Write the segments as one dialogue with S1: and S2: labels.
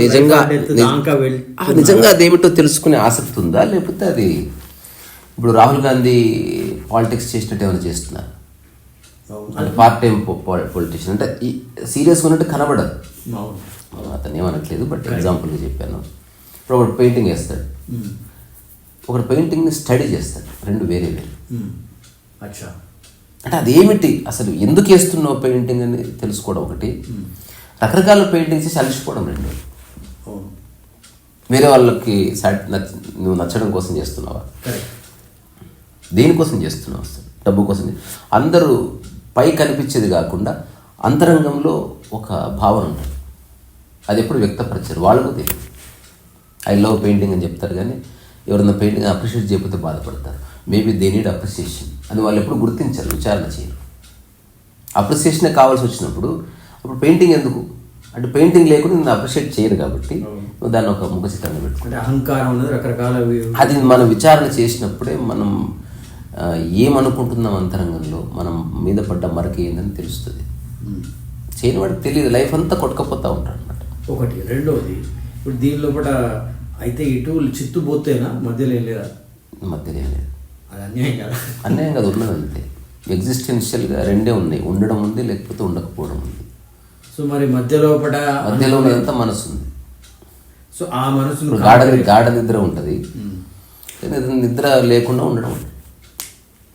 S1: నిజంగా నిజంగా అదేమిటో తెలుసుకునే ఆసక్తి ఉందా, లేకపోతే అది ఇప్పుడు రాహుల్ గాంధీ పాలిటిక్స్ చేసినట్టు ఏమైనా చేస్తున్నారు అంటే పార్ట్ టైం పొలిటీషియన్ అంటే సీరియస్గా ఉన్నట్టు కనబడదు. అతను ఏమనట్లేదు, బట్ ఎగ్జాంపుల్గా చెప్పాను. ఇప్పుడు ఒకటి పెయింటింగ్ వేస్తాడు, ఒకటి పెయింటింగ్ని స్టడీ చేస్తాడు, రెండు వేరే వేరే. అంటే అదేమిటి అసలు ఎందుకు వేస్తున్నావు పెయింటింగ్ అని తెలుసుకోవడం ఒకటి, రకరకాల పెయింటింగ్స్ చేసి అలసిపోవడం రెండు. వేరే వాళ్ళకి నువ్వు నచ్చడం కోసం చేస్తున్నావా, దేనికోసం చేస్తున్నావు, అసలు డబ్బు కోసం. అందరూ పై కనిపించేది కాకుండా అంతరంగంలో ఒక భావన ఉంటుంది, అది ఎప్పుడు వ్యక్తపరిచారు వాళ్ళకు తెలియదు. ఐ లవ్ పెయింటింగ్ అని చెప్తారు, కానీ ఎవరైనా పెయింటింగ్ అప్రిషియేట్ చేయకపోతే బాధపడతారు. మేబీ దే నీడ్ అప్రిసియేషన్ అని వాళ్ళు ఎప్పుడు గుర్తించారు, విచారణ చేయరు. అప్రిసియేషనే కావాల్సి వచ్చినప్పుడు అప్పుడు పెయింటింగ్ ఎందుకు అంటే పెయింటింగ్ లేకుండా నేను అప్రిషియేట్ చేయరు కాబట్టి నువ్వు దాన్ని ఒక ముఖ చిత్రంగా పెట్టుకుంటే
S2: అహంకారం అనేది రకరకాల
S1: అది మనం విచారణ చేసినప్పుడే మనం ఏమనుకుంటున్నాం అంతరంగంలో మనం మీద పడ్డ మరక ఏందని తెలుస్తుంది. చేయని వాడికి తెలియదు, లైఫ్ అంతా కొట్టుకపోతూ ఉంటాడు అనమాట.
S2: ఒకటి. రెండవది, ఇప్పుడు దీని లోపల అయితే ఇటు చిత్తు పోతేనా మధ్యలో ఏం లేదా?
S1: మధ్యలో ఏం లేదు,
S2: అది అన్యాయం కదా.
S1: అన్యాయం కదా, ఉన్నది అంతే. ఎగ్జిస్టెన్షియల్గా రెండే ఉన్నాయి, ఉండడం ఉంది లేకపోతే ఉండకపోవడం ఉంది.
S2: సో మరి మధ్యలో
S1: ఉన్నదంతా మనసు ఉంది.
S2: సో ఆ మనసు
S1: గాఢ నిద్ర ఉంటుంది, నిద్ర లేకుండా ఉండడం ఉంది.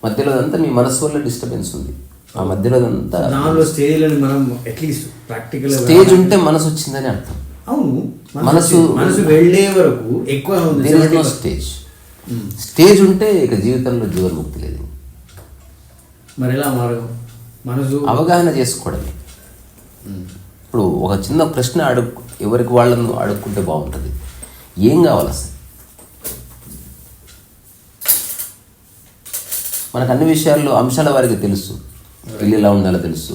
S1: మధ్యలో అంతా మీ మనసు వల్ల డిస్టర్బెన్స్ ఉంది. ఆ మధ్యలో అంతా
S2: దానిలో స్టేజ్ మనం అట్లీస్ట్ ప్రాక్టికల్
S1: స్టేజ్ ఉంటే మనసు వచ్చిందని అర్థం.
S2: అవును,
S1: మనసు
S2: వెళ్ళే వరకు ఎక్కువ
S1: స్టేజ్ ఉంటే ఇక జీవితంలో జీవన్ముక్తి లేదు.
S2: మరి ఎలా మార్గం? మనసు
S1: అవగాహన చేసుకోవడమే. ఇప్పుడు ఒక చిన్న ప్రశ్న ఎవరికి వాళ్ళను అడుక్కుంటే బాగుంటుంది, ఏం కావాలి అసలు? మనకు అన్ని విషయాల్లో అంశాల వారికి తెలుసు, ఇల్లు ఎలా ఉండాలో తెలుసు,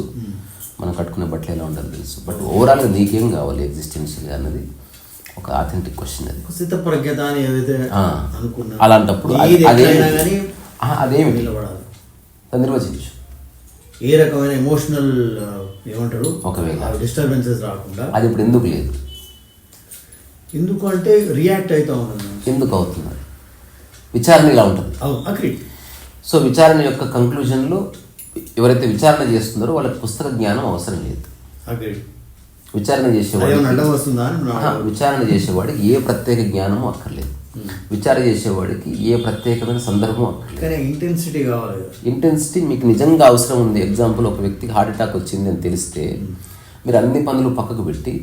S1: మనం కట్టుకునే బట్టలు ఎలా ఉండాలో తెలుసు, బట్ ఓవరాల్గా నీకేం కావాలి ఎగ్జిస్టెన్షియల్గా అన్నది ఒక ఆథెంటిక్ క్వశ్చన్. అది
S2: స్థితప్రజ్ఞత అని ఏదైతే
S1: అలాంటప్పుడు అదేమి నిర్వచించు.
S2: ఏ రకమైన ఎమోషనల్ ఏమంటారు
S1: ఒకవేళ
S2: డిస్టర్బెన్సెస్ రాకుండా
S1: అది ఇప్పుడు ఎందుకు లేదు?
S2: ఎందుకు అంటే రియాక్ట్ అవుతా ఉన్నాను.
S1: ఎందుకు అవుతున్నారు? విచారణ ఇలా ఉంటుంది.
S2: అగ్రీ.
S1: సో విచారణ యొక్క కంక్లూజన్లో ఎవరైతే విచారణ చేస్తున్నారో వాళ్ళకి పుస్తక జ్ఞానం అవసరం లేదు. విచారణ చేసేవాడికి ఏ ప్రత్యేక జ్ఞానము అక్కర్లేదు. విచారణ చేసేవాడికి ఏ ప్రత్యేకమైన సందర్భం అక్కర్లేదు.
S2: ఇంటెన్సిటీ కావాలి.
S1: ఇంటెన్సిటీ మీకు నిజంగా అవసరం ఉంది. ఎగ్జాంపుల్, ఒక వ్యక్తికి హార్ట్ అటాక్ వచ్చింది అని తెలిస్తే మీరు అన్ని పనులు పక్కకు పెట్టి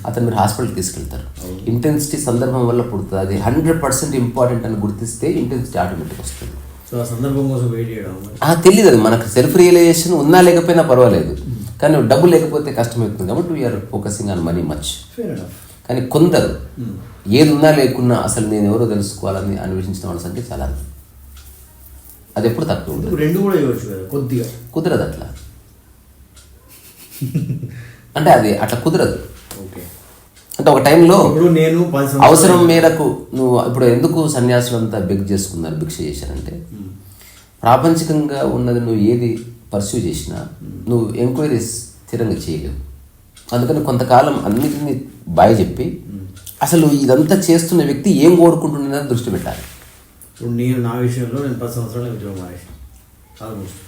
S1: అతను మీరు హాస్పిటల్కి తీసుకెళ్తారు. ఇంటెన్సిటీ సందర్భం వల్ల పుడుతుంది. అది 100% ఇంపార్టెంట్ అని గుర్తిస్తే ఇంటెన్సిటీ ఆటోమేటిక్ వస్తుంది.
S2: సందర్భం కోసం వెయిట్ చేయడం
S1: తెలియదు. అది మనకు సెల్ఫ్ రియలైజేషన్ ఉన్నా లేకపోయినా పర్వాలేదు, కానీ డబ్బు లేకపోతే కష్టమవుతుంది కాబట్టి we're focusing on money much. కానీ కొందరు ఏది ఉన్నా లేకున్నా అసలు నేను ఎవరో తెలుసుకోవాలని అన్వేషించిన వాళ్ళ సంఖ్య చాలా. అది ఎప్పుడు తక్కువ ఉంటుంది.
S2: రెండు కూడా కొద్దిగా
S1: కుదరదు అట్లా. అంటే అది అట్లా కుదరదు. అంటే ఒక టైంలో
S2: నేను
S1: అవసరం మేరకు నువ్వు ఇప్పుడు ఎందుకు సన్యాసులు అంతా చేసుకున్నారు, భిక్ష చేశారంటే ప్రాపంచికంగా ఉన్నది నువ్వు ఏది పర్స్యూ చేసినా నువ్వు ఎంక్వైరీస్ స్థిరంగా చేయలేవు. అందుకని కొంతకాలం అన్నిటినీ బాగా చెప్పి అసలు ఇదంతా చేస్తున్న వ్యక్తి ఏం కోరుకుంటున్నదని దృష్టి పెట్టాలి.
S2: ఇప్పుడు నేను నా విషయంలో నేను 10 సంవత్సరాలు ఉద్యోగం మానేసాను ఆల్మోస్ట్.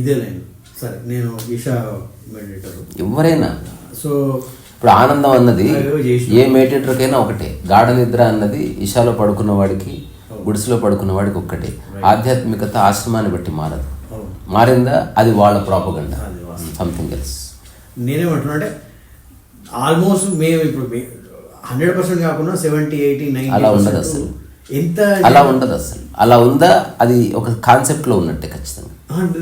S2: ఇదే నేను సరే నేను ఈషా మెడిటేటర్.
S1: ఎవరైనా
S2: సో
S1: ఇప్పుడు ఆనందం అన్నది ఏ మెడిటేటర్కైనా ఒకటే. గాఢ నిద్ర అన్నది ఈషాలో పడుకున్న వాడికి, గుడిసెలో పడుకున్న వాడికి ఒక్కటే. ఆధ్యాత్మికత ఆశ్రమాన్ని బట్టి మారదు. మారిందా అది వాళ్ళ ప్రాపగండా, సంథింగ్ ఎల్స్.
S2: నేనేమంటున్నా అంటే ఆల్మోస్ట్ మేము ఇప్పుడు 100% కాకుండా 70, 80, 90
S1: అలా ఉండదు అసలు.
S2: ఎంత
S1: అలా ఉండదు అసలు. అలా ఉందా అది ఒక కాన్సెప్ట్లో ఉన్నట్టే ఖచ్చితంగా.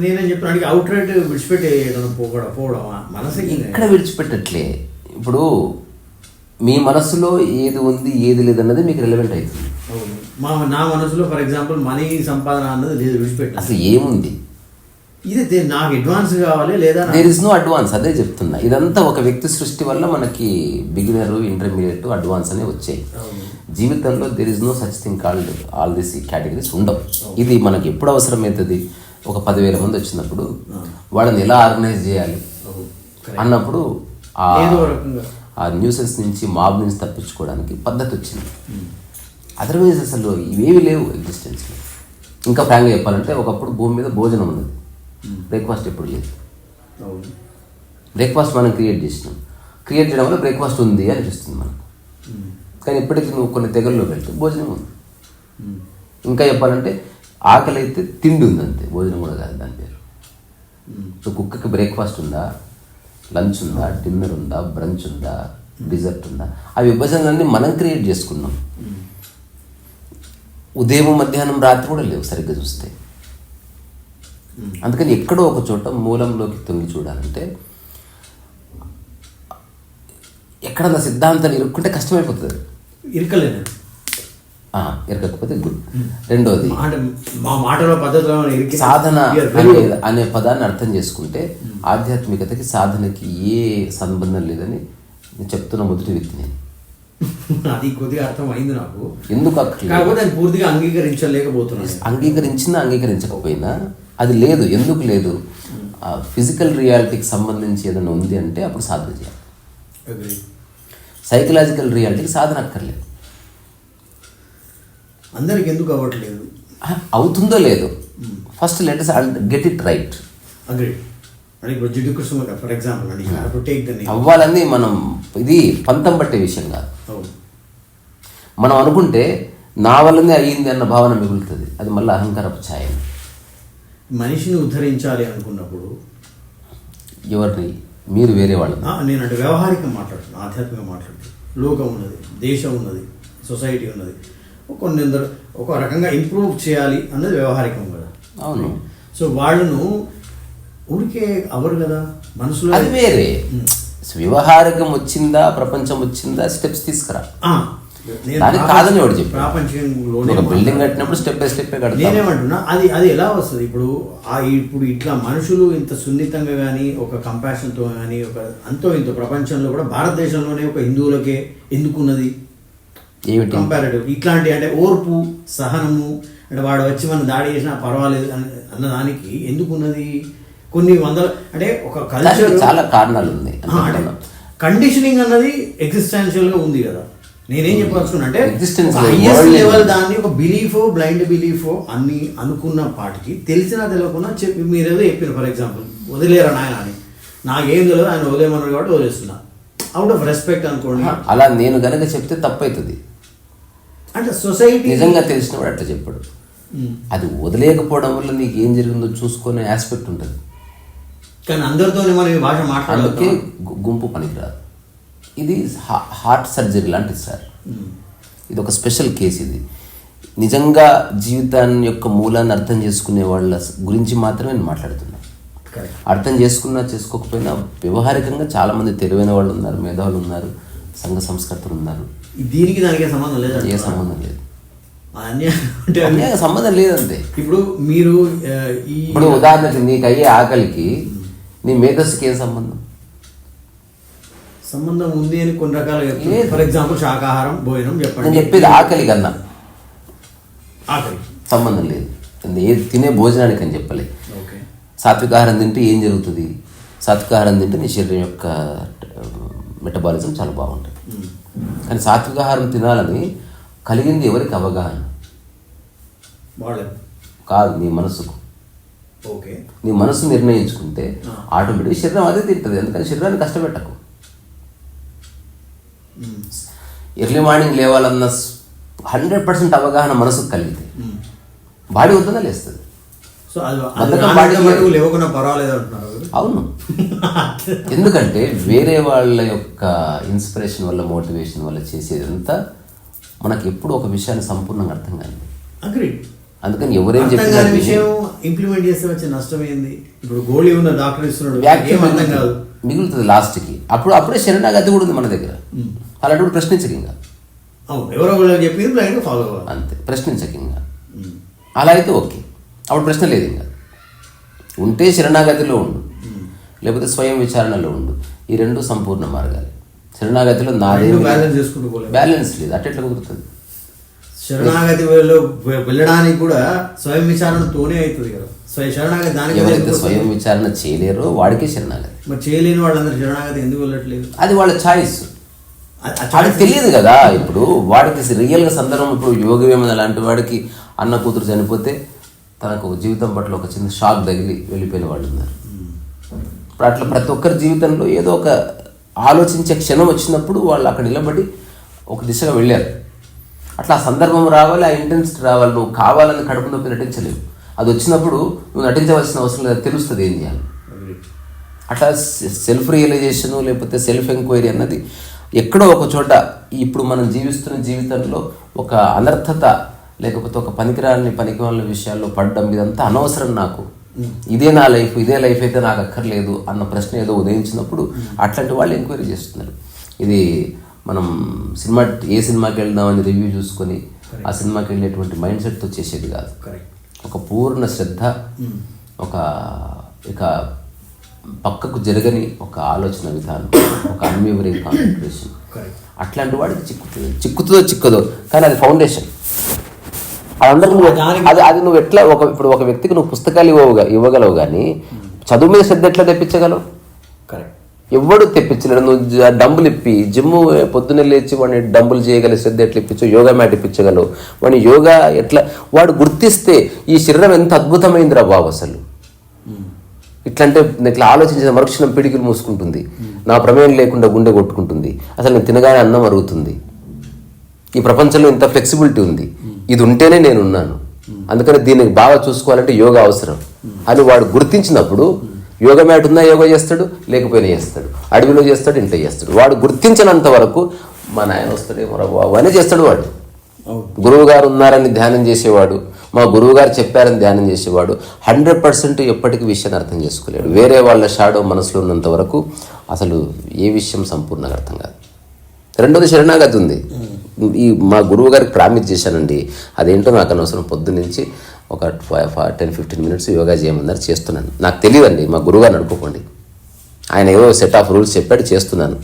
S2: నేనేం చెప్పిన అవుట్ రైట్ విడిచిపెట్టి పోవడం మనసు
S1: ఇక్కడ విడిచిపెట్టట్లే. ఇప్పుడు మీ మనసులో ఏది ఉంది ఏది లేదన్నది మీకు రిలవెంట్ అవుతుంది.
S2: నా మనసులో ఫర్ ఎగ్జాంపుల్ మనీ సంపాదన అన్నది లేదు, విడిచిపెట్టి
S1: అసలు ఏముంది,
S2: ఇది నాకు అడ్వాన్స్ కావాలి లేదా
S1: దేర్ ఇస్ నో అడ్వాన్స్. అదే చెప్తున్నా, ఇదంతా ఒక వ్యక్తి సృష్టి వల్ల మనకి బిగినర్, ఇంటర్మీడియట్, అడ్వాన్స్ అనేవి వచ్చాయి. జీవితంలో there is no such thing called all this categories ఉండవు. ఇది మనకి ఎప్పుడు అవసరమవుతుంది, ఒక 10,000 మంది వచ్చినప్పుడు వాళ్ళని ఎలా ఆర్గనైజ్ చేయాలి అన్నప్పుడు ఆ న్యూసెన్స్ నుంచి మాబ్ నుంచి తప్పించుకోవడానికి పద్ధతి వచ్చింది. అదర్వైజ్ అసలు ఇవేవి లేవు ఎగ్జిస్టెన్స్లో. ఇంకా ఫ్రాంక్గా చెప్పాలంటే ఒకప్పుడు భూమి మీద భోజనం ఉన్నది, బ్రేక్ఫాస్ట్ ఎప్పుడు లేదు. బ్రేక్ఫాస్ట్ మనం క్రియేట్ చేయడం వల్ల బ్రేక్ఫాస్ట్ ఉంది అనిపిస్తుంది మనకు. కానీ ఇప్పటికీ నువ్వు కొన్ని తెగల్లో వెళ్తే భోజనం ఉంది. ఇంకా చెప్పాలంటే ఆకలి అయితే తిండి ఉంది అంతే, భోజనం కూడా కాదు దాని పేరు. సో కుక్కకి బ్రేక్ఫాస్ట్ ఉందా, లంచ్ ఉందా, డిన్నర్ ఉందా, బ్రంచ్ ఉందా, డిజర్ట్ ఉందా? ఆ విభజనలన్నీ మనం క్రియేట్ చేసుకున్నాం. ఉదయం మధ్యాహ్నం రాత్రి కూడా లేవు సరిగ్గా చూస్తే. అందుకని ఎక్కడో ఒక చోట మూలంలోకి తొంగి చూడాలంటే ఎక్కడన్నా సిద్ధాంతాన్ని ఇరుక్కుంటే కష్టమైపోతుంది. ఇరకకపోతే గుడ్. రెండోది
S2: మా మాటలో పద్ధతిలో
S1: సాధన అనే పదాన్ని అర్థం చేసుకుంటే ఆధ్యాత్మికతకి సాధనకి ఏ సంబంధం లేదని నేను చెప్తున్న మొదటి వ్యక్తి నేను.
S2: అది కొద్దిగా అర్థం అయింది నాకు.
S1: ఎందుకు
S2: కాకపోతే పూర్తిగా అంగీకరించలేకపోతున్నాను.
S1: అంగీకరించకపోయినా అది లేదు. ఎందుకు లేదు? ఫిజికల్ రియాలిటీకి సంబంధించి ఏదైనా ఉంది అంటే అప్పుడు సాధన చేయాలి. సైకలాజికల్ రియాలిటీకి సాధన అక్కర్లేదు.
S2: అందరికి ఎందుకు అవ్వట్లేదు?
S1: అవుతుందో లేదో first let us get it right.
S2: For example
S1: అవ్వాలని మనం ఇది పంతం పట్టే విషయం కాదు. మనం అనుకుంటే నా వల్లనే అయ్యింది అన్న భావన మిగులుతుంది. అది మళ్ళీ అహంకారపు ఛాయ.
S2: మనిషిని ఉద్ధరించాలి అనుకున్నప్పుడు
S1: ఎవరిని? మీరు వేరే వాళ్ళు.
S2: నేను అంటే వ్యవహారికంగా మాట్లాడుతున్నాను, ఆధ్యాత్మికంగా మాట్లాడుతున్నాను. లోకం ఉన్నది, దేశం ఉన్నది, సొసైటీ ఉన్నది. కొందరు ఒక రకంగా ఇంప్రూవ్ చేయాలి అన్నది వ్యవహారికం కదా.
S1: అవును.
S2: సో వాళ్ళను ఊరికే అవరు కదా మనసులో.
S1: అది వేరే. వ్యవహారికం వచ్చిందా, ప్రపంచం వచ్చిందా, స్టెప్స్ తీసుకురా. దానికి కాదని వాడు చెప్పి
S2: ప్రాపంచంలో
S1: బిల్డింగ్ కట్టినప్పుడు స్టెప్ బై స్టెప్ కట్టాలి.
S2: నేనేమంటున్నా అది ఎలా వస్తుంది? ఇప్పుడు ఇట్లా మనుషులు ఇంత సున్నితంగా కానీ ఒక కంపాషన్తో కానీ ఒక అంతో ఇంత ప్రపంచంలో కూడా భారతదేశంలోనే ఒక హిందువులకే ఎందుకున్నది కంపారిటివ్ ఇట్లాంటి అంటే ఓర్పు సహనము అంటే వాడు వచ్చి మనం దాడి చేసినా పర్వాలేదు అన్నదానికి ఎందుకున్నది? కొన్ని వందల అంటే ఒక కల్చర్
S1: చాలా కారణాలు ఉన్నాయి.
S2: కండిషనింగ్ అన్నది ఎగ్జిస్టెన్షియల్ గా ఉంది కదా. నేనేం చెప్పాల్సుకున్నా అంటే హైయెస్ట్ లెవెల్ దాన్ని ఒక బిలీఫో బ్లైండ్ బిలీఫో అన్ని అనుకున్న పాటికి తెలిసినా తెలియకుండా చెప్పి మీరేదో చెప్పారు. ఫర్ ఎగ్జాంపుల్ వదిలేరా నాయన అని, నాకేం తెలియదు ఆయన వదిలేమన్నారు కాబట్టి వదిలేస్తున్నా అవుట్ ఆఫ్ రెస్పెక్ట్ అనుకోండి.
S1: అలా నేను గనక చెప్తే తప్పవుతుంది.
S2: అంటే సొసైటీ
S1: నిజంగా తెలిసిన వాడు అట్లా చెప్పాడు. అది వదిలేకపోవడం వల్ల నీకు ఏం జరిగిందో చూసుకునే ఆస్పెక్ట్ ఉంటుంది.
S2: కానీ అందరితోనే మనం ఈ భాష మాట్లాడకే
S1: గుంపు పనికిరాదు. ఇది హార్ట్ సర్జరీ లాంటిది సార్. ఇది ఒక స్పెషల్ కేసు. ఇది నిజంగా జీవితాన్ని యొక్క మూలాన్ని అర్థం చేసుకునే వాళ్ళ గురించి మాత్రమే నేను మాట్లాడుతున్నాను. అర్థం చేసుకున్నా చేసుకోకపోయినా వ్యవహారికంగా చాలామంది తెలివైన వాళ్ళు ఉన్నారు, మేధావులు ఉన్నారు, సంఘ సంస్కర్తలు ఉన్నారు.
S2: దీనికి దానికి సంబంధం లేదు.
S1: ఏ సంబంధం లేదు,
S2: అంటే
S1: సంబంధం లేదంతే.
S2: ఇప్పుడు మీరు
S1: ఇప్పుడు ఉదాహరణకి నీకు అయ్యే ఆకలికి నీ మేధస్సుకి ఏం సంబంధం
S2: ఉంది అని కొన్ని రకాలుగా. ఫర్ ఎగ్జాంపుల్ శాకాహారం భోజనం చెప్పండి.
S1: నేను చెప్పేది ఆకలి కన్నా
S2: ఆకలి
S1: సంబంధం లేదు. ఏది తినే భోజనానికి అని చెప్పలేదు. సాత్వికాహారం తింటే ఏం జరుగుతుంది? సాత్వికాహారం తింటే నీ శరీరం యొక్క మెటబాలిజం చాలా బాగుంటుంది. కానీ సాత్వికాహారం తినాలని కలిగింది ఎవరికి? అవగాహన కాదు, నీ మనసుకు. నీ మనసు నిర్ణయించుకుంటే ఆటోమేటిక్ శరీరం అదే తింటుంది. ఎందుకంటే శరీరాన్ని కష్టపెట్టకు. ఎర్లీ మార్నింగ్ లేవాలన్న 100% అవగాహన మనసుకు కలిగితే బాడీ వద్దా లేస్తుంది. అవును. ఎందుకంటే వేరే వాళ్ళ యొక్క ఇన్స్పిరేషన్ వల్ల మోటివేషన్ వల్ల చేసేదంతా మనకి ఎప్పుడు ఒక విషయాన్ని సంపూర్ణంగా అర్థం కాదు. అందుకని ఎవరేం చెప్పిన
S2: విషయం ఇంప్లిమెంట్ చేస్తే వచ్చే నష్టం ఏంది? ఇప్పుడు గోళీ ఉన్న డాక్టర్ ఇస్తున్నాడు,
S1: మిగులుతుంది లాస్ట్కి. అప్పుడే శరణాగతి కూడా ఉంది మన దగ్గర. అలాంటి ప్రశ్నించక ఇంకా
S2: ఎవరో చెప్పి ఫాలో అవ్వాలి
S1: అంతే. ప్రశ్నించక ఇంకా అలా అయితే ఓకే, అప్పుడు ప్రశ్న లేదు. ఇంకా ఉంటే శరణాగతిలో ఉండు, లేకపోతే స్వయం విచారణలో ఉండు. ఈ రెండు సంపూర్ణ మార్గాలు. శరణాగతిలో నాదే బ్యాలెన్స్ లేదు, అట్లా కుదురుతుంది.
S2: శరణాగతి వెళ్ళడానికి కూడా స్వయం విచారణతోనే అవుతుంది కదా. శరణాగతి దానికి
S1: ఎవరైతే స్వయం విచారణ చేయలేరో వాడికే శరణాగతి.
S2: మరి చేయలేని వాళ్ళందరూ శరణాగతి ఎందుకు వెళ్ళట్లేదు?
S1: అది వాళ్ళ ఛాయిస్. వాడికి తెలియదు కదా. ఇప్పుడు వాడికి రియల్గా సందర్భం, ఇప్పుడు యోగ వేమన లాంటి వాడికి అన్న కూతురు చనిపోతే తనకు జీవితం పట్ల ఒక చిన్న షాక్ తగిలి వెళ్ళిపోయిన వాళ్ళు ఉన్నారు. ఇప్పుడు అట్లా ప్రతి ఒక్కరి జీవితంలో ఏదో ఒక ఆలోచించే క్షణం వచ్చినప్పుడు వాళ్ళు అక్కడ నిలబడి ఒక దిశగా వెళ్ళారు. అట్లా ఆ సందర్భం రావాలి, ఆ ఇంటెన్సిటీ రావాలి. నువ్వు కావాలని కడుపు నొప్పి నటించలేవు. అది వచ్చినప్పుడు నువ్వు నటించవలసిన అవసరం లేదు, తెలుస్తుంది ఏం చేయాలి. అట్లా సెల్ఫ్ రియలైజేషను లేకపోతే సెల్ఫ్ ఎంక్వైరీ అన్నది ఎక్కడో ఒక చోట ఇప్పుడు మనం జీవిస్తున్న జీవితంలో ఒక అనర్థత లేకపోతే ఒక పనికిరాని విషయాల్లో పడడం ఇదంతా అనవసరం, నాకు ఇదే నా లైఫ్, ఇదే లైఫ్ అయితే నాకు అక్కర్లేదు అన్న ప్రశ్న ఏదో ఉదయించినప్పుడు అట్లాంటి వాళ్ళు ఎంక్వైరీ చేస్తున్నారు. ఇది మనం ఏ సినిమాకి వెళ్దామని రివ్యూ చూసుకొని ఆ సినిమాకి వెళ్ళేటువంటి మైండ్ సెట్తో చేసేది కాదు. ఒక పూర్ణ శ్రద్ధ, ఇక పక్కకు జరగని ఒక ఆలోచన విధానం, ఒక అన్వేవరింగ్ కాన్సన్ట్రేషన్, అట్లాంటి వాడికి చిక్కుతుందో కానీ అది ఫౌండేషన్. అది నువ్వు ఎట్లా ఇప్పుడు ఒక వ్యక్తికి నువ్వు పుస్తకాలు ఇవ్వగలవు కానీ చదువు మీద శ్రద్ధ ఎట్లా తెప్పించగలవు? ఎవడు తెప్పించలేడు. నువ్వు డంబులు ఇప్పి జిమ్ పొద్దున్నే లేచి వాడిని డంబులు చేయగలిగే శ్రద్ధ ఎట్లా ఇప్పించు, యోగా మ్యాట్ ఇప్పించగలవు. వాడిని యోగా ఎట్లా వాడు గుర్తిస్తే ఈ శరీరం ఎంత అద్భుతమైందిరా బాబు అసలు, ఇట్లంటే ఇట్లా ఆలోచించిన మరుక్షణం పిడికిలు మూసుకుంటుంది, నా ప్రమేయం లేకుండా గుండె కొట్టుకుంటుంది, అసలు నేను తినగానే అన్నం అరుగుతుంది, ఈ ప్రపంచంలో ఇంత ఫ్లెక్సిబిలిటీ ఉంది, ఇది ఉంటేనే నేను ఉన్నాను, అందుకని దీనికి బాగా చూసుకోవాలంటే యోగా అవసరం అని వాడు గుర్తించినప్పుడు యోగా మ్యాట్ ఉన్నా యోగా చేస్తాడు, లేకపోయినా చేస్తాడు, అడవిలో చేస్తాడు, ఇంట్లో చేస్తాడు. వాడు గుర్తించినంత వరకు మా నాయన వస్తాడే బాబు అని చేస్తాడు. వాడు గురువు గారు ఉన్నారని ధ్యానం చేసేవాడు, మా గురువు గారు చెప్పారని ధ్యానం చేసేవాడు 100% ఎప్పటికీ విషయాన్ని అర్థం చేసుకోలేడు. వేరే వాళ్ళ షాడో మనసులో ఉన్నంత వరకు అసలు ఏ విషయం సంపూర్ణంగా అర్థం కాదు. రెండోది శరణాగతి ఉంది. ఈ మా గురువు గారికి ప్రామిస్ చేశానండి, అదేంటో నాకు అనవసరం, పొద్దున్నుంచి ఒక 10-15 మినిట్స్ యోగా చేయమన్నారు, చేస్తున్నాను. నాకు తెలియదండి, మా గురువుగారిని అడుక్కోండి, ఆయన ఏవో సెట్ ఆఫ్ రూల్స్ చెప్పాడు, చేస్తున్నాను.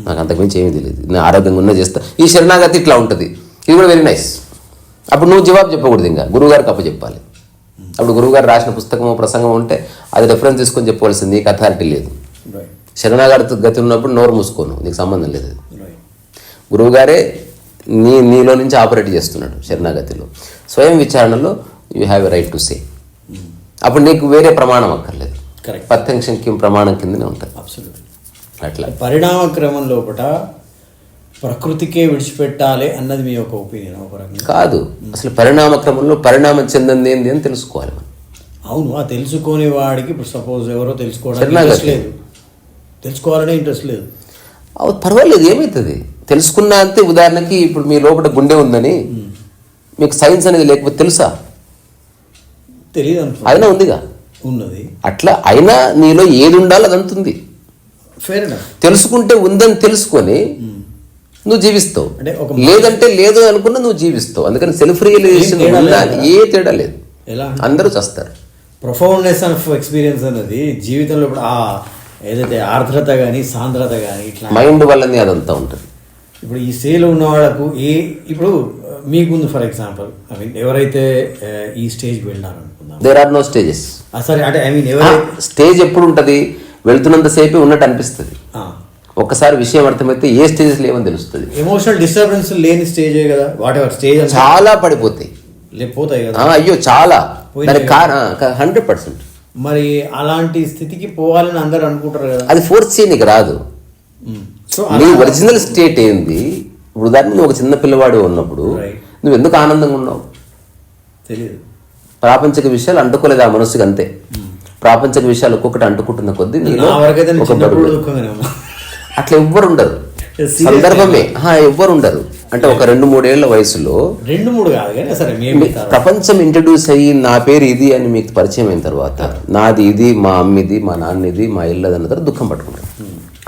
S1: నాకు అంతకుమించి ఏమీ తెలియదు, నేను ఆరోగ్యంగా ఉన్నా చేస్తా. ఈ శరణాగతి ఇట్లా ఉంటుంది, ఇది కూడా వెరీ నైస్. అప్పుడు నువ్వు జవాబు చెప్పకూడదు, ఇంకా గురువుగారికి అప్పు చెప్పాలి. అప్పుడు గురువుగారు రాసిన పుస్తకమో ప్రసంగం ఉంటే అది రెఫరెన్స్ తీసుకొని చెప్పవలసింది, నీకు అథారిటీ లేదు. శరణాగతి ఉన్నప్పుడు నోరు మూసుకోను, నీకు సంబంధం లేదు. గురువుగారే నీలో నుంచి ఆపరేట్ చేస్తున్నాడు శరణాగతిలో. స్వయం విచారణలో you have a right to say. అప్పుడు నీకు వేరే ప్రమాణం అక్కర్లేదు, ప్రత్యక్షం ప్రమాణం కిందనే ఉంటుంది. అట్లా
S2: పరిణామ క్రమం లోపల ప్రకృతికే విడిచిపెట్టాలి అన్నది మీ యొక్క ఒపీనియన్? ఒక రకంగా కాదు,
S1: అసలు పరిణామ క్రమంలో పరిణామం చెందింది ఏంది అని తెలుసుకోవాలి మనం.
S2: అవును, ఆ తెలుసుకునే వాడికి ఇప్పుడు సపోజ్ ఎవరో తెలుసుకోవాలనే ఇంట్రెస్ట్ లేదు,
S1: పర్వాలేదు, ఏమవుతుంది తెలుసుకున్నా అంతే. ఉదాహరణకి ఇప్పుడు మీ లోపల గుండె ఉందని మీకు సైన్స్ అనేది లేకపోతే తెలుసా?
S2: తెలియదు,
S1: అయినా ఉందిగా,
S2: ఉన్నది.
S1: అట్లా అయినా నీలో ఏది ఉండాలో అదంతుంది.
S2: Fair enough.
S1: తెలుసుకుంటే ఉందని తెలుసుకొని నువ్వు జీవిస్తావు, లేదంటే లేదు అనుకున్నా నువ్వు జీవిస్తావు. అందుకని సెల్ఫ్ రియలైజేషన్ ఏ తేడా లేదు, అందరూ చేస్తారు.
S2: ప్రొఫౌండ్నెస్ ఆఫ్ ఎక్స్పీరియన్స్ అనేది జీవితంలో ఇప్పుడు ఏదైతే ఆర్ద్రత కానీ సాంద్రత కానీ ఇట్లా
S1: మైండ్ వల్లనే అదంతా ఉంటుంది.
S2: ఇప్పుడు ఈ స్టేజ్లో ఉన్న వాళ్ళకు ఇప్పుడు మీకుంది ఫర్ ఎగ్జాంపుల్, ఐ మీన్ ఎవరైతే ఈ స్టేజ్కి వెళ్ళినారు అనుకుందాం,
S1: దేర్ ఆర్ నో స్టేజెస్.
S2: సరే, అంటే ఐ మీన్
S1: స్టేజ్ ఎప్పుడు ఉంటుంది, వెళ్తున్నంతసేపే ఉన్నట్టు అనిపిస్తుంది. ఒక్కసారి విషయం అర్థమైతే ఏ స్టేజెస్ లేవని తెలుస్తుంది.
S2: ఎమోషనల్ డిస్టర్బెన్స్ లేని స్టేజే కదా వాట్ ఎవర్ స్టేజ్.
S1: చాలా పడిపోతాయి,
S2: పోతాయి కదా.
S1: అయ్యో చాలా, 100%.
S2: మరి అలాంటి స్థితికి పోవాలని అందరూ అనుకుంటారు కదా,
S1: అది ఫోర్స్ చేయనికి రాదు. నీ ఒరిజినల్ స్టేట్ ఏంది? ఇప్పుడు దాన్ని నువ్వు ఒక చిన్న పిల్లవాడు ఉన్నప్పుడు నువ్వు ఎందుకు ఆనందంగా ఉన్నావు
S2: తెలియదు.
S1: ప్రాపంచిక విషయాలు అంటుకోలేదు ఆ మనసుకి, అంతే. ప్రాపంచిక విషయాలు ఒక్కొక్కటి అంటుకుంటున్న కొద్దీ అట్లా ఎవ్వరు ఉండరు, సందర్భమే ఎవ్వరు ఉండరు. అంటే ఒక 2-3 ఏళ్ల వయసులో
S2: 2-3 కాదు కానీ సరే
S1: ప్రపంచం ఇంట్రడ్యూస్ అయ్యి నా పేరు ఇది అని మీకు పరిచయం అయిన తర్వాత నాది ఇది, మా అమ్మిది, మా నాన్నది, మా ఇల్లది అన్న తర్వాత దుఃఖం పట్టుకుంటారు.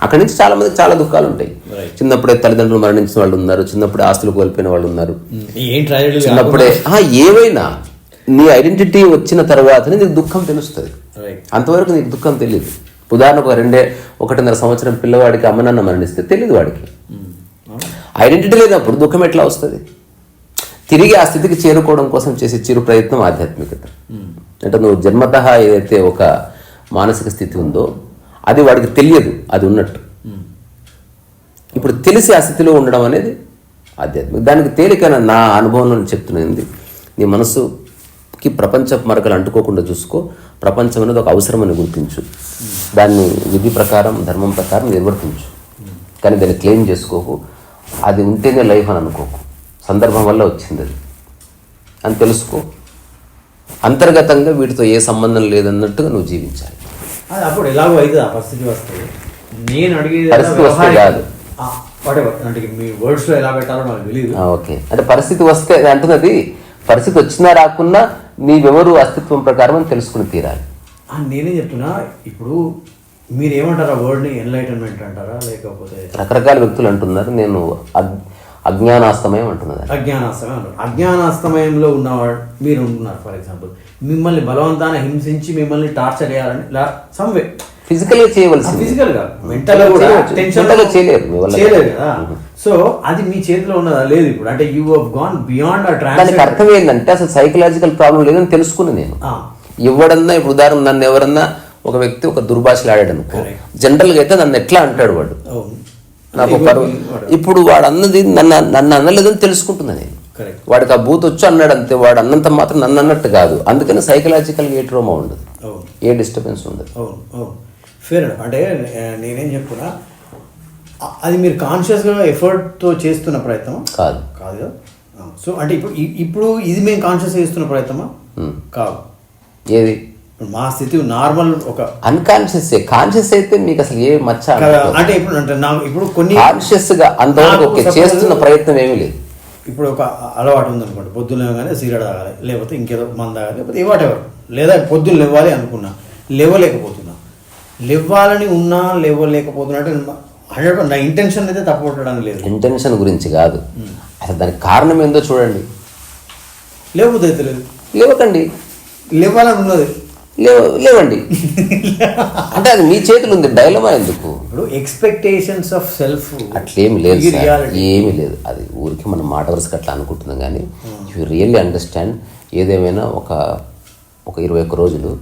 S1: అక్కడి నుంచి చాలా మందికి చాలా దుఃఖాలు ఉంటాయి. చిన్నప్పుడే తల్లిదండ్రులు మరణించిన వాళ్ళు ఉన్నారు, చిన్నప్పుడే ఆస్తులు కోల్పోయిన వాళ్ళు ఉన్నారు, చిన్నప్పుడే ఏవైనా నీ ఐడెంటిటీ వచ్చిన తర్వాతనే నీకు దుఃఖం తెలుస్తుంది. అంతవరకు నీకు దుఃఖం తెలియదు. ఉదాహరణకు 1.5 సంవత్సరం పిల్లవాడికి అమ్మ నాన్న మరణిస్తే తెలియదు వాడికి. ఐడెంటిటీ లేనప్పుడు దుఃఖం ఎట్లా వస్తుంది? తిరిగి ఆ స్థితికి చేరుకోవడం కోసం చేసే చిరు ప్రయత్నం ఆధ్యాత్మికత. అంటే నువ్వు జన్మతః ఏదైతే ఒక మానసిక స్థితి ఉందో అది వాడికి తెలియదు, అది ఉన్నట్టు. ఇప్పుడు తెలిసి ఆ స్థితిలో ఉండడం అనేది ఆధ్యాత్మిక. దానికి తేలికైన నా అనుభవంలో చెప్తున్నది, నీ మనసుకి ప్రపంచ మరకలు అంటుకోకుండా చూసుకో, ప్రపంచం అనేది ఒక అవసరమని గుర్తించు, దాన్ని విధి ప్రకారం ధర్మం ప్రకారం నిర్వర్తించు, కానీ దాన్ని క్లెయిమ్ చేసుకోకు, అది ఉంటేనే లైఫ్ అని అనుకోకు, సందర్భం వల్ల వచ్చింది అది అని తెలుసుకో. అంతర్గతంగా వీటితో ఏ సంబంధం లేదన్నట్టుగా నువ్వు జీవించాలి.
S2: అది అప్పుడు ఎలాగో అవుతుంది, ఆ పరిస్థితి వస్తుంది. నేను అడిగేది
S1: పరిస్థితి వస్తే కాదు,
S2: అంటే మీ వర్డ్స్లో ఎలా పెట్టాలో నాకు తెలియదు.
S1: ఓకే, అంటే పరిస్థితి వస్తే అంటున్నది, పరిస్థితి వచ్చినా రాకున్నా నీవెవరు అస్తిత్వం ప్రకారం అని తెలుసుకుని తీరాలి.
S2: నేనే చెప్తున్నా, ఇప్పుడు మీరు ఏమంటారా వర్డ్ని, ఎన్లైటన్మెంట్ అంటారా లేకపోతే?
S1: రకరకాల వ్యక్తులు అంటున్నారు, నేను అజ్ఞానాస్తమయం అంటున్నది.
S2: అజ్ఞానాస్తమయం అంటారు. అజ్ఞానాస్తమయంలో ఉన్నవాడు మీరు ఉంటున్నారు, ఫర్ ఎగ్జాంపుల్ మిమ్మల్ని బలవంతాన హింసించి మిమ్మల్ని టార్చర్ చేయాలని సమ్వే
S1: ఫిజికల్గా చేయవలసింది,
S2: ఫిజికల్గా మెంటల్గా కూడా చేయలేరు కదా. సో అది మీ చేతిలో ఉన్నదా? లేదు. ఇప్పుడు అంటే యూ హావ్ గాన్ బియాండ్ ఆ ట్రాన్స్.
S1: దానికి అర్థం ఏంటంటే అసలు సైకలాజికల్ ప్రాబ్లం లేదని తెలుసుకుని నేను ఎవడన్నా, ఇప్పుడు ఉదాహరణ నన్ను ఎవరన్నా ఒక వ్యక్తి ఒక దుర్భాషలు ఆడాడు అనుకో, జనరల్గా అయితే నన్ను ఎట్లా అంటాడు వాడు, నాకు ఇప్పుడు వాడు అన్నది నన్ను అనలేదని తెలుసుకుంటున్నా నేను. వాడికి ఆ బూత్ వచ్చి అన్నాడు అంతే, వాడు అన్నంత మాత్రం నన్ను అన్నట్టు కాదు. అందుకని సైకలాజికల్గా ఏ ట్రోమా ఉండదు, ఏ డిస్టర్బెన్స్ ఉండదు.
S2: ఫేర్. అంటే నేనేం చెప్పున్నా, అది మీరు కాన్షియస్గా ఎఫర్ట్తో చేస్తున్న ప్రయత్నం
S1: కాదు.
S2: కాదు. సో అంటే ఇప్పుడు ఇది మేము కాన్షియస్ చేస్తున్న ప్రయత్నమా? కాదు.
S1: ఏది
S2: మా స్థితి నార్మల్ ఒక
S1: అన్కాన్షియస్. కాన్షియస్ అయితే మీకు అసలు ఏ మచ్చ
S2: అంటే ఇప్పుడు కొన్ని
S1: కాన్షియస్ గా అంతవరకు చేస్తున్న ప్రయత్నం ఏమీ లేదు.
S2: ఇప్పుడు ఒక అలవాటు ఉందనుకోండి, పొద్దున్న కానీ సిగరెట్ తాగాలి, లేకపోతే ఇంకేదో మంద తాగాలి, లేకపోతే ఎవరు లేదా పొద్దున్న లేవాలి అనుకున్నా, లేవలేకపోతున్నా, లేవాలని ఉన్నా లేవలేకపోతున్నా అంటే 100% నా ఇంటెన్షన్ అయితే తప్పకొట్టడానికి లేదు.
S1: ఇంటెన్షన్ గురించి కాదు, అసలు దానికి కారణం ఏందో చూడండి.
S2: లేకపోతే అయితే లేదు,
S1: లేవకండి,
S2: లేవాలని ఉన్నది
S1: లేవండి అంటే అది మీ చేతులు ఉంది. డైలమా ఎందుకు?
S2: ఇప్పుడు ఎక్స్పెక్టేషన్స్ ఆఫ్ సెల్ఫ్
S1: అట్లేమి లేదు, ఏమీ లేదు. అది ఊరికి మనం మాట వరుసకి అట్లా అనుకుంటున్నాం, కానీ యూ రియల్లీ అండర్స్టాండ్. ఏదేమైనా ఒక 21 రోజులు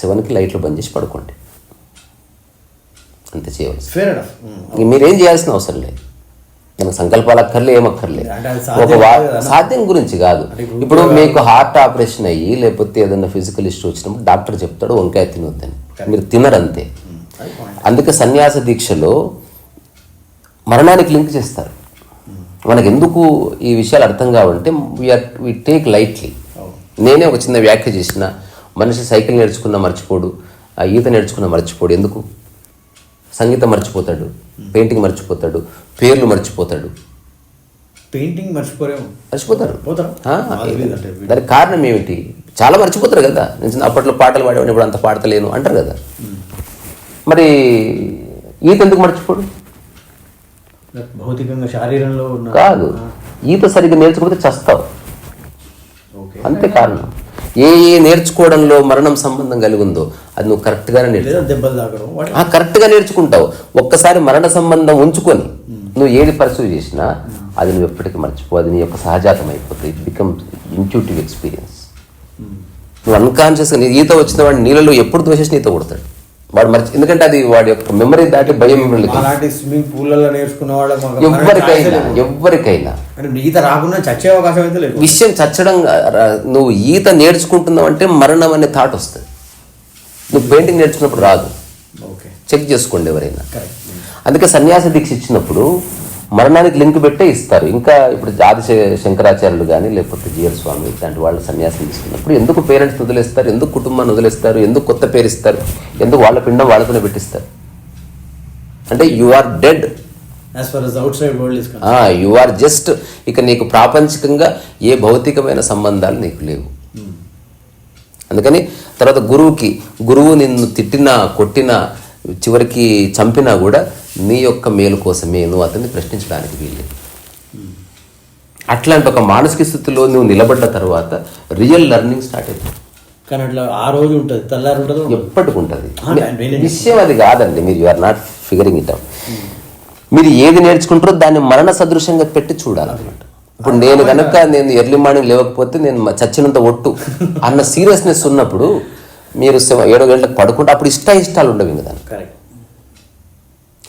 S1: 7కి లైట్లు బంద్ చేసి పడుకోండి, అంతే చేయవలసి.
S2: Fair enough.
S1: మీరేం చేయాల్సిన అవసరం లేదు, మనకు సంకల్పాలు అక్కర్లే, ఏమక్కర్లేదు. సాధ్యం గురించి కాదు. ఇప్పుడు మీకు హార్ట్ ఆపరేషన్ అయ్యి లేకపోతే ఏదైనా ఫిజికల్ ఇష్యూ వచ్చినప్పుడు డాక్టర్ చెప్తాడు వంకాయ తినొద్దని, మీరు తినరంతే. అందుకే సన్యాస దీక్షలో మరణానికి లింక్ చేస్తారు. మనకు ఎందుకు ఈ విషయాలు అర్థం కావంటే వి టేక్ లైట్లీ. నేనే ఒక చిన్న వ్యాఖ్య చేసిన, మనిషి సైకిల్ నేర్చుకున్నా మర్చిపోడు, ఆ ఈత నేర్చుకున్నా మర్చిపోడు. ఎందుకు? సంగీతం మర్చిపోతాడు, పెయింటింగ్ మర్చిపోతాడు, పేర్లు మర్చిపోతాడు.
S2: పెయింటింగ్
S1: మర్చిపోతారు. దానికి కారణం ఏమిటి? చాలా మర్చిపోతారు కదా. నేను అప్పట్లో పాటలు పాడేవాడిని, ఇప్పుడు అంత పాడతలేను అంటారు కదా. మరి ఈత ఎందుకు మర్చిపోడు?
S2: భౌతికంగా శారీరంలో
S1: కాదు, ఈత సరిగ్గా నేర్చుకుంటే చస్తావు, అంతే కారణం. ఏ నేర్చుకోవడంలో మరణం సంబంధం కలిగి ఉందో అది నువ్వు కరెక్ట్గానే కరెక్ట్గా నేర్చుకుంటావు. ఒక్కసారి మరణ సంబంధం ఉంచుకొని నువ్వు ఏది పర్సూ చేసినా అది నువ్వు ఎప్పటికీ మర్చిపో, అది నీ యొక్క సహజాతం అయిపోతుంది. It become intuitive experience. నువ్వు అన్కాన్షియస్గా ఈత వచ్చిన వాడిని నీళ్ళలో ఎప్పుడు దోషేసి ఈత కొడతాడు వాడు ఎందుకంటే అది వాడి యొక్క మెమరీ దాటి భయం.
S2: స్విమ్మింగ్ పూల్లో నేర్చుకున్న వాళ్ళకి
S1: ఎవరికైనా
S2: ఈత రాకుండా చచ్చే అవకాశం అయితే లేదు.
S1: విషయం చచ్చడం, నువ్వు ఈత నేర్చుకుంటున్నావు అంటే మరణం అనే థాట్ వస్తుంది. నువ్వు పెయింటింగ్ నేర్చుకున్నప్పుడు రాదు, చెక్ చేసుకోండి ఎవరైనా. అందుకే సన్యాస దీక్ష ఇచ్చినప్పుడు మరణానికి లింక్ పెట్టే ఇస్తారు. ఇంకా ఇప్పుడు ఆది శంకరాచార్యులు కానీ లేకపోతే జిఎల్ స్వామి ఇలాంటి వాళ్ళు సన్యాసం తీసుకున్నప్పుడు ఎందుకు పేరెంట్స్ వదిలేస్తారు, ఎందుకు కుటుంబాన్ని వదిలేస్తారు, ఎందుకు కొత్త పేరు ఇస్తారు, ఎందుకు వాళ్ళ పిండం వాళ్ళతోనే పెట్టిస్తారు అంటే you are dead. You are just, ఇక నీకు ప్రాపంచికంగా ఏ భౌతికమైన సంబంధాలు నీకు లేవు. అందుకని తర్వాత గురువు నిన్ను తిట్టినా కొట్టినా చివరికి చంపినా కూడా నీ యొక్క మేలు కోసమే, నువ్వు అతన్ని ప్రశ్నించడానికి వీల్లేదు. అట్లాంటి ఒక మానసిక స్థితిలో నువ్వు నిలబడ్డ తర్వాత రియల్ లెర్నింగ్ స్టార్ట్ అవుతుంది.
S2: కానీ అట్లా ఆ రోజు ఉంటుంది, తెల్లారు ఉంటుంది,
S1: ఎప్పటికి ఉంటుంది. విషయం అది కాదండి, మీరు you are not figuring it out. మీరు ఏది నేర్చుకుంటారో దాన్ని మరణ సదృశంగా పెట్టి చూడాలన్నమాట. ఇప్పుడు నేను ఎర్లీ మార్నింగ్ లేవకపోతే నేను చచ్చినంత ఒట్టు అన్న సీరియస్నెస్ ఉన్నప్పుడు మీరు 7 గంటలకు పడుకుంటే అప్పుడు ఇష్టాలు ఉండవు ఇంకా దానికి.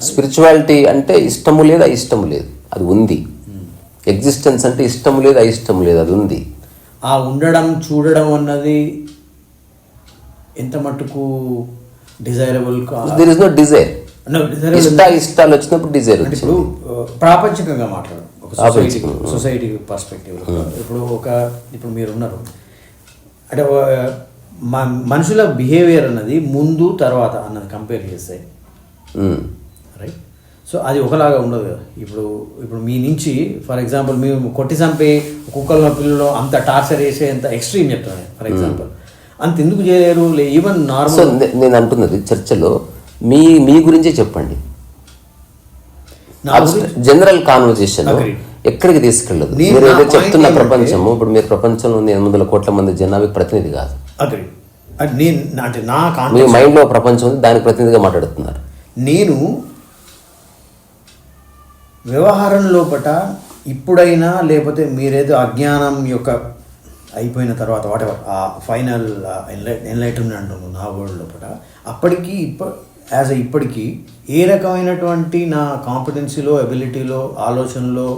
S1: స్పిరిచువాలిటీ అంటే ఇష్టము లేదు అయిష్టము లేదు, అది ఉంది. ఎగ్జిస్టెన్స్ అంటే ఇష్టము లేదు అయిష్టము లేదు, అది ఉంది.
S2: ఆ ఉండడం చూడడం అన్నది ఎంత మట్టుకు desirable?
S1: There is no desire. ఇష్టాలు వచ్చినప్పుడు డిజైర్ వచ్చింది.
S2: ఇప్పుడు ప్రాపంచికంగా మాట్లాడడం, సొసైటీ పర్స్పెక్టివ్. ఇప్పుడు మీరు ఉన్నారు అంటే మనుషుల బిహేవియర్ అన్నది ముందు తర్వాత అన్నది కంపేర్ చేస్తే రైట్. సో అది ఒకలాగా ఉండదు కదా. ఇప్పుడు మీ నుంచి ఫర్ ఎగ్జాంపుల్ మేము కొట్టి చంపే కుక్కల పిల్లలు అంత టార్చర్ చేసే అంత ఎక్స్ట్రీమ్ చెప్తాను ఫర్ ఎగ్జాంపుల్, అంత ఎందుకు చేయలేరు? ఈవెన్ నార్మల్
S1: నేను అంటున్నది చర్చలో మీ గురించే చెప్పండి. జనరల్ కాన్వర్జేషన్ ఎక్కడికి తీసుకెళ్ళదు. మీరు ఏదో చెప్తున్న ప్రపంచము, ఇప్పుడు మీరు ప్రపంచంలో 800 కోట్ల మంది జనాభాకి ప్రతినిధి కాదు. మీ మైండ్లో ప్రపంచం ఉంది, దానికి ప్రతినిధిగా మాట్లాడుతున్నారు.
S2: నేను వ్యవహారం లోపట ఇప్పుడైనా లేకపోతే మీరేదో అజ్ఞానం యొక్క అయిపోయిన తర్వాత వాటెవర్ ఆ ఫైనల్ ఎన్లైటన్మెంట్ నా వరల్డ్ లోపల అప్పటికి ఇప్పటికీ ఏ రకమైనటువంటి నా కాంపిటెన్సీలో, ఎబిలిటీలో, ఆలోచనలో,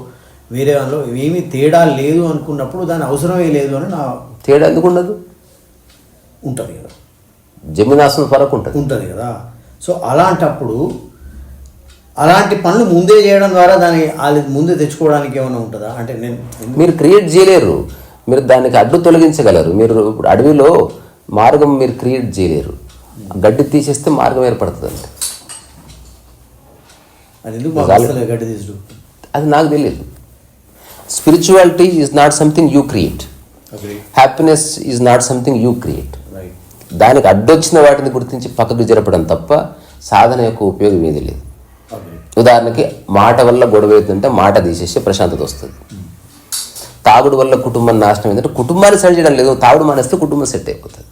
S2: వేరే దానిలో ఏమీ తేడా లేదు అనుకున్నప్పుడు దాని అవసరమే లేదు అని నా
S1: తేడా ఎందుకు ఉండదు?
S2: ఉంటుంది కదా,
S1: జమీనాసం వరకు ఉంటుంది
S2: కదా. సో అలాంటప్పుడు అలాంటి పనులు ముందే చేయడం ద్వారా దాన్ని ముందే తెచ్చుకోవడానికి ఏమైనా ఉంటుందా? అంటే
S1: మీరు క్రియేట్ చేయలేరు, మీరు దానికి అడ్డు తొలగించగలరు. మీరు ఇప్పుడు అడవిలో మార్గం మీరు క్రియేట్ చేయలేరు, గడ్డి తీసేస్తే మార్గం ఏర్పడుతుంది అంతే.
S2: అది ఎందుకు గడ్డి తీసుడు?
S1: అది నాకు తెలియదు. Spirituality is not something you create, happiness is not something you create. దానికి అడ్డొచ్చిన వాటిని గుర్తించి పక్కకు జరపడం తప్ప సాధన యొక్క ఉపయోగం ఏది లేదు. ఉదాహరణకి మాట వల్ల గొడవ అవుతుందంటే మాట తీసేస్తే ప్రశాంతత వస్తుంది. తాగుడు వల్ల కుటుంబం నాశనం ఏంటంటే కుటుంబాన్ని సెట్ చేయడం లేదు, తాగుడు మానేస్తే కుటుంబం సెట్ అయిపోతుంది.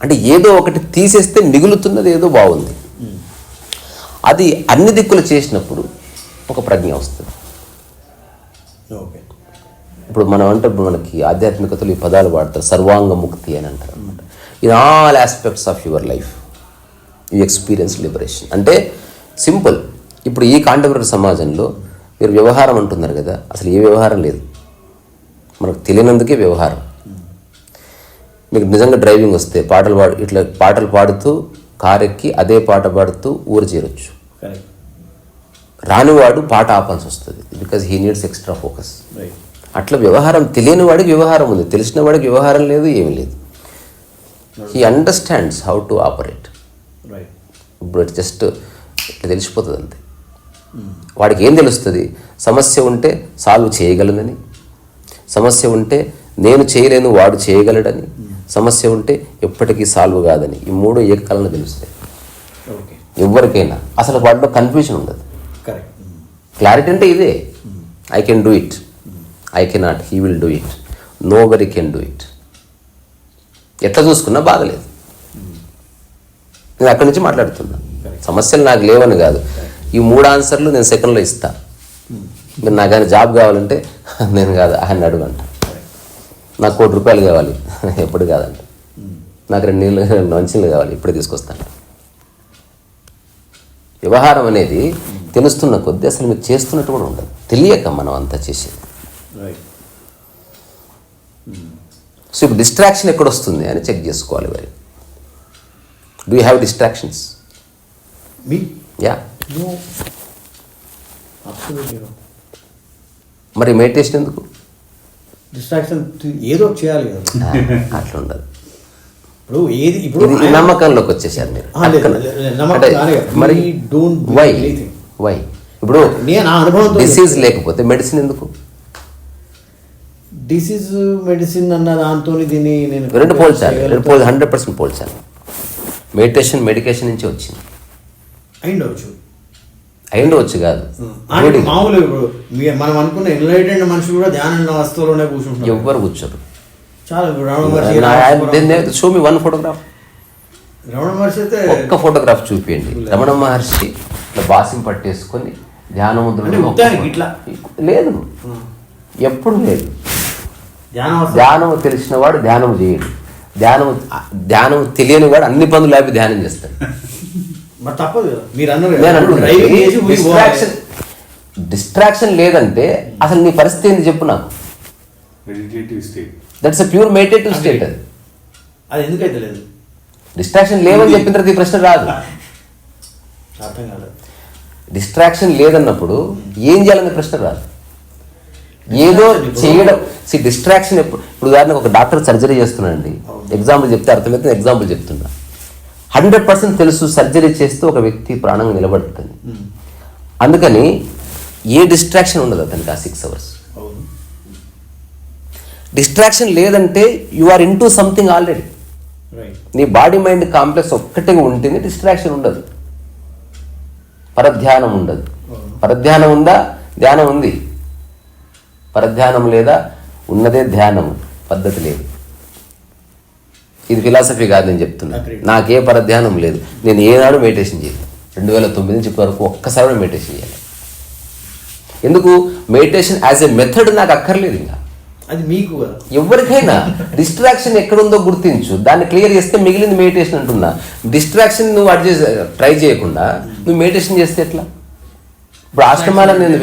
S1: అంటే ఏదో ఒకటి తీసేస్తే మిగులుతున్నది ఏదో బాగుంది. అది అన్ని దిక్కులు చేసినప్పుడు ఒక ప్రజ్ఞ వస్తుంది. ఇప్పుడు మనం అంటే మనకి ఆధ్యాత్మికతలు ఈ పదాలు వాడతారు, సర్వాంగ ముక్తి అని అంటారు అనమాట. In all aspects of your life you experience liberation. అంటే సింపుల్. ఇప్పుడు ఈ కాంటెంపరీ సమాజంలో మీరు వ్యవహారం అంటున్నారు కదా, అసలు ఏ వ్యవహారం లేదు, మనకు తెలియనందుకే వ్యవహారం. మీకు నిజంగా డ్రైవింగ్ వస్తే పాటలు పాడుతూ కారు ఎక్కి అదే పాట పాడుతూ ఊరు చేరొచ్చు. రానివాడు పాట ఆపాల్సి వస్తుంది, because he needs extra focus. అట్లా వ్యవహారం తెలియని వాడికి వ్యవహారం ఉంది, తెలిసిన వాడికి వ్యవహారం లేదు, ఏమీ లేదు. He understands how to operate. ఇప్పుడు జస్ట్ ఇట్లా తెలిసిపోతుంది అంతే. వాడికి ఏం తెలుస్తుంది? సమస్య ఉంటే సాల్వ్ చేయగలనని, సమస్య ఉంటే నేను చేయలేను వాడు చేయగలడని, సమస్య ఉంటే ఎప్పటికీ సాల్వ్ కాదని. ఈ మూడు ఏకకాలంలో తెలుస్తాయి ఎవరికైనా. అసలు వాటిలో కన్ఫ్యూజన్ ఉండదు. క్లారిటీ అంటే ఇదే, I can do it, I cannot, he will do it, nobody can do it. ఎట్లా చూసుకున్నా బాగలేదు. నేను అక్కడి నుంచి మాట్లాడుతున్నా. సమస్యలు నాకు లేవని కాదు, ఈ 3 ఆన్సర్లు నేను సెకండ్లో ఇస్తా. మీరు నాకు ఆయన జాబ్ కావాలంటే నేను కాదు ఆయన అడుగంట. నాకు ₹1 కోటి కావాలి ఎప్పుడు కాదంట. నాకు 2 నీళ్ళు మంచినీళ్ళు కావాలి ఇప్పుడే తీసుకొస్తాను. వ్యవహారం అనేది తెలుస్తున్న కొద్దీ అసలు మీరు చేస్తున్నట్టు కూడా ఉండదు, తెలియక మనం అంతా చేసేది. సో ఇప్పుడు డిస్ట్రాక్షన్ ఎక్కడొస్తుంది అని చెక్ చేసుకోవాలి. మరి do you have distractions? Yeah. మరి మెడిటేషన్ ఎందుకు?
S2: డిస్ట్రాక్షన్ ఏదో చేయాలి కదా.
S1: అట్లా ఉండదు.
S2: ఇప్పుడు
S1: నమ్మకంలోకి వచ్చేసారు మీరు. మరి వై ఇప్పుడు డిసీజ్ లేకపోతే మెడిసిన్ ఎందుకు?
S2: డిసీజ్ మెడిసిన్ అన్న దాంతో దీన్ని నేను
S1: 2 పోల్చాలి, 100% పోల్చాలి. మెడిటేషన్ మెడికేషన్ నుంచి వచ్చింది. అయిండవచ్చు కాదు,
S2: మామూలు. ఇప్పుడు మనం అనుకున్న ఎన్లైటెండ్ మనుషులు కూడా ధ్యాన వస్తువులోనే కూర్చుంటారు.
S1: ఎవ్వరు కూర్చోరు.
S2: చాలా
S1: show me 1 photograph.
S2: Ramana Maharshi అయితే
S1: ఒక్క ఫోటోగ్రాఫ్ చూపించండి. రమణ మహర్షి ఇట్లా బాసిం పట్టేసుకొని ధ్యానముద్ర
S2: ఇట్లా
S1: లేదు, ఎప్పుడు లేదు. ధ్యానము తెలిసిన వాడు ధ్యానం చేయడు, ధ్యానం తెలియని వాడు అన్ని పనులు లేపి ధ్యానం చేస్తాడు.
S2: మరి తప్పదు కదా మీరు అన్నారు
S1: నేను
S2: కదా,
S1: అంటున్నా,
S2: డ్రైవింగ్ చేసి ఊరికి పోవాలి.
S1: డిస్ట్రాక్షన్ లేదంటే అసలు నీ పరిస్థితి ఏంటి చెప్పు నాకు.
S3: Meditative state.
S1: That's a pure meditative state. అది
S2: అది ఎందుకైతే లేదు
S1: డిస్ట్రాక్షన్ లేవని చెప్పిన తర్వాత ఈ ప్రశ్న రాదు.
S2: అర్థం కాలేదు.
S1: డిస్ట్రాక్షన్ లేదన్నప్పుడు ఏం చేయాలనే ప్రశ్న రాదు. ఏదో చేయడం. డిస్ట్రాక్షన్ ఇప్పుడు ఉదాహరణకు ఒక డాక్టర్ సర్జరీ చేస్తున్నాడండి, ఎగ్జాంపుల్ చెప్తే అర్థమైతే ఎగ్జాంపుల్ చెప్తున్నా. 100% తెలుసు సర్జరీ చేస్తే ఒక వ్యక్తి ప్రాణంగా నిలబడుతుంది. అందుకని ఏ డిస్ట్రాక్షన్ ఉండదు అతనికి ఆ 6 hours.
S2: అవును.
S1: డిస్ట్రాక్షన్ లేదంటే you are into something already.
S2: Right.
S1: నీ బాడీ మైండ్ కాంప్లెక్స్ ఒక్కటే ఉంటేనే డిస్ట్రాక్షన్ ఉండదు, పరధ్యానం ఉండదు. పరధ్యానం ఉందా? ధ్యానం ఉంది. పరధ్యానం లేదా? ఉన్నదే ధ్యానం. పద్ధతి లేదు. ఇది ఫిలాసఫీ కాదు నేను చెప్తున్నా. నాకే పరధ్యానం లేదు. నేను ఏనాడు మెడిటేషన్ చేయలేదు. 2009 నుంచి ఇప్పటి వరకు ఒక్కసారి మెడిటేషన్ చేయాలి. ఎందుకు? మెడిటేషన్ యాజ్ ఎ మెథడ్ నాకు అక్కర్లేదు. ఇంకా
S2: అది మీకు కదా.
S1: ఎవరికైనా డిస్ట్రాక్షన్ ఎక్కడుందో గుర్తించు, దాన్ని క్లియర్ చేస్తే మిగిలింది మెడిటేషన్ అంటున్నా. డిస్ట్రాక్షన్ నువ్వు ట్రై చేయకుండా నువ్వు మెడిటేషన్ చేస్తే ఎట్లా? ఇప్పుడు ఆశ్రమాలను నేను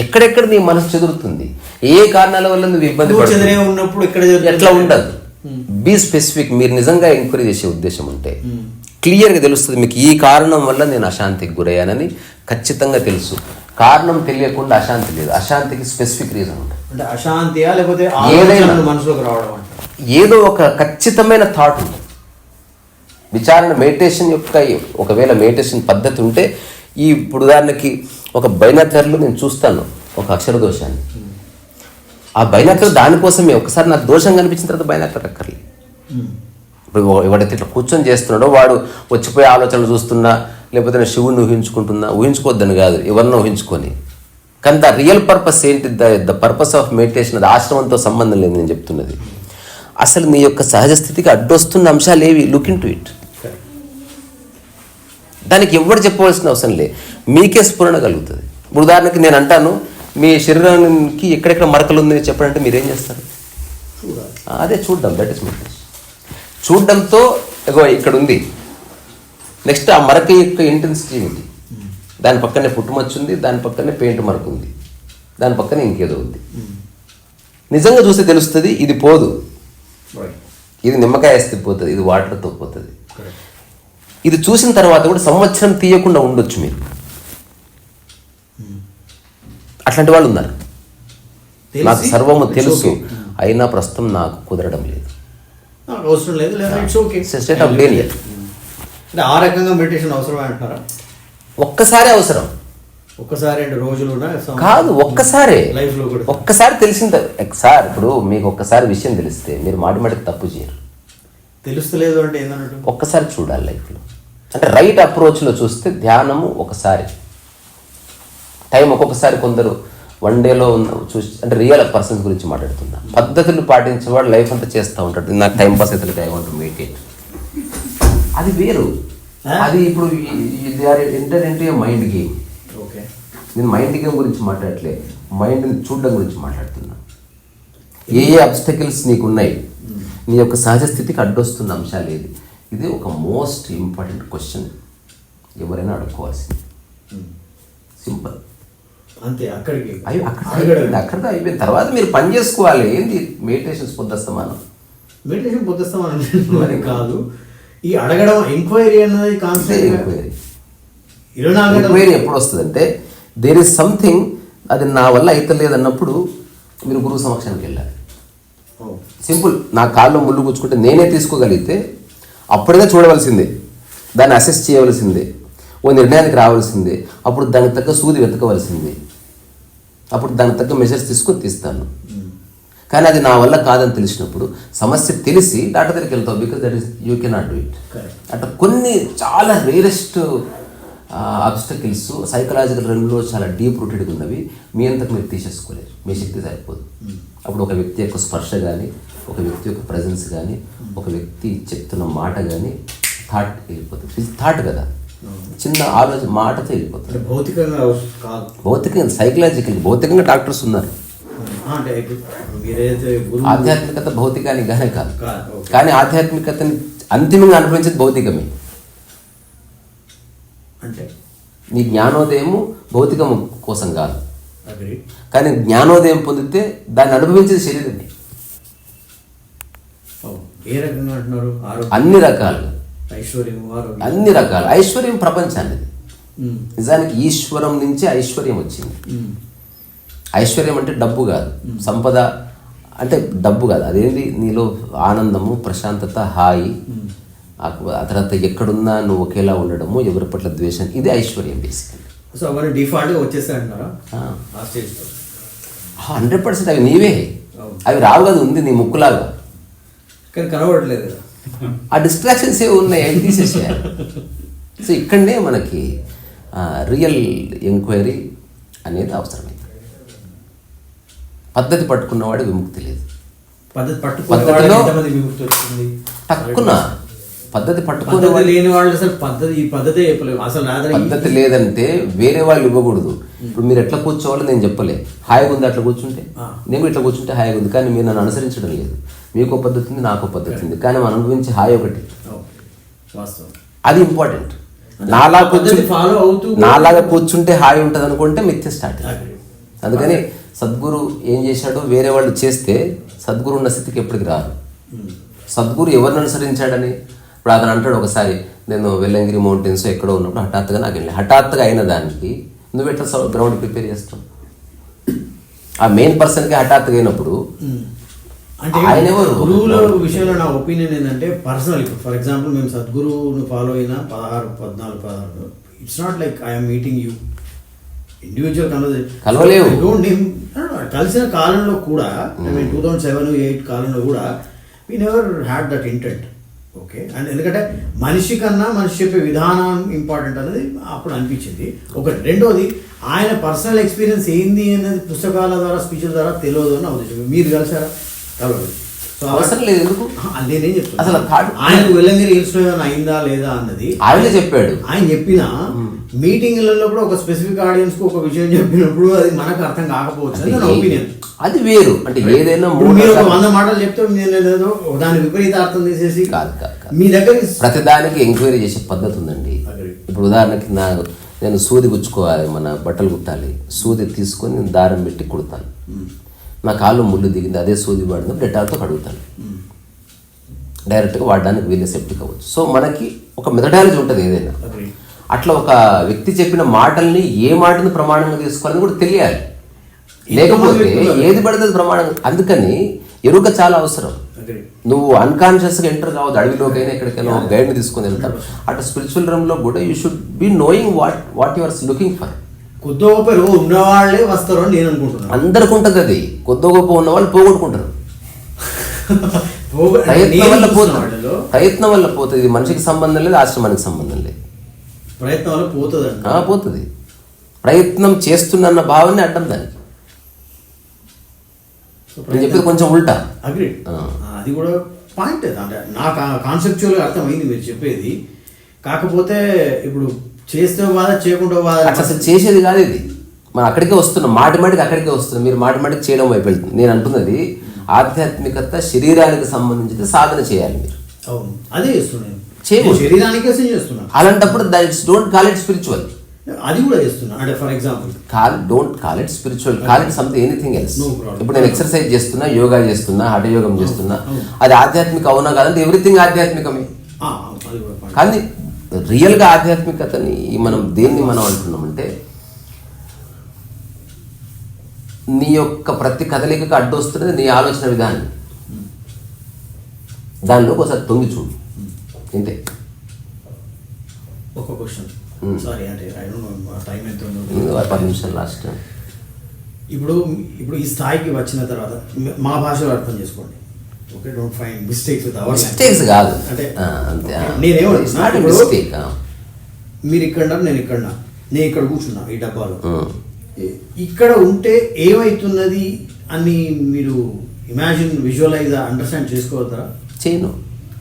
S1: ఎక్కడెక్కడ నీ మనసు చెదురుతుంది, ఏ కారణాల వల్ల నువ్వు ఇబ్బంది పడుతున్నావు,
S2: ఉన్నప్పుడు
S1: ఎట్లా ఉండదు. Be specific. మీరు నిజంగా ఎంక్వైరీ చేసే ఉద్దేశం ఉంటే క్లియర్గా తెలుస్తుంది మీకు ఈ కారణం వల్ల నేను అశాంతికి గురయ్యానని ఖచ్చితంగా తెలుసు. కారణం తెలియకుండా అశాంతి లేదు. అశాంతికి స్పెసిఫిక్ రీజన్ ఉంటుంది.
S2: అంటే అశాంతియా లేకపోతే
S1: ఏదైనా
S2: మనసులోకి రావడం అంటే
S1: ఏదో ఒక ఖచ్చితమైన థాట్ ఉంటుంది. విచారణ మెడిటేషన్ యొక్క ఒకవేళ మెడిటేషన్ పద్ధతి ఉంటే ఇప్పుడు ఉదాహరణకి ఒక బైనాక్యులర్లో నేను చూస్తాను ఒక అక్షర దోషాన్ని. ఆ బైనాక్యులర్ దానికోసమే ఒకసారి నాకు దోషం కనిపించిన తర్వాత బైనాక్యులర్ అక్కర్లేదు. ఇప్పుడు ఎవడైతే ఇట్లా కూర్చొని చేస్తున్నాడో వాడు వచ్చిపోయే ఆలోచనలు చూస్తున్నా, లేకపోతే నేను శివుని ఊహించుకుంటున్నా, ఊహించుకోవద్దని కాదు, ఎవరినో ఊహించుకొని. కానీ ద రియల్ పర్పస్ ఏంటి? ద పర్పస్ ఆఫ్ మెడిటేషన్ అది ఆశ్రమంతో సంబంధం లేదు నేను చెప్తున్నది. అసలు నీ యొక్క సహజ స్థితికి అడ్డొస్తున్న అంశాలు ఏవి? Look in to it. దానికి ఎవరు చెప్పవలసిన అవసరం లేదు, మీకే స్ఫురణ కలుగుతుంది. ఇప్పుడు ఉదాహరణకి నేను అంటాను మీ శరీరానికి ఎక్కడెక్కడ మరకలు ఉంది చెప్పడంటే మీరేం చేస్తారు? అదే చూడడం. That is meditation. చూడడంతో ఇక్కడ ఉంది. నెక్స్ట్ ఆ మరక యొక్క ఇంటెన్సిటీ ఏంటి? దాని పక్కనే పుట్టుమచ్చు ఉంది, దాని పక్కనే పెయింట్ మరక ఉంది, దాని పక్కనే ఇంకేదో ఉంది. నిజంగా చూస్తే తెలుస్తుంది ఇది పోదు, ఇది నిమ్మకాయ వేస్తే పోతుంది, ఇది వాటర్తో పోతుంది. ఇది చూసిన తర్వాత కూడా సంవత్సరం తీయకుండా ఉండొచ్చు మీరు. అట్లాంటి వాళ్ళు ఉన్నారు. నాకు సర్వము తెలుసు అయినా ప్రస్తుతం నాకు కుదరడం లేదు.
S2: అవసరం లేదు.
S1: State of danger.
S2: ఆ రకంగా మెడిటేషన్ అవసరం అంటున్నారా?
S1: ఒక్కసారి అవసరం.
S2: ఒక్కసారి 2 రోజులు
S1: కాదు, ఒక్కసారే.
S2: లైఫ్ లో కూడా
S1: ఒక్కసారి తెలిసింది సార్. ఇప్పుడు మీకు ఒక్కసారి విషయం తెలిస్తే మీరు మాటిమాటికి తప్పు చేయరు.
S2: తెలుస్తలేదు అంటే ఏంటన్నట్టు
S1: ఒక్కసారి చూడాలి లైఫ్లో. అంటే రైట్ అప్రోచ్లో చూస్తే ధ్యానము ఒకసారి, టైం ఒక్కొక్కసారి. కొందరు 1 dayలో చూసి అంటే రియల్ పర్సన్స్ గురించి మాట్లాడుతున్నా. పద్ధతులు పాటించేవాడు లైఫ్ అంతా చేస్తూ ఉంటాడు. నాకు టైం పాస్ అయితే ఐ వాంట్ టు మెడిటేట్, అది వేరు. అది ఇప్పుడు enter into mind game.
S2: Okay,
S1: నేను మైండ్ గేమ్ గురించి మాట్లాడట్లే, మైండ్ని చూడడం గురించి మాట్లాడుతున్నా. ఏ అబ్స్టకిల్స్ నీకు ఉన్నాయి, నీ యొక్క సహజ స్థితికి అడ్డొస్తున్న అంశాలు ఏది? ఇది ఒక మోస్ట్ ఇంపార్టెంట్ క్వశ్చన్ ఎవరైనా అడుక్కోవాల్సింది. సింపుల్
S2: అంతే. అక్కడికి
S1: అక్కడితో అయిపోయిన తర్వాత మీరు పని చేసుకోవాలి. ఏంటి మెడిటేషన్స్ పొద్దుస్తామాను?
S2: మెడిటేషన్ పొద్దుస్తామని కాదు, ఈ అడగడం ఎంక్వైరీ అన్నది కాన్సెప్ట్.
S1: ఎంక్వైరీ ఎప్పుడు వస్తుందంటే దేర్ ఇస్ సంథింగ్, అది నా వల్ల అయితే లేదన్నప్పుడు మీరు గురువు సమక్షానికి వెళ్ళాలి. సింపుల్. నా కాళ్ళు ముళ్ళు గుచ్చుకుంటే నేనే తీసుకోగలిగితే అప్పుడుగా చూడవలసిందే, దాన్ని అసెస్ చేయవలసిందే, ఓ నిర్ణయానికి రావాల్సిందే. అప్పుడు దానికి తగ్గ సూది వెతకవలసిందే, అప్పుడు దానికి తగ్గ మెజర్స్ తీసుకొని తీస్తాను. కానీ అది నా వల్ల కాదని తెలిసినప్పుడు, సమస్య తెలిసి డాక్టర్ దగ్గరికి వెళ్తావు. Because that is you cannot do it. అట్లా కొన్ని చాలా రేరెస్ట్ అబ్స్టకిల్స్ సైకలాజికల్ రంగంలో చాలా డీప్ రూటెడ్గా ఉన్నవి. మీ అంతకు మీరు తీసేసుకోలేరు, మీ శక్తి సరిపోదు. అప్పుడు ఒక వ్యక్తి యొక్క స్పర్శ కానీ, ఒక వ్యక్తి యొక్క ప్రజెన్స్ కానీ, ఒక వ్యక్తి చెప్తున్న మాట కానీ థాట్ వెళ్ళిపోతుంది. ఇది థాట్ కదా, చిన్న ఆలోచన మాటతో వెళ్ళిపోతుంది. భౌతికంగా సైకలాజికల్, భౌతికంగా డాక్టర్స్ ఉన్నారు. ఆధ్యాత్మికత భౌతికానికి గానే కాదు, కానీ ఆధ్యాత్మికతని అంతిమంగా అనుభవించేది భౌతికమే.
S2: అంటే
S1: నీ జ్ఞానోదయము భౌతికం కోసం కాదు,
S2: అగ్రి.
S1: కానీ జ్ఞానోదయం పొందితే దాన్ని అనుభవించేది శరీరమే.
S2: ఏ రకంగా అంటున్నారు?
S1: అన్ని రకాలుగా
S2: ఐశ్వర్యం, ఆరోగ్యం,
S1: అన్ని రకాలు. ఐశ్వర్యం ప్రపంచానికి, నిజానికి ఈశ్వరం నుంచి ఐశ్వర్యం వచ్చింది. ఐశ్వర్యం అంటే డబ్బు కాదు, సంపద అంటే డబ్బు కాదు, అదేంటి నీలో ఆనందము, ప్రశాంతత, హాయి, ఆ తర్వాత ఎక్కడున్నా నువ్వు ఒకేలా ఉండడము, ఎవరి పట్ల ద్వేషం, ఇది ఐశ్వర్యం బేసికల్లీ.
S2: సో అవన్నీ డిఫాల్ట్గా వచ్చేస్తాయి అంటారా ఆ స్టేజ్లో?
S1: 100% అవి నీవే, అవి రావు కదా, ఉంది నీ ముక్కులాగా,
S2: కానీ కనబడట్లేదు కదా.
S1: ఆ డిస్ట్రాక్షన్స్ ఏ ఉన్నాయి, అవి తీసేసేయాలి. సో ఇక్కడనే మనకి రియల్ ఎంక్వైరీ అనేది అవసరమైంది. పద్ధతి పట్టుకున్నవాడు విముక్తి లేదు. పద్ధతిలో టక్కున పద్ధతి పట్టుకునే
S2: లేని వాళ్ళు అసలు పద్ధతి చెప్పలేవు అసలు.
S1: పద్ధతి లేదంటే వేరే వాళ్ళు ఇవ్వకూడదు. ఇప్పుడు మీరు ఎట్లా కూర్చోవాలో నేను చెప్పలే, హాయిగా ఉంది అట్లా కూర్చుంటే, నేను ఇట్లా కూర్చుంటే హాయిగా ఉంది, కానీ మీరు నన్ను అనుసరించడం లేదు. మీకు పద్ధతి ఉంది, నాకు పద్ధతి ఉంది, కానీ మనం అనుభవించే హాయి ఒకటి. అది ఇంపార్టెంట్. నాలాగా కూర్చుంటే హాయి ఉంటుంది అనుకుంటే మిథ్య స్టార్ట్. అందుకని సద్గురు ఏం చేశాడు, వేరే వాళ్ళు చేస్తే సద్గురు ఉన్న స్థితికి ఎప్పటికి రారు. సద్గురు ఎవరిని అనుసరించాడని ఇప్పుడు అతను అంటాడు, ఒకసారి నేను వెల్లంగిరి మౌంటైన్స్ ఎక్కడో ఉన్నప్పుడు హఠాత్తుగా నాకు వెళ్ళి, హఠాత్తుగా అయిన దానికి నువ్వు ఎట్లా గ్రౌండ్ ప్రిపేర్ చేస్తావు? ఆ మెయిన్ పర్సన్కి హఠాత్తుగా అయినప్పుడు
S2: అంటే ఆయన ఎవరు? గురువుల విషయంలో నా ఒపీనియన్ ఏంటంటే పర్సనల్. ఇప్పుడు ఫర్ ఎగ్జాంపుల్ మేము సద్గురువును ఫాలో అయిన 14 it's not like I'm meeting you individual
S1: కలవలేవు.
S2: కలిసిన కాలంలో కూడా 2007-8 కాలంలో కూడా we never had that intent. Okay, and ఎందుకంటే మనిషి కన్నా మనిషి చెప్పే విధానం ఇంపార్టెంట్ అనేది అప్పుడు అనిపించింది. ఒకటి. రెండోది, ఆయన పర్సనల్ ఎక్స్పీరియన్స్ ఏంది అనేది పుస్తకాల ద్వారా, స్పీచ్ల ద్వారా తెలియదు అని నా ఉద్దేశం. మీరు కలిసారా? కలవలేదు. సో
S1: అవసరం లేదు. ఎందుకు?
S2: నేనేం చెప్తాను,
S1: అసలు
S2: ఆయన వెల్లంగిరి హిల్స్ లో ఏమైనా అయిందా లేదా అన్నది
S1: ఆయన చెప్పాడు.
S2: ఆయన చెప్పిన మీటింగ్లలో కూడా ఒక స్పెసిఫిక్ ఆడియన్స్ కు ఒక విషయం చెప్పినప్పుడు అది మనకు అర్థం కాకపోవచ్చు నా ఒపీనియన్.
S1: అది వేరు. అంటే ఏదైనా
S2: మీరు 100 మాటలు చెప్తే నేను దాని విపరీత అర్థం తీసేసి
S1: కాదు
S2: మీ దగ్గర
S1: ప్రతిదానికి ఎంక్వైరీ చేసే పద్ధతి ఉందండి. ఇప్పుడు ఉదాహరణకి నేను సూది గుచ్చుకోవాలి, మన బట్టలు కుట్టాలి, సూది తీసుకొని నేను దారం పెట్టి కుడతాను. నా కాళ్ళు ముళ్ళు దిగింది, అదే సూది వాడిన డెటాల్తో కడుగుతాను, డైరెక్ట్గా వాడడానికి వీళ్ళే సెప్టిక్ అవ్వచ్చు. సో మనకి ఒక మెథడాలజీ ఉంటుంది ఏదైనా. అట్లా ఒక వ్యక్తి చెప్పిన మాటల్ని ఏ మాటను ప్రమాణంగా తీసుకోవాలని కూడా తెలియాలి. లేకపోతే ఏది పడుతుంది ప్రమాణం. అందుకని ఎరుక చాలా అవసరం. నువ్వు అన్కాన్షియస్గా ఎంటర్ కావద్దు. అడవిలోకైనా ఎక్కడికైనా గైడ్ని తీసుకొని వెళ్తారు. అట్లా స్పిరిచువల్ రూమ్లో కూడా you should be knowing what you are looking for.
S2: కొద్ది గొప్ప ఉన్నవాళ్ళే వస్తారు అని నేను అనుకుంటున్నాను.
S1: అందరికి ఉంటుంది అది. కొద్ది గొప్ప ఉన్న వాళ్ళు పోగొట్టుకుంటారు. ప్రయత్నం వల్ల పోతుంది. ఇది మనిషికి సంబంధం లేదు, ఆశ్రమానికి సంబంధం లేదు.
S2: ప్రయత్నం వల్ల
S1: పోతుంది. ప్రయత్నం చేస్తున్న భావనే అడ్డం దానికి. నేను చెప్పేది కొంచెం ఉల్టా.
S2: అగ్రీడ్. అది కూడా పాయింట్. అంటే నాకు కాన్సెప్చువల్గా అర్థమైంది మీరు చెప్పేది. కాకపోతే ఇప్పుడు చేస్తే బాధ, చేయకుండా బాధ.
S1: అసలు చేసేది కాదు ఇది. మనం అక్కడికే వస్తున్నాం, మాటికి అక్కడికే వస్తున్నాం. మీరు మాటికి చేయడం వైపు వెళ్తుంది. నేను అంటున్నది ఆధ్యాత్మికత శరీరానికి సంబంధించి సాధన చేయాలి మీరు.
S2: అవును, అదే చేస్తున్నాను. శరీరానికే చేస్తున్నాను.
S1: అలాంటప్పుడు డోంట్ కాల్ ఇట్ స్పిరిచువల్.
S2: అది కూడా చేస్తున్నా. అంటే for example
S1: don't call it spiritual, call it something anything else. ఇప్పుడు నేను ఎక్సర్సైజ్ చేస్తున్నా, యోగా చేస్తున్నా, హఠయోగం చేస్తున్నా, అది ఆధ్యాత్మిక అవునా కాదంటే ఎవ్రీథింగ్ ఆధ్యాత్మికమే. కానీ రియల్గా ఆధ్యాత్మికతని మనం దేన్ని మనం అంటున్నామంటే నీ యొక్క ప్రతి కదలికకు అడ్డొస్తున్నది నీ ఆలోచన విధానం. దానిలోకి ఒకసారి తొంగి చూడు. ఇంతే.
S2: ఒక క్వశ్చన్, సారీ, అంటే ఐ డోంట్ నో టైం ఎంత ఉందో.
S1: 10 నిమిషాలు లాస్ట్.
S2: ఇప్పుడు ఈ స్థాయికి వచ్చిన తర్వాత మా భాషలో అర్థం చేసుకోండి. Okay, don't find mistakes with our
S1: mistakes కాదు.
S2: అంటే
S1: అంతే.
S2: నేనేమంటున్నా,
S1: మిస్టేక్.
S2: మీరు ఇక్కడ, నేను ఇక్కడ కూర్చున్నా ఈ డబ్బాలో. ఇక్కడ ఉంటే ఏమవుతున్నది అని మీరు ఇమాజిన్, విజువలైజ్, అండర్స్టాండ్ చేసుకోగలుగుతారా?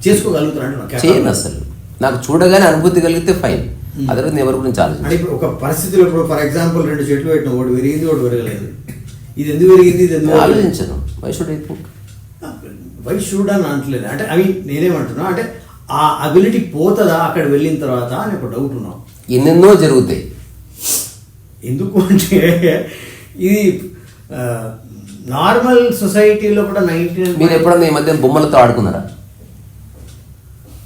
S2: చేసుకోగలుగుతారా అంటే
S1: చేయను. అసలు నాకు చూడగానే అనుభూతి కలిగితే ఫైన్. అదర్వైజ్ ఎవరి గురించి ఆలోచన.
S2: అంటే ఇప్పుడు ఒక పరిస్థితిలో, ఇప్పుడు ఫర్ ఎగ్జాంపుల్ 2 చెట్లు పెట్టిన, ఒకటి విరిగింది, ఒకటి విరగలేదు. ఇది ఎందుకు విరిగింది, ఇది ఎందుకు
S1: ఆలోచించను. వై
S2: షుడ్ అని అంటలేదు. అంటే అవి నేనేమంటున్నా అంటే ఆ అబిలిటీ పోతుందా అక్కడ వెళ్ళిన తర్వాత అని ఒక డౌట్ ఉన్నాం.
S1: ఎన్నెన్నో జరుగుతాయి.
S2: ఎందుకు అంటే ఇది నార్మల్ సొసైటీలో కూడా 99
S1: మీరు ఎప్పుడన్నా ఈ మధ్య బొమ్మలతో ఆడుకున్నారా?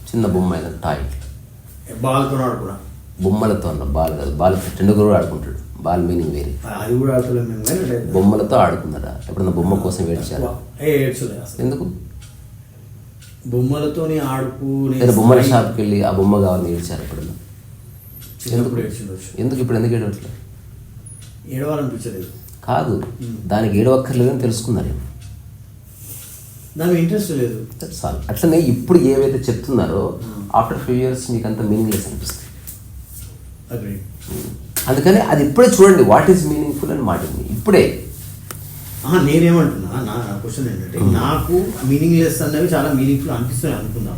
S1: చిన్న బొమ్మ ఏదైనా టాయ్
S2: బాల్తో ఆడుకున్నా.
S1: బొమ్మలతో అన్న బాల్ కాదు, బాల్ టెండుగురు ఆడుకుంటాడు. బాల్ మీనింగ్ వేరే.
S2: అది కూడా ఆడుకోలేము మేము, కానీ
S1: బొమ్మలతో ఆడుకున్నారా? ఎప్పుడన్నా బొమ్మ కోసం ఏడ్చారా?
S2: ఏడ్చలేదు అసలు.
S1: ఎందుకు?
S2: బొమ్మలతోని ఆడుకు
S1: లేదా బొమ్మల షాప్కి వెళ్ళి ఆ బొమ్మ కావాలని ఏడ్చారు ఎప్పుడన్నా?
S2: చిన్నప్పుడు ఏడ్చుండొచ్చు.
S1: ఎందుకు ఇప్పుడు ఎందుకు ఏడవట్లేదు?
S2: ఏడవాలనిపించలేదు.
S1: కాదు, దానికి ఏడవక్కర్లేదని తెలుసుకున్నారేమో.
S2: దానికి ఇంట్రెస్ట్ లేదు.
S1: చాలు. అట్లనే ఇప్పుడు ఏవైతే చెప్తున్నారో ఆఫ్టర్ ఫ్యూ ఇయర్స్ మీకు అంత మీనింగ్లెస్ అనిపిస్తుంది.
S2: అగ్రీ.
S1: అందుకని అది ఇప్పుడే చూడండి, వాట్ ఈజ్ మీనింగ్ఫుల్ అని మాటింది ఇప్పుడే.
S2: నేనేమంటున్నా, నా క్వశ్చన్ ఏంటంటే నాకు మీనింగ్లెస్ అన్నవి చాలా మీనింగ్ఫుల్ అనిపిస్తున్నాయి అనుకుందాం.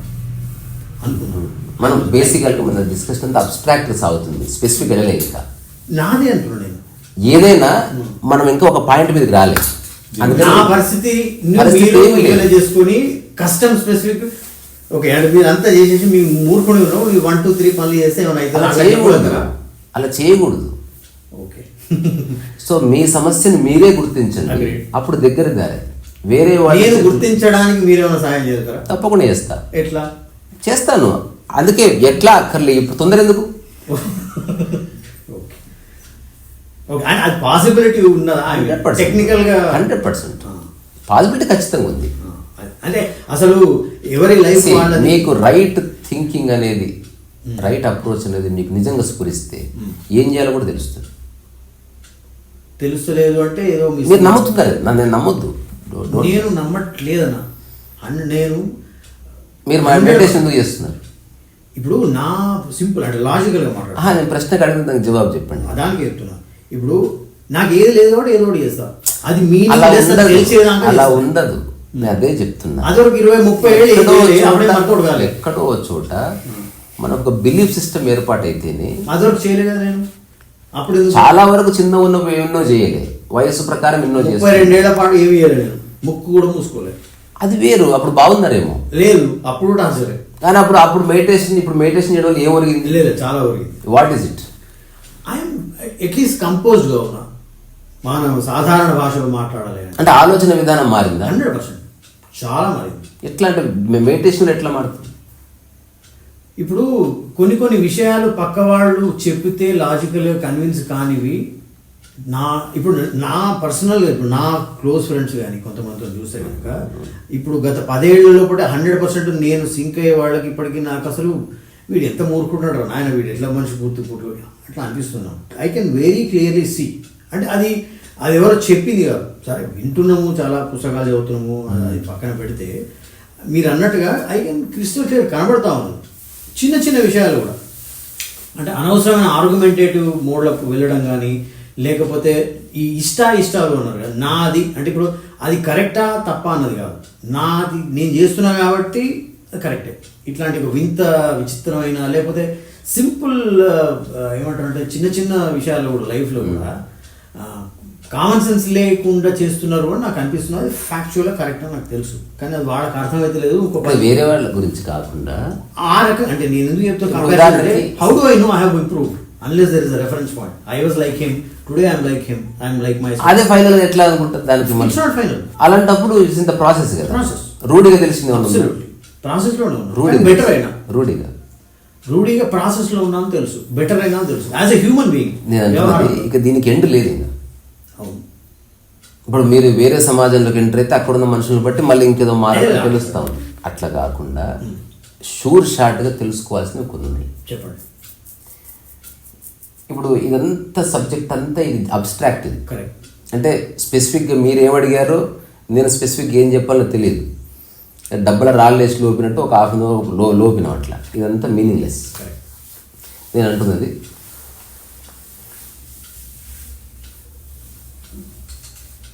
S1: మనం బేసిక్గా మన డిస్కషన్ అంతా అబ్స్ట్రాక్ట్ సాగుతుంది, స్పెసిఫిక్ వెళ్ళలేదు. ఇంకా
S2: నాదే అంటున్నా నేను.
S1: ఏదైనా మనం ఇంకా ఒక పాయింట్ మీదకి రాలేదు.
S2: నా పరిస్థితి చేసుకుని కస్టమ్ స్పెసిఫిక్ ఓకే అంటే మీరు అంతా చేసేసి మీ మూర్ఖుని 1 2 3 పనులు చేస్తే ఏమైనా
S1: అలా చేయకూడదు.
S2: ఓకే.
S1: సో మీ సమస్యను మీరే గుర్తించండి, అప్పుడు దగ్గర దారి. వేరే వాళ్ళు
S2: గుర్తించడానికి మీరేమైనా సాయం చేస్తారా?
S1: తప్పకుండా చేస్తా.
S2: ఎట్లా
S1: చేస్తాను. అందుకే ఎట్లా అక్కర్లే, ఇప్పుడు తొందర ఎందుకు?
S2: అది పాసిబిలిటీ ఉన్నదా? టెక్నికల్ గా
S1: 100% పాసిబిలిటీ ఖచ్చితంగా ఉంది.
S2: అంటే అసలు ఎవరి లైఫ్
S1: మీకు రైట్ థింకింగ్ అనేది, రైట్ అప్రోచ్ అనేది మీకు నిజంగా స్ఫురిస్తే ఏం చేయాలో కూడా తెలుస్తుంది.
S2: తెలుస్తలేదు అంటే ఏదో
S1: మీరు నమ్ముతున్నారు, నేను నమ్మొద్దు.
S2: నేను నమ్మట్లేదన్నా.
S1: మీరు మెడిటేషన్ ఎందుకు చేస్తున్నారు?
S2: ఇప్పుడు నా సింపుల్ అంటే లాజికల్ గా మాట్లాడు.
S1: నేను ప్రశ్నకు అడిగిన దానికి జవాబు చెప్పండి.
S2: దానికి చెప్తున్నా. ఇప్పుడు నాకు ఏది లేదు కాబట్టి ఏదో ఒకటి చేస్తా. అది మీ
S1: అలా ఉండదు. నేను అదే చెప్తున్నా.
S2: అదొక 20-30 ఏళ్ళు
S1: ఎక్కడో చోట మన ఒక బిలీఫ్ సిస్టమ్ ఏర్పాటైతేనే
S2: అదొకటి చేయలేదు కదా నేను. అప్పుడు
S1: చాలా వరకు చిన్న ఉన్నప్పుడు ఎన్నో చేయలే, వయసు ప్రకారం ఎన్నో చేయాలి.
S2: 32 ఏళ్ల పాటు ఏమి చేయలేదు నేను, ముక్కు కూడా మూసుకోలేదు.
S1: అది వేరు. అప్పుడు బాగున్నారేమో.
S2: లేదు, అప్పుడు కూడా ఆశ్చర్య.
S1: కానీ అప్పుడు మెడిటేషన్ చేయడం వల్ల ఏం ఒరిగింది?
S2: లేదు, చాలా ఒరిగింది.
S1: What is it?
S2: I'm at least కంపోజ్డ్గా ఉన్నా. మనం సాధారణ భాషలో మాట్లాడాలి
S1: అంటే ఆలోచన విధానం మారిందా?
S2: 100% చాలా మారింది.
S1: ఎట్లా అంటే మెడిటేషన్ ఎట్లా మారుతుంది?
S2: ఇప్పుడు కొన్ని విషయాలు పక్క వాళ్ళు చెప్పితే లాజికల్గా కన్విన్స్ కానివి ఇప్పుడు నా పర్సనల్గా ఇప్పుడు నా క్లోజ్ ఫ్రెండ్స్ కానీ కొంతమందితో చూస్తే కనుక ఇప్పుడు గత 10 ఏళ్లలో కూడా 100% నేను సింక్ అయ్యే వాళ్ళకి ఇప్పటికీ నాకు అసలు వీడు ఎంత మూర్ఖుంటాడు నాయన, వీడు ఎట్లా మనిషి పూర్తి అట్లా అనిపిస్తున్నాం. I can very clearly see. అంటే అది ఎవరో చెప్పింది కాదు, సరే వింటున్నాము, చాలా పుస్తకాలు చదువుతున్నాము, అది పక్కన పెడితే మీరు అన్నట్టుగా ఐ కెన్ క్రిస్టల్ క్లియర్ కనబడతా ఉన్నాను. చిన్న విషయాలు కూడా అంటే అనవసరమైన ఆర్గ్యుమెంటేటివ్ మోడ్లకు వెళ్ళడం కానీ, లేకపోతే ఈ ఇష్టాలు ఉన్నారు కదా, నాది అంటే ఇప్పుడు అది కరెక్టా తప్ప అన్నది కాదు, నాది నేను చేస్తున్నా కాబట్టి అది కరెక్టే. ఇట్లాంటి ఒక వింత విచిత్రమైన లేకపోతే సింపుల్ ఏమంటారంటే చిన్న విషయాల్లో కూడా లైఫ్లో కూడా కామన్ సెన్స్ లేకుండా చేస్తున్నారు అని నాకు అనిపిస్తుంది. అది ఫ్యాక్చువల్గా కరెక్ట్ అని నాకు తెలుసు, కానీ అది వాళ్ళకి అర్థమైతే లేదు.
S1: వేరే వాళ్ళ గురించి కాకుండా
S2: ఆ రకం అంటే నేను ఎందుకు చెప్తాను, how do I know I have improved unless there is a reference point. I was like him, today I am like him, I am like myself.
S1: అదే ఫైనల్ గా ఎట్లా అనుకుంటా దానికి?
S2: It's not final.
S1: అలాంటప్పుడు ఇట్స్ ఇన్ ద ప్రాసెస్ కదా.
S2: Process
S1: రూఢిగా తెలిసింది
S2: process లోనే
S1: రూఢి
S2: better అయినా
S1: రూఢిగా
S2: ప్రాసెస్ లో ఉన్నాను తెలుసు, బెటర్ అయినా తెలుసు యాజ్ ఎ హ్యూమన్ బీయింగ్.
S1: ఇక దీనికి ఎండ్ లేదు ఇంకా. ఇప్పుడు మీరు వేరే సమాజంలోకి ఎంటర్ అయితే అక్కడున్న మనుషులను బట్టి మళ్ళీ ఇంకేదో మారడం తెలుస్తా ఉంది. అట్లా కాకుండా షూర్ షార్ట్గా తెలుసుకోవాల్సినవి కొన్ని ఉన్నాయి.
S2: చెప్పండి.
S1: ఇప్పుడు ఇదంతా సబ్జెక్ట్ అంతా ఇది అబ్స్ట్రాక్ట్. ఇది
S2: కరెక్ట్.
S1: అంటే స్పెసిఫిక్గా మీరు ఏమడిగారో నేను స్పెసిఫిక్గా ఏం చెప్పాలో తెలియదు. డబ్బుల రాళ్ళు వేసి లోపినట్టు ఒక హాఫ్ అన్ అవర్ లోపినాం అట్లా. ఇదంతా మీనింగ్లెస్. నేను అంటున్నది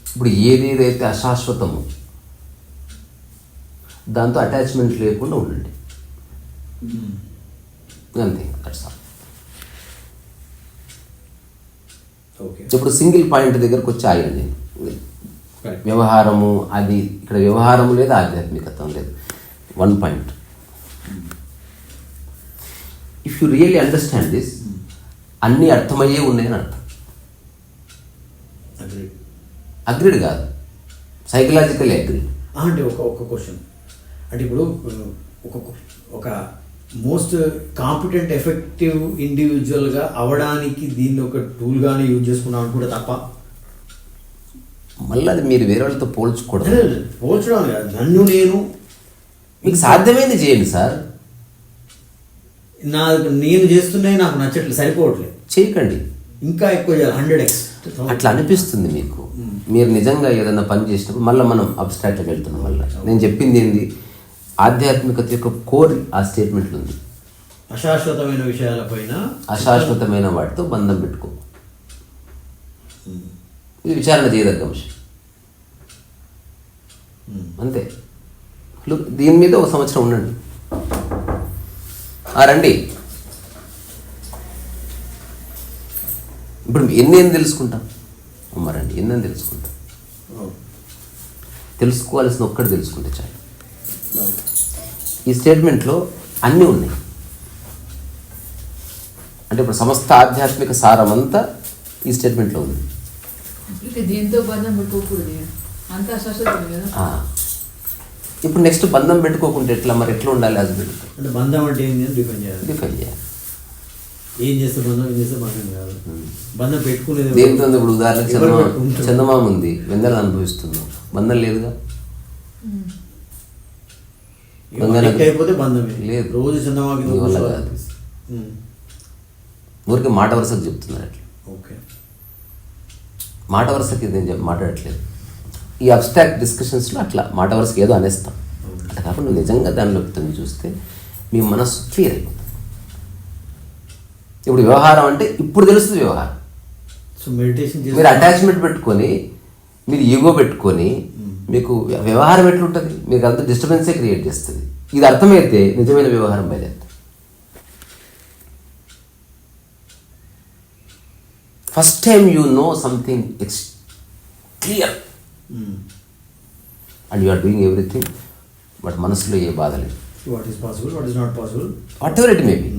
S1: ఇప్పుడు ఏదేదైతే అశాశ్వతమో దాంతో అటాచ్మెంట్ లేకుండా ఉండండి అంతే. అట్లా ఇప్పుడు సింగిల్ పాయింట్ దగ్గరకు వచ్చి ఆగండి. వ్యవహారము అది ఇక్కడ వ్యవహారం లేదు, ఆధ్యాత్మికత లేదు. 1 point. If you really understand this, అన్నీ అర్థమయ్యే ఉన్నాయని అర్థం. అగ్రీడ్ కాదు, సైకలాజికల్ అగ్రీడ్.
S2: అంటే ఒక క్వశ్చన్, అంటే ఇప్పుడు ఒక మోస్ట్ కాంపిటెంట్ ఎఫెక్టివ్ ఇండివిజువల్గా అవడానికి దీన్ని ఒక టూల్గానే యూజ్ చేసుకున్నాం అనుకుంటే తప్ప,
S1: మళ్ళీ అది మీరు వేరే వాళ్ళతో పోల్చుకోవడం.
S2: పోల్చడం కాదు, నన్ను నేను
S1: మీకు సాధ్యమైంది చేయండి సార్.
S2: నేను చేస్తున్నాయి నాకు నచ్చట్లేదు, సరిపోవట్లేదు,
S1: చేయకండి,
S2: ఇంకా ఎక్కువ చేయాలి, 100x
S1: అట్లా అనిపిస్తుంది మీకు. మీరు నిజంగా ఏదైనా పని చేసినప్పుడు మళ్ళీ మనం అబ్స్ట్రాక్ట్కి వెళ్తున్నాం. మళ్ళీ నేను చెప్పింది ఏంది, ఆధ్యాత్మికత యొక్క కోర్ ఆ స్టేట్మెంట్లు ఉంది.
S2: అశాశ్వతమైన విషయాలపైన,
S1: అశాశ్వతమైన వాటితో బంధం పెట్టుకో. ఇది విచారణ చేయదగ్గ అంశం, అంతే. దీని మీద ఒక సంవత్సరం ఉండండి. రండి, ఇప్పుడు ఎన్ని తెలుసుకుంటాం మరండి, ఎన్ని తెలుసుకుంటాం. తెలుసుకోవాల్సిన ఒక్కటి తెలుసుకుంటే చాలు. ఈ స్టేట్మెంట్లో అన్నీ ఉన్నాయి. అంటే ఇప్పుడు సమస్త ఆధ్యాత్మిక సారం అంతా ఈ స్టేట్మెంట్లో ఉంది.
S4: దీంతో బంధం పెట్టుకోకూడదు, అంతా శాశ్వతం కదా.
S1: ఇప్పుడు నెక్స్ట్ బంధం పెట్టుకోకుంటే ఎట్లా, మరి ఎట్లా ఉండాలి హస్బెండ్?
S2: అంటే బంధం అంటే ఏంటి అని డిఫైన్ చేయాలి. ఏం చేస్తే బంధం, ఏం చేస్తే బంధం కాదు. బంధం పెట్టుకునేది
S1: దేంతో? ఇప్పుడు ఉదాహరణకు చందమామ ఉంది, వెన్నెల అనుభవిస్తున్నాం, బంధం లేదుగా.
S2: అయిపోతే బంధమే
S1: లేదు,
S2: రోజు చందమామ
S1: కాదు. ఊరికి మాట వరుసకు చెప్తున్నారు అట్లా.
S2: ఓకే,
S1: మాట వరుసకి నేను మాట్లాడట్లేదు. ఈ అబ్స్ట్రాక్ట్ డిస్కషన్స్లో అట్లా మాట వరుసకి ఏదో అనేస్తాం. అట్లా కాకుండా నిజంగా దానిలో తొంగి చూస్తే మీ మనసు క్లియర్ అయిపోతుంది. ఇప్పుడు వ్యవహారం అంటే ఇప్పుడు తెలుస్తుంది వ్యవహారం.
S2: సో మెడిటేషన్
S1: మీరు అటాచ్మెంట్ పెట్టుకొని, మీరు ఈగో పెట్టుకొని, మీకు వ్యవహారం ఎట్లుంటుంది, మీకు అంత డిస్టర్బెన్సే క్రియేట్ చేస్తుంది. ఇది అర్థమైతే నిజమైన వ్యవహారం బయలుదేరుతుంది. First time you know something clear and you are doing everything, but మనసులో ఏ బాధ లేదు.
S2: What is possible, what is not possible,
S1: whatever it may be.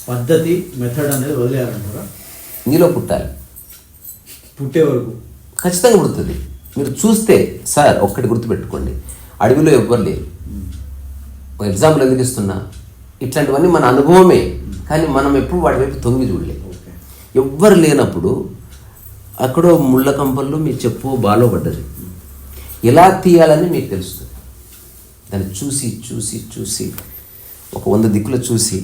S2: పద్ధతి, మెథడ్ అనేది వదిలేయాలంటారా?
S1: నీలో పుట్టాలి,
S2: పుట్టే వరకు
S1: ఖచ్చితంగా పుడుతుంది. మీరు చూస్తే సార్ ఒక్కటి గుర్తుపెట్టుకోండి, అడవిలో ఎవ్వరు లేరు. ఒక ఎగ్జాంపుల్ ఎందుకు ఇస్తున్నా, ఇట్లాంటివన్నీ మన అనుభవమే, కానీ మనం ఎప్పుడు వాటి వైపు తొంగి చూడలేము. ఎవ్వరు లేనప్పుడు అక్కడో ముళ్ళ కంపల్లో మీ చెప్పు బాలో పడ్డది, ఎలా తీయాలని మీకు తెలుస్తుంది. దాన్ని చూసి చూసి చూసి ఒక 100 దిక్కులు చూసి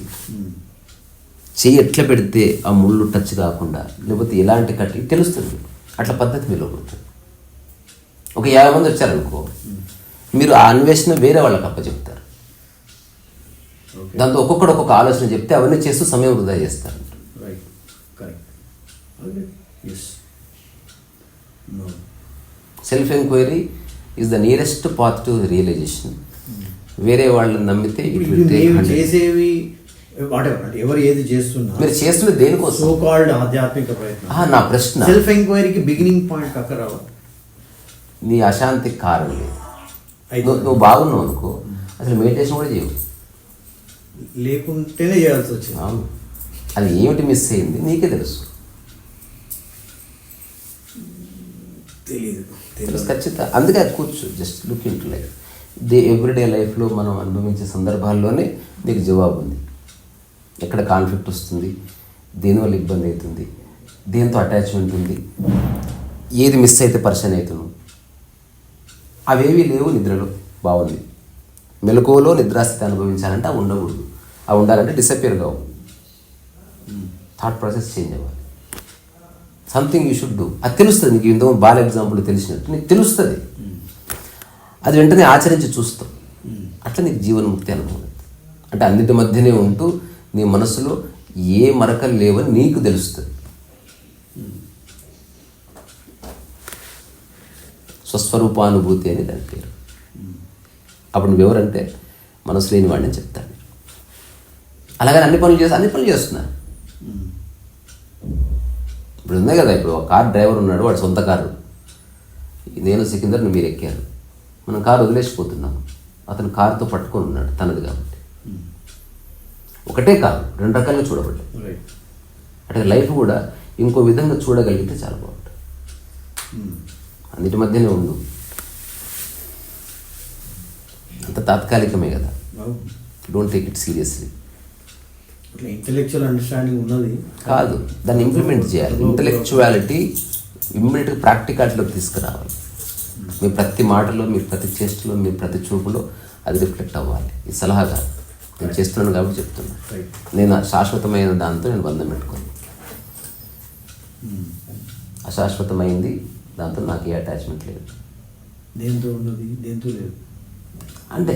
S1: చెయ్యి ఎట్లా పెడితే ఆ ముళ్ళు టచ్ కాకుండా, లేకపోతే ఎలాంటి కట్టి తెలుస్తుంది. అట్లా పద్ధతి మీలో పుడుతుంది. ఒక 50 మంది వచ్చారనుకో, మీరు ఆ అన్వేషణ వేరే వాళ్ళకి అప్పచెప్తారు. దాంతో ఒక్కొక్కడు ఒక్కొక్క ఆలోచన చెప్తే అవన్నీ చేస్తూ సమయం వృధా చేస్తారు. Self enquiry is the nearest path to realization. వేరే వాళ్ళని నమ్మితే
S2: చేసేవి ఎవరు ఏది చేస్తున్నా,
S1: మీరు చేస్తున్నది దేనికోసం?
S2: సో కాల్డ్ ఆధ్యాత్మిక ప్రయత్నం.
S1: నా ప్రశ్న,
S2: సెల్ఫ్ ఎంక్వైరీకి బిగినింగ్ పాయింట్ అక్కడ రావు.
S1: నీ అశాంతికి కారణం లేదు. నువ్వు బాగున్నావు అనుకో, అసలు మెడిటేషన్ కూడా చేయవు,
S2: లేకుంటేనే చేయాల్సి వచ్చింది.
S1: అవును, అది ఏమిటి మిస్ అయింది నీకే తెలుసు. తెలుసు ఖచ్చితంగా. అందుకే అది కూర్చో, just look in to life. Everyday లైఫ్లో మనం అనుభవించే సందర్భాల్లోనే నీకు జవాబు ఉంది. ఎక్కడ కాన్ఫ్లిక్ట్ వస్తుంది, దేనివల్ల ఇబ్బంది అవుతుంది, దేంతో అటాచ్మెంట్ ఉంది, ఏది మిస్ అయితే పర్సన్ అవుతున్నావు, అవేవి లేవు నిద్రలో. బాగుంది. మెలకువలో నిద్రాస్థితి అనుభవించాలంటే అవి ఉండకూడదు. అవి ఉండాలంటే డిసపియర్ కావు. థాట్ ప్రాసెస్ చేంజ్ అవ్వాలి. Something you should do. అది తెలుస్తుంది నీకు. ఇంతకు బాగా ఎగ్జాంపుల్ తెలిసినట్టు నీకు తెలుస్తుంది. అది వెంటనే ఆచరించి చూస్తాం. అట్లా నీకు జీవన్ముక్తి అనుభవం. అంటే అన్నిటి మధ్యనే ఉంటూ నీ మనసులో ఏ మరకలు లేవని నీకు తెలుస్తుంది. స్వస్వరూపానుభూతి అని దాని పేరు. అప్పుడు నువ్వెవరంటే మనసు లేని వాడిని చెప్తాను. అలాగని అన్ని పనులు చేస్తున్నా. ఇప్పుడు ఉన్నాయి కదా, ఇప్పుడు ఒక కార్ డ్రైవర్ ఉన్నాడు, వాడు సొంత కారు, నేను సికిందర్ మీరు ఎక్కారు, మనం కారు వదిలేసిపోతున్నాము, అతను కారుతో పట్టుకొని ఉన్నాడు తనది కాబట్టి. ఒకటే కాదు, 2 రకాలుగా చూడబడ్డాయి.
S2: రైట్.
S1: అంటే లైఫ్ కూడా ఇంకో విధంగా చూడగలిగితే చాలా బాగుంటుంది. అన్నిటి మధ్యనే ఉండు, అంత తాత్కాలికమే కదా. Don't take it seriously.
S2: అట్లా ఇంటెలెక్చువల్ అండర్స్టాండింగ్ ఉన్నది
S1: కాదు, దాన్ని ఇంప్లిమెంట్ చేయాలి. ఇంటెలెక్చువాలిటీ ఇమ్మీడియట్గా ప్రాక్టికాలిటీలోకి తీసుకురావాలి. మీ ప్రతి మాటలో, మీ ప్రతి చేష్టలో, మీ ప్రతి చూపులో అది రిఫ్లెక్ట్ అవ్వాలి. ఈ సలహా కాదు, నేను చేస్తున్నాను కాబట్టి చెప్తున్నాను. నేను శాశ్వతమైన దాంతో నేను బంధం పెట్టుకోను. అశాశ్వతమైంది దాంతో నాకు ఏ అటాచ్మెంట్ లేదు.
S2: దేంతో ఉన్నది, దేంతో లేదు
S1: అంటే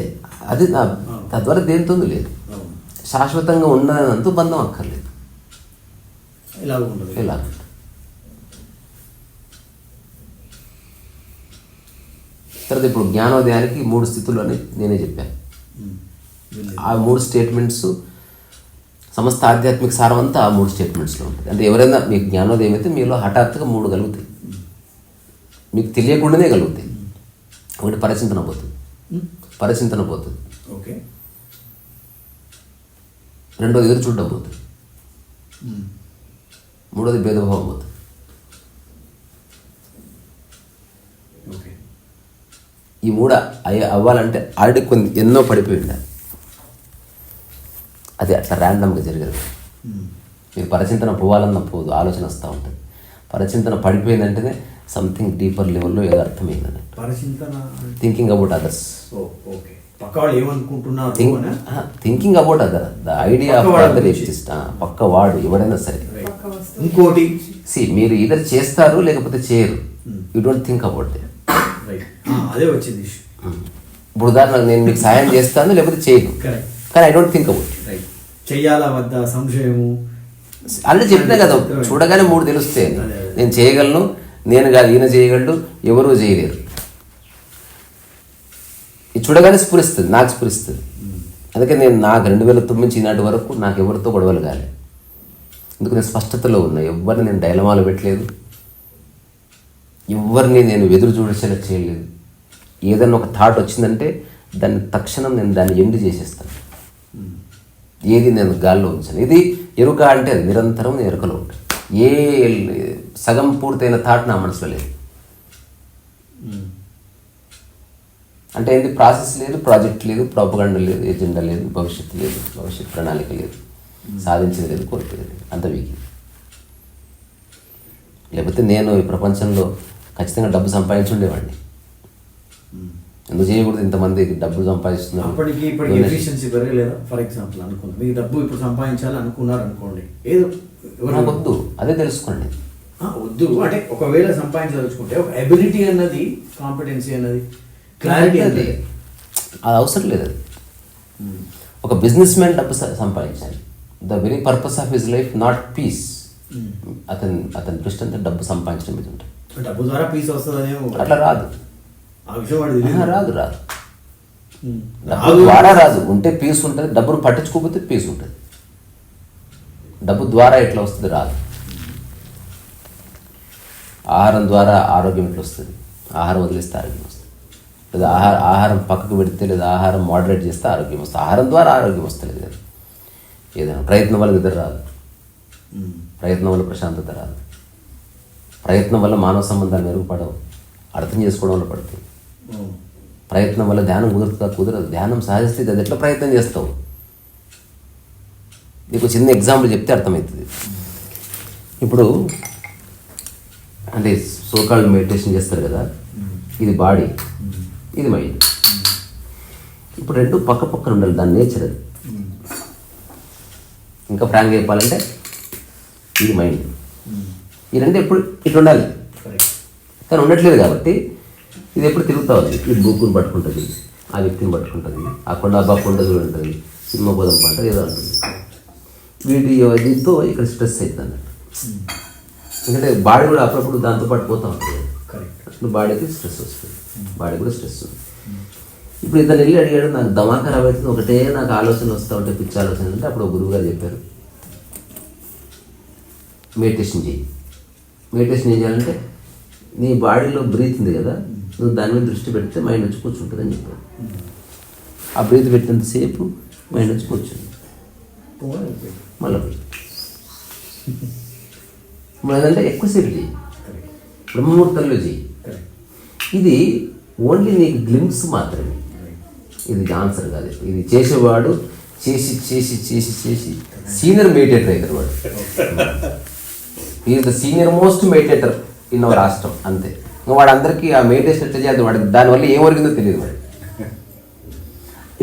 S1: అది నా తద్వారా దేంతో లేదు. శాశ్వతంగా ఉన్నదంతా బంధం అక్కర్లేదు.
S2: ఇలా ఉండదు.
S1: ఇలా తర్వాత ఇప్పుడు జ్ఞానోదయానికి 3 స్థితులు అని నేనే చెప్పాను. ఆ 3 స్టేట్మెంట్స్ సమస్త ఆధ్యాత్మిక సారం అంతా ఆ 3 స్టేట్మెంట్స్లో ఉంటుంది. అంటే ఎవరైనా మీకు జ్ఞానోదయం అయితే మీలో హఠాత్తుగా 3 కలుగుతాయి, మీకు తెలియకుండానే కలుగుతాయి. ఒకటి పరచింతన పోతుంది, పరచింతన పోతుంది.
S2: ఓకే.
S1: రెండోది ఎదురు చూడడం పోతుంది. మూడోది భేదభావం పోతుంది.
S2: ఓకే.
S1: ఈ 3 అవ్వాలంటే ఆల్రెడీ ఎన్నో పడిపోయి ఉండాలి. అది అట్లా ర్యాండమ్గా జరగదు. మీరు పరచింతన పోవాలన్న పోదు, ఆలోచన వస్తూ ఉంటుంది. పరచింతన పడిపోయిందంటేనే సంథింగ్ డీపర్ లెవెల్లో ఏదో అర్థమైందని.
S2: పరచింతన
S1: థింకింగ్ అబౌట్ అదర్స్.
S2: ఓకే. పక్క వాళ్ళు ఏమనుకుంటున్నారు,
S1: thinking about other, the idea of other exist. పక్క వాడు ఎవడైనా సరే.
S2: ఇంకోటి
S1: మీరు ఇదర్ చేస్తారు లేకపోతే చేయరు. You don't think about they.
S2: అదే వచ్చింది.
S1: ఇప్పుడు ఉదాహరణకు నేను మీకు సాయం చేస్తాను లేకపోతే చేయను, కానీ ఐ డోంట్ థింక్ అబౌట్.
S2: చెయ్యాలా వద్దా సంశయము.
S1: ఆల్రెడీ చెప్పినా కదా, చూడగానే 3 తెలుస్తాయి. నేను చేయగలను, నేను కాదు ఈయన చేయగలడు, ఎవరూ చేయలేరు. ఇది చూడగానే స్ఫురిస్తుంది, నాకు స్ఫురిస్తుంది. అందుకే నాకు 2009 నుంచి ఈనాటి వరకు నాకు ఎవరితో గొడవలు కాలే. ఎందుకు నేను స్పష్టతలో ఉన్నా. ఎవరిని నేను డైలమాలు పెట్టలేదు, ఎవరిని నేను ఎదురు చూడేసేలా చేయలేదు. ఏదైనా ఒక థాట్ వచ్చిందంటే దాన్ని తక్షణం నేను దాన్ని ఎండ్ చేసేస్తాను. ఏది నేను గాల్లో ఉంచాను. ఇది ఎరుక అంటే అది నిరంతరం ఎరుకలో ఉంటుంది. ఏ సగం పూర్తయిన థాట్ నా మనసులో లేదు. అంటే ఏంటి, ప్రాసెస్ లేదు, ప్రాజెక్ట్ లేదు, ప్రాపగండ లేదు, ఎజెండా లేదు, భవిష్యత్తు లేదు, భవిష్యత్ ప్రణాళిక లేదు, సాధించేది లేదు, కోల్పోయేది లేదు. అంత వీక్. లేకపోతే నేను ఈ ప్రపంచంలో ఖచ్చితంగా డబ్బు సంపాదించి ఉండేవాడిని. ఎందుకు చేయకూడదు? ఇంతమంది డబ్బులు సంపాదిస్తున్నారు.
S2: అప్పటికి ఇప్పటికి ఎఫిషియన్సీ పెరగలేదా? ఫర్ ఎగ్జాంపుల్ అనుకోండి, మీకు డబ్బు ఇప్పుడు సంపాదించాలి అనుకున్నారు అనుకోండి, ఏదో
S1: నాకు వద్దు, అదే తెలుసుకోండి.
S2: వద్దు అంటే ఒకవేళ సంపాదించదలుచుకుంటే ఒక ఎబిలిటీ అన్నది, కాంపిటెన్సీ అన్నది, క్లారిటీ అన్నది
S1: అది అవసరం లేదు. అది ఒక బిజినెస్ మ్యాన్ డబ్బు సంపాదించాలి. The very purpose of his life not piece. అతని దృష్టి అంతా డబ్బు సంపాదించడం మీద ఉంటుంది.
S2: డబ్బు ద్వారా పీస్ వస్తుందనే
S1: అట్లా రాదు.
S2: ఆ విషయం వాడు తెలియదు.
S1: రాదు డబ్బు ద్వారా రాదు. ఉంటే పీస్ ఉంటుంది. డబ్బును పట్టించుకోకపోతే పీస్ ఉంటుంది. డబ్బు ద్వారా ఎట్లా వస్తుంది? రాదు. ఆహారం ద్వారా ఆరోగ్యం ఎట్లా వస్తుంది? ఆహారం వదిలేస్తే ఆరోగ్యం వస్తుంది. లేదా ఆహారం పక్కకు పెడితే, లేదా ఆహారం మోడరేట్ చేస్తే ఆరోగ్యం వస్తుంది. ఆహారం ద్వారా ఆరోగ్యం వస్తలేదు కదా. ఏదైనా ప్రయత్నం వల్ల నిద్ర రాదు, ప్రయత్నం వల్ల ప్రశాంతత రాదు, ప్రయత్నం వల్ల మానవ సంబంధాలు మెరుగుపడవు, అర్థం చేసుకోవడం వల్ల పడుతుంది. ప్రయత్నం వల్ల ధ్యానం కుదురుతుందా? కుదరదు. ధ్యానం సహజస్థితి, అది ఎట్లా ప్రయత్నం చేస్తావు? నీకు చిన్న ఎగ్జాంపుల్ చెప్తే అర్థమవుతుంది. ఇప్పుడు అంటే సోకాల్డ్ మెడిటేషన్ చేస్తారు కదా, ఇది బాడీ, ఇది మైండ్. ఇప్పుడు 2 పక్క పక్కన ఉండాలి. దాని నేచర్ అది. ఇంకా ఫ్రాంక్గా చెప్పాలంటే ఇది మైండ్, ఈ 2 ఎప్పుడు ఇట్లా ఉండాలి, కానీ ఉండట్లేదు. కాబట్టి ఇది ఎప్పుడు తిరుగుతూ ఉంది. ఇది బుక్కుని పట్టుకుంటుంది, ఆ వ్యక్తిని పట్టుకుంటుంది, ఆ కొండ కొండ చూడు ఉంటుంది, సింహబోధం పంట ఏదో ఉంటుంది. దీంతో ఇక్కడ స్ట్రెస్ అవుతుంది అన్నట్టు. ఎందుకంటే బాడీ కూడా అప్పుడప్పుడు దాంతోపాటు పోతూ ఉంటుంది. అట్లా బాడీకి స్ట్రెస్ వస్తుంది, బాడీ కూడా స్ట్రెస్ ఉంది. ఇప్పుడు ఇతను వెళ్ళి అడిగాడు, నాకు దమా ఖరాబ్ అవుతుంది, ఒకటే నాకు ఆలోచన వస్తూ ఉంటే, పిచ్చి ఆలోచన అంటే, అప్పుడు ఒక గురువు గారు చెప్పారు, మెడిటేషన్ చేయి. మెడిటేషన్ ఏం చేయాలంటే, నీ బాడీలో బ్రీత్ ఉంది కదా, నువ్వు దాని మీద దృష్టి పెడితే మైండ్ వచ్చి కూర్చుంటుంది అని చెప్పారు. ఆ బ్రీత్ పెట్టినంతసేపు మైండ్ వచ్చి కూర్చుంది. మళ్ళీ ఏంటంటే ఎక్కువసేపు చేయి, బ్రహ్మముహూర్తంలో చేయి. ఇది ఓన్లీ నీకు గ్లిమ్స్ మాత్రమే, ఇది ఆన్సర్ కాదు. ఇది చేసేవాడు చేసి చేసి చేసి చేసి సీనియర్ మెడిటేటర్ అవుతారు వాడు. Is the senior most meditator in our రాష్ట్రం, అంతే. వాడు అందరికీ ఆ మెడిటేషన్ ఎట్లా చేయాలి, వాడికి దానివల్ల ఏం ఒరిగిందో తెలియదు వాడు.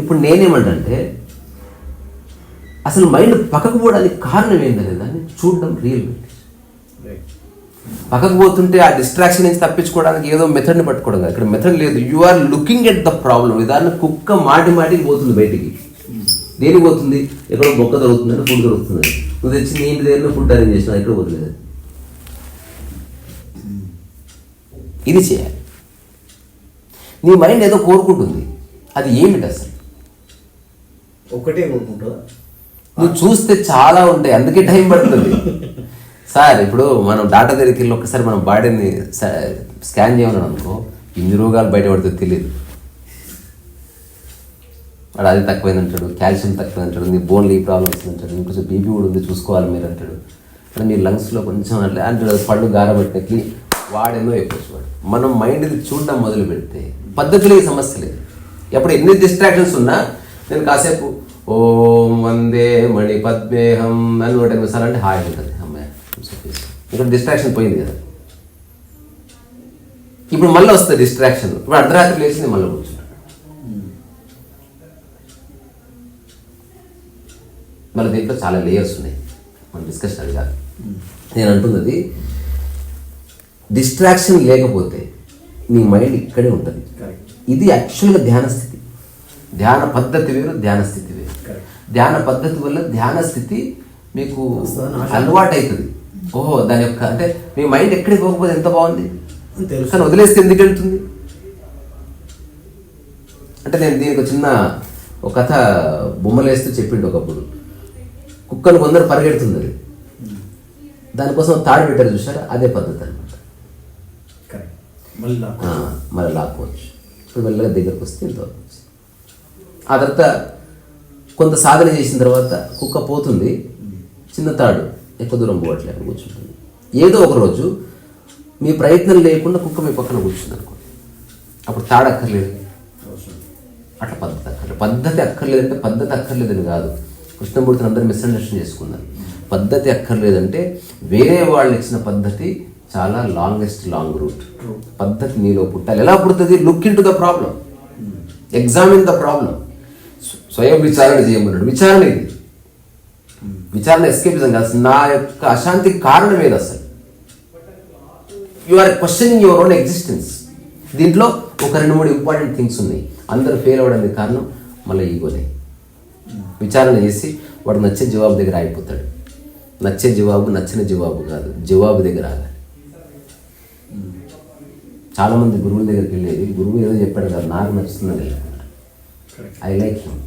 S1: ఇప్పుడు నేనేమంటే అసలు మైండ్ పక్కకు పోవడానికి కారణం ఏంటనే దాన్ని చూడడం రియల్ మెడిటేషన్. పక్కకు పోతుంటే ఆ డిస్ట్రాక్షన్ నుంచి తప్పించుకోవడానికి ఏదో మెథడ్ని పట్టుకోవడం కాదు. ఇక్కడ మెథడ్ లేదు. You are looking at the problem. ఉదాహరణ కుక్క మాటికి పోతుంది బయటికి. దేనికి పోతుంది? ఎక్కడో బొక్క దొరుకుతుందంటే ఫుడ్ దొరుకుతుంది. నువ్వు తెచ్చి నీ ఇంటి దగ్గర ఫుడ్ అరేంజ్ చేసినా ఎక్కడ పోతుంది. ఇది చేయాలి. నీ మైండ్ ఏదో కోరుకుంటుంది, అది ఏమిటి అసలు?
S2: ఒకటే కోరుకుంటుందా?
S1: నువ్వు చూస్తే చాలా ఉంటాయి, అందుకే టైం పడుతుంది. సార్ ఇప్పుడు మనం డాక్టర్ దగ్గరికి వెళ్ళి ఒక్కసారి మనం బాడీని స్కాన్ చేయమన్నాను అనుకో, ఇన్ని రోగాలు బయటపడుతుంది తెలియదు. వాడు అది తక్కువైందంటాడు, కాల్షియం తక్కువైందంటాడు, నీ బోన్లో ఈ ప్రాబ్లమ్స్ అంటాడు, ఇంకొంచెం బీపీ కూడా ఉంది చూసుకోవాలి మీరు అంటాడు. అంటే మీ లంగ్స్లో కొంచెం అట్లా అంటాడు, పళ్ళు గారబట్టినట్లు వాడెన్నో చెప్పచ్చు. వాడు మనం మైండ్ని చూడడం మొదలు పెడితే పద్ధతిలో ఈ సమస్య లేదు. ఎప్పుడు ఎన్ని డిస్ట్రాక్షన్స్ ఉన్నా నేను కాసేపు ఓం వందే మణి పద్మేహం అని 180 సార్లు అంటే హాయి ఉంటుంది. అమ్మాయి ఇక్కడ డిస్ట్రాక్షన్ పోయింది కదా. ఇప్పుడు మళ్ళీ వస్తుంది డిస్ట్రాక్షన్. ఇప్పుడు అర్ధరాత్రి లేచింది మళ్ళీ కూర్చుంటాడు. మళ్ళీ దీంట్లో చాలా లేయర్స్ ఉన్నాయి, మన డిస్కషన్ అది కాదు. నేను అంటున్నది డిస్ట్రాక్షన్ లేకపోతే నీ మైండ్ ఇక్కడే ఉంటుంది. ఇది యాక్చువల్గా ధ్యాన స్థితి. ధ్యాన పద్ధతి వేరు, ధ్యాన స్థితి వేరు. ధ్యాన పద్ధతి వల్ల ధ్యాన స్థితి మీకు అలవాటు అవుతుంది. ఓహో దాని యొక్క అంటే మీ మైండ్ ఎక్కడికి పోకపోతే ఎంత బాగుంది, కానీ వదిలేస్తే ఎందుకు వెళ్తుంది అంటే నేను దీనికి చిన్న ఒక కథ బొమ్మలేస్తూ చెప్పిండు ఒకప్పుడు. కుక్కను కొందరు పరిగెడుతుంది, అది దానికోసం తాడు పెట్టారు చూసారా, అదే పద్ధతి అనమాట. మళ్ళీ లాక్కోవచ్చు. ఇప్పుడు మెల్లగా దగ్గరకు వస్తే ఇంత. ఆ తర్వాత కొంత సాధన చేసిన తర్వాత కుక్క పోతుంది, చిన్న తాడు ఎక్కువ దూరం పోవట్లేదు, కూర్చుంటుంది. ఏదో ఒక రోజు మీ ప్రయత్నం లేకుండా కుక్క మీ పక్కన కూర్చుంది అనుకోండి, అప్పుడు తాడు అక్కర్లేదు. అట్లా పద్ధతి అక్కర్లేదు. పద్ధతి అక్కర్లేదంటే పద్ధతి అక్కర్లేదని కాదు, కృష్ణమూర్తిని అందరూ మిస్అండర్స్టాండ్ చేసుకున్నారు. పద్ధతి అక్కర్లేదంటే వేరే వాళ్ళు ఇచ్చిన పద్ధతి చాలా లాంగ్ రూట్. పద్ధతి నీలో పుట్టాలి. ఎలా పుడుతుంది? Look in to the problem, examine the problem. స్వయం విచారణ చేయమన్నాడు. విచారణ ఇది. విచారణ ఎస్కేపిజం కాదు. నా యొక్క అశాంతికి కారణం ఏది అసలు? You are questioning your own existence. దీంట్లో ఒక 2-3 ఇంపార్టెంట్ థింగ్స్ ఉన్నాయి. అందరూ ఫెయిల్ అవ్వడానికి కారణం మళ్ళీ ఈగోనే. విచారణ చేసి వాడు నచ్చే జవాబు దగ్గర అయిపోతాడు. నచ్చే జవాబు నచ్చిన జవాబు కాదు, జవాబు దగ్గర ఆగాలి. చాలామంది గురువుల దగ్గరికి వెళ్ళేది, గురువు ఏదో చెప్పాడు కదా నాకు నచ్చుతుందని వెళ్ళకుండా, ఐ లైక్ హిమ్,